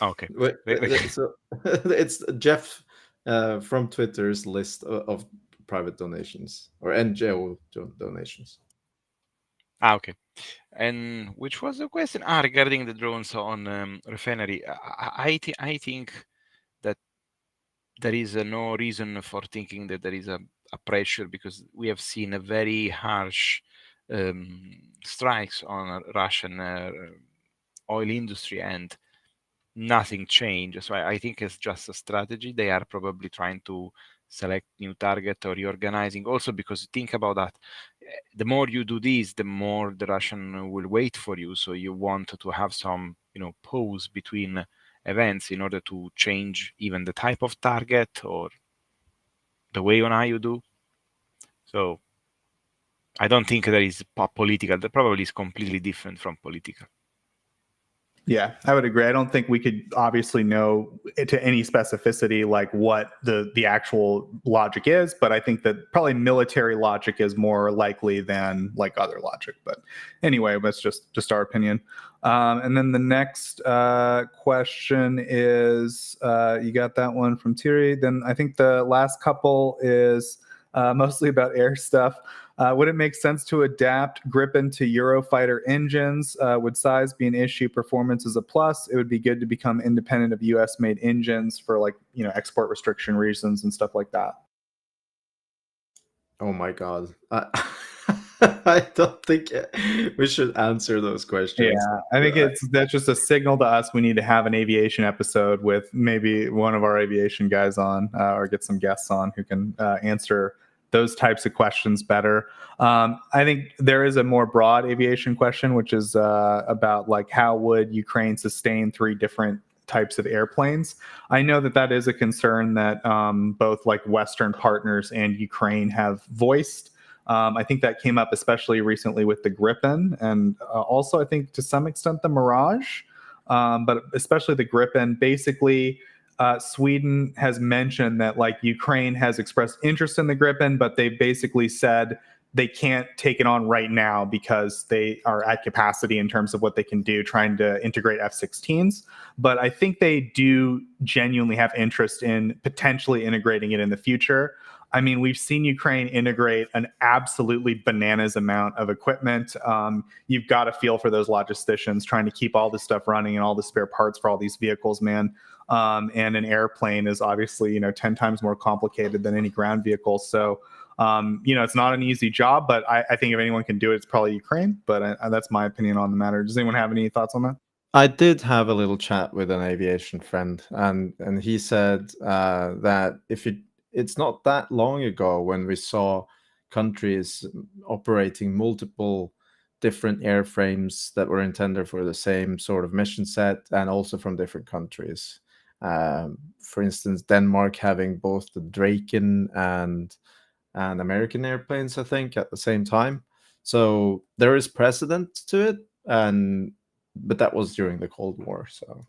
Okay. So it's Jeff from Twitter's list of private donations or NGO donations. Okay. And which was the question? Regarding the drones on refinery. I think that there is no reason for thinking that there is a pressure, because we have seen a very harsh strikes on Russian oil industry and nothing changed. So I think it's just a strategy. They are probably trying to select new target or reorganizing. Also, because think about that, the more you do this, the more the Russian will wait for you. So you want to have some, pause between events in order to change even the type of target or the way on how you do. So I don't think there is political. That probably is completely different from political. Yeah, I would agree. I don't think we could obviously know to any specificity like what the actual logic is, but I think that probably military logic is more likely than like other logic. But anyway, that's just our opinion. And then the next question is, you got that one from Thierry. Then I think the last couple is mostly about air stuff. Would it make sense to adapt Gripen to Eurofighter engines? Would size be an issue? Performance is a plus. It would be good to become independent of U.S.-made engines for export restriction reasons and stuff like that. Oh my God. I don't think we should answer those questions. Yeah, I think that's just a signal to us. We need to have an aviation episode with maybe one of our aviation guys on or get some guests on who can answer those types of questions better. I think there is a more broad aviation question, which is about how would Ukraine sustain 3 different types of airplanes? I know that is a concern that both Western partners and Ukraine have voiced. I think that came up especially recently with the Gripen, and also I think to some extent the Mirage, but especially the Gripen. Basically, Sweden has mentioned that like Ukraine has expressed interest in the Gripen, but they basically said they can't take it on right now because they are at capacity in terms of what they can do, trying to integrate F-16s. But I think they do genuinely have interest in potentially integrating it in the future. I mean, we've seen Ukraine integrate an absolutely bananas amount of equipment. You've got to feel for those logisticians trying to keep all this stuff running and all the spare parts for all these vehicles, man. And an airplane is obviously, 10 times more complicated than any ground vehicle. So, it's not an easy job, but I think if anyone can do it, it's probably Ukraine. But that's my opinion on the matter. Does anyone have any thoughts on that? I did have a little chat with an aviation friend, and he said that it's not that long ago when we saw countries operating multiple different airframes that were intended for the same sort of mission set, and also from different countries. For instance, Denmark having both the Draken and American airplanes, I think, at the same time. So there is precedent to it, but that was during the Cold War. So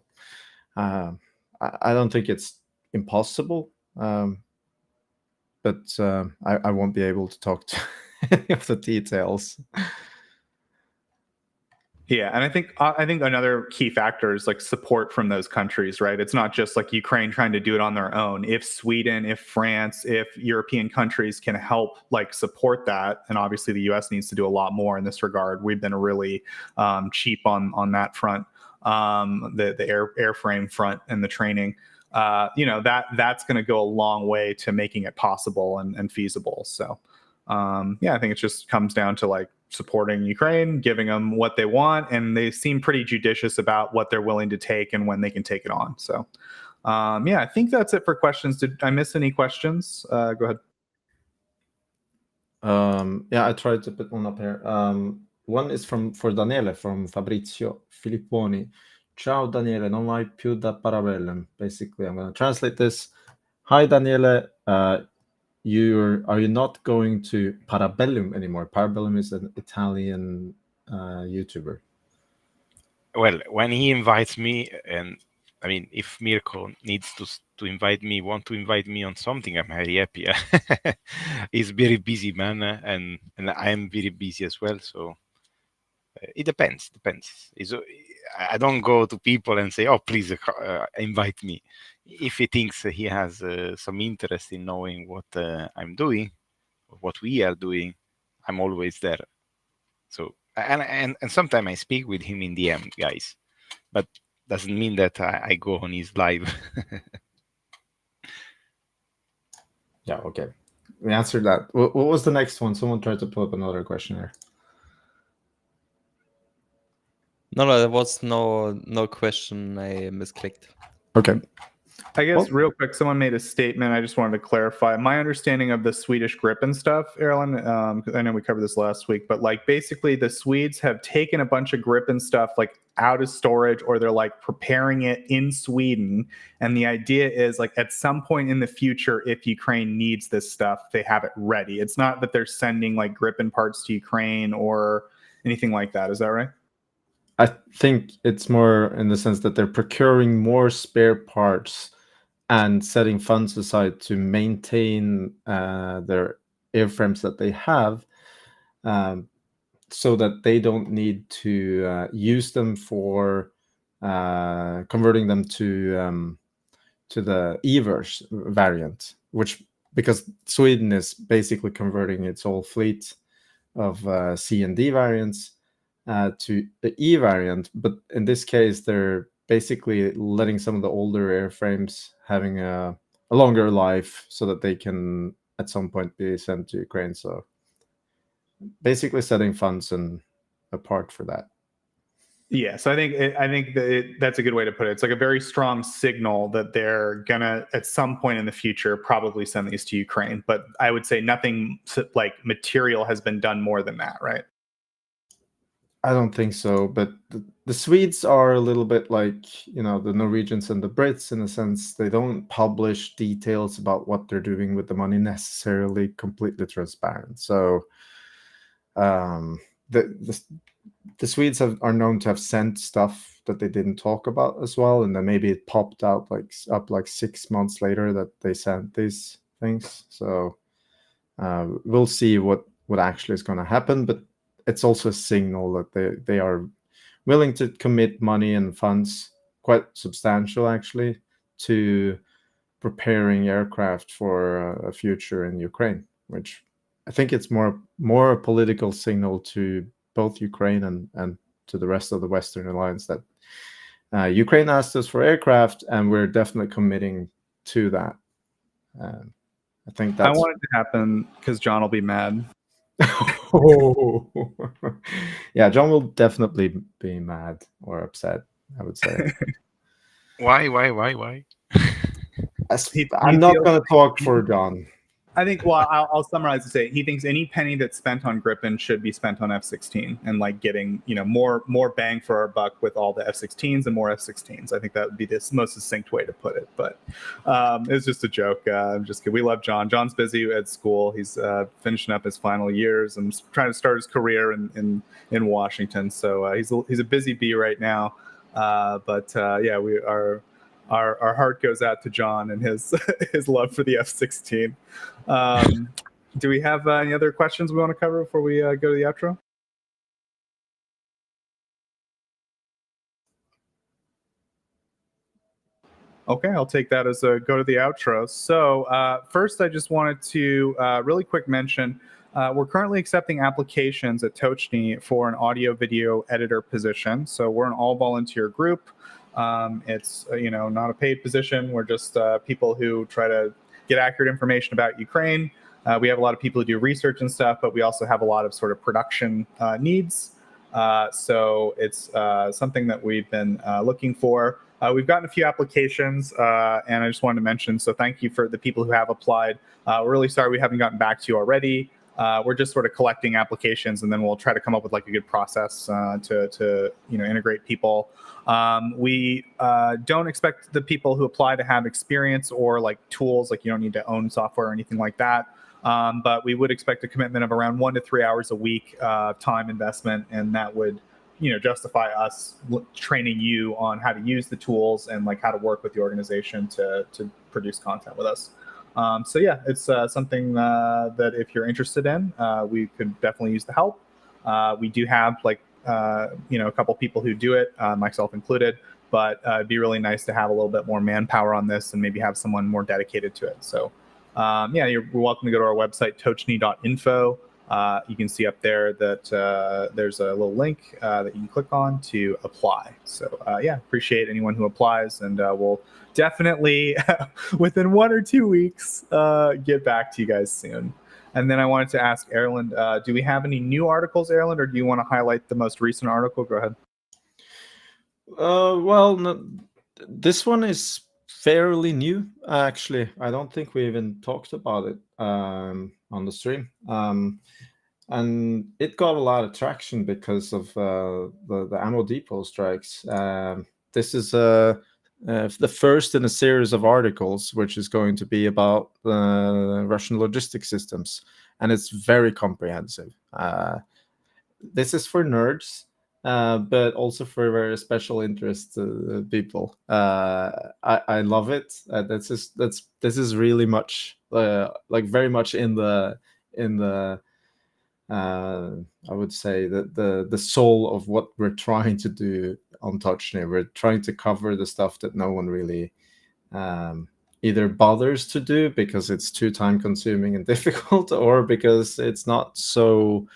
I don't think it's impossible, but I won't be able to talk to any of the details. Yeah, and I think another key factor is like support from those countries, right? It's not just like Ukraine trying to do it on their own. If Sweden, if France, if European countries can help like support that, and obviously the US needs to do a lot more in this regard. We've been really cheap on that front, the airframe front and the training. That's going to go a long way to making it possible and feasible. So I think it just comes down to like supporting Ukraine, giving them what they want, and they seem pretty judicious about what they're willing to take and when they can take it on. So I think that's it for questions. Did I miss any questions? Go ahead. I tried to put one up here. One is for Daniele, from Fabrizio Filipponi. Ciao Daniele, non hai più da parabellum. Basically, I'm going to translate this. Hi Daniele, are you not going to Parabellum anymore? Parabellum is an Italian YouTuber. Well, when he invites me, and I mean, if Mirko needs to want to invite me on something, I'm very happy. He's very busy, man, and I am very busy as well. So it depends. I don't go to people and say, "Oh, please invite me." If he thinks he has some interest in knowing what I'm doing, what we are doing, I'm always there. So and sometimes I speak with him in DM, guys, but doesn't mean that I go on his live. Yeah, okay. We answered that. What was the next one? Someone tried to pull up another question here. No, there was no question. I misclicked. Okay. I guess real quick, someone made a statement. I just wanted to clarify my understanding of the Swedish Gripen stuff, Erlend, because I know we covered this last week, but like basically the Swedes have taken a bunch of Gripen stuff like out of storage, or they're like preparing it in Sweden. And the idea is like at some point in the future, if Ukraine needs this stuff, they have it ready. It's not that they're sending like Gripen parts to Ukraine or anything like that. Is that right? I think it's more in the sense that they're procuring more spare parts and setting funds aside to maintain their airframes that they have, so that they don't need to use them for converting them to the EVERS variant, because Sweden is basically converting its whole fleet of C and D variants to the E variant, but in this case they're basically letting some of the older airframes having a longer life so that they can at some point be sent to Ukraine. So basically setting funds apart for that. Yeah, so I think that's a good way to put it. It's like a very strong signal that they're gonna at some point in the future probably send these to Ukraine, but I would say nothing like material has been done more than that, right? I don't think so, but the Swedes are a little bit like, the Norwegians and the Brits in a sense. They don't publish details about what they're doing with the money necessarily completely transparent. So the Swedes are known to have sent stuff that they didn't talk about as well, and then maybe it popped out like 6 months later that they sent these things. So we'll see what actually is going to happen, but it's also a signal that they are willing to commit money and funds, quite substantial actually, to preparing aircraft for a future in Ukraine, which I think it's more a political signal to both Ukraine and to the rest of the Western alliance that Ukraine asked us for aircraft, and we're definitely committing to that. I think I that's. want it to happen because John will be mad. Oh. Yeah, John will definitely be mad or upset, I would say. Why? I'm not going to talk for John. I think, well, I'll summarize to say he thinks any penny that's spent on Gripen should be spent on F-16 and like getting, more bang for our buck with all the F-16s and more F-16s. I think that would be the most succinct way to put it. But it's just a joke. I'm just kidding. We love John. John's busy at school. He's finishing up his final years and trying to start his career in Washington. So he's a busy bee right now. But yeah, we are. Our heart goes out to John and his his love for the F-16. Do we have any other questions we want to cover before we go to the outro? Okay, I'll take that as a go to the outro. So first, I just wanted to really quick mention we're currently accepting applications at Tochnyi for an audio-video editor position. So we're an all-volunteer group. It's not a paid position. We're just people who try to get accurate information about Ukraine. We have a lot of people who do research and stuff, but we also have a lot of sort of production needs. So it's something that we've been looking for. We've gotten a few applications, and I just wanted to mention, so thank you for the people who have applied. We're really sorry we haven't gotten back to you already. We're just sort of collecting applications, and then we'll try to come up with like a good process to integrate people. We don't expect the people who apply to have experience or like tools, like you don't need to own software or anything like that. But we would expect a commitment of around 1 to 3 hours a week time investment, and that would justify us training you on how to use the tools and like how to work with the organization to produce content with us. So yeah, it's something that if you're interested in, we could definitely use the help. We do have a couple people who do it, myself included, but it'd be really nice to have a little bit more manpower on this and maybe have someone more dedicated to it. So yeah, you're welcome to go to our website, tochnyi.info. You can see up there that there's a little link that you can click on to apply. So yeah, appreciate anyone who applies, and we'll definitely within 1 or 2 weeks get back to you guys soon. And then I wanted to ask Erlend, do we have any new articles, Erlend, or do you want to highlight the most recent article? Go ahead. Well, no, this one is fairly new, actually. I don't think we even talked about it on the stream. And it got a lot of traction because of the ammo depot strikes. This is the first in a series of articles, which is going to be about Russian logistic systems, and it's very comprehensive. This is for nerds, but also for very special interest people. I love it. This is really much very much in the I would say that the soul of what we're trying to do on Tochnyi. We're trying to cover the stuff that no one really either bothers to do because it's too time consuming and difficult, or because it's not so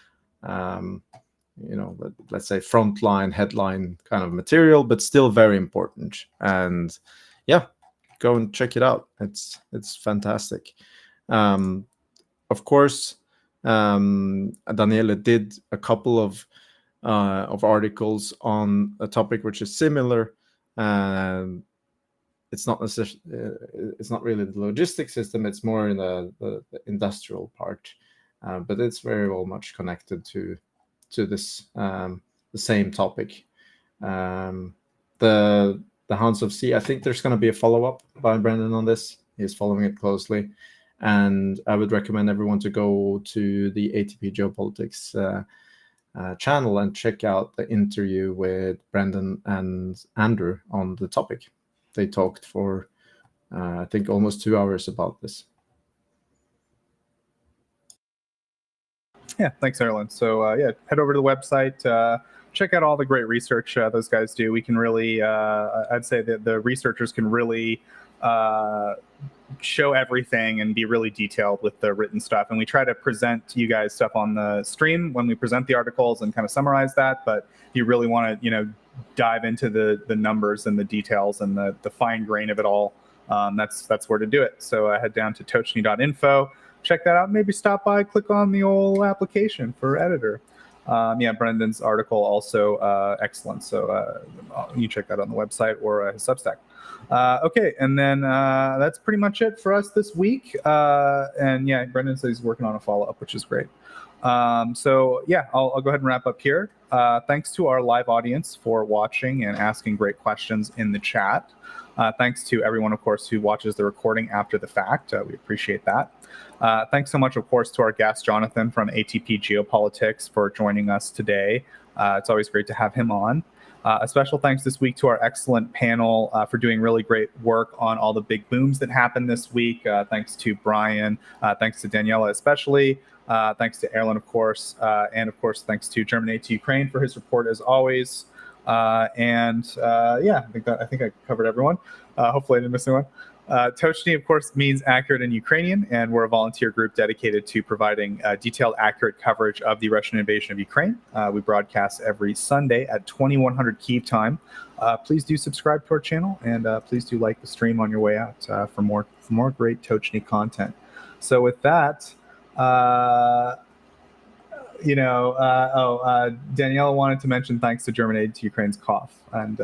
let's say frontline headline kind of material, but still very important. And yeah, go and check it out. It's fantastic. Of course, Daniele did a couple of articles on a topic which is similar. It's not necessarily, it's not really the logistic system. It's more in the industrial part, but it's very well much connected to this the same topic. The Hounds of Sea, I think there's going to be a follow-up by Brendan on this. He's following it closely. And I would recommend everyone to go to the ATP Geopolitics channel and check out the interview with Brendan and Andrew on the topic. They talked for, I think, almost 2 hours about this. Yeah, thanks, Erlend. So yeah, head over to the website. Check out all the great research those guys do. We can really, I'd say that the researchers can really show everything and be really detailed with the written stuff. And we try to present to you guys stuff on the stream when we present the articles and kind of summarize that. But if you really want to, dive into the numbers and the details and the fine grain of it all, that's where to do it. So head down to Tochnyi.info, check that out. Maybe stop by, click on the old application for editor. Yeah, Brendan's article also excellent. So you check that on the website or his Substack. Okay, and then that's pretty much it for us this week. And yeah, Brendan says he's working on a follow-up, which is great. So yeah, I'll go ahead and wrap up here. Thanks to our live audience for watching and asking great questions in the chat. Thanks to everyone, of course, who watches the recording after the fact. We appreciate that. Thanks so much, of course, to our guest, Jonathan from ATP Geopolitics, for joining us today. It's always great to have him on. A special thanks this week to our excellent panel for doing really great work on all the big booms that happened this week. Thanks to Brian. Thanks to Daniele, especially. Thanks to Erlend, of course. And, of course, thanks to Germinate to Ukraine for his report, as always. Yeah, I think I covered everyone. Hopefully I didn't miss anyone. Tochnyi, of course, means accurate in Ukrainian, and we're a volunteer group dedicated to providing detailed, accurate coverage of the Russian invasion of Ukraine. We broadcast every Sunday at 2100 Kyiv time. Please do subscribe to our channel, and please do like the stream on your way out for more great Tochnyi content. So with that, Daniele wanted to mention thanks to Germinate to Ukraine's cough, and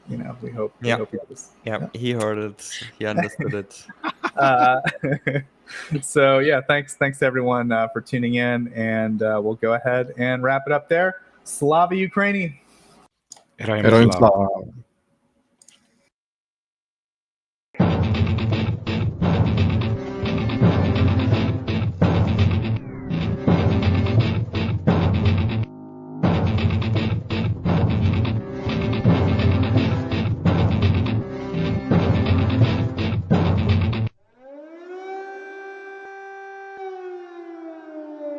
we hope he was. Yeah, he heard it. He understood it. So yeah, thanks to everyone for tuning in, and we'll go ahead and wrap it up there. Slava Ukraini! Heroям слава. Slava.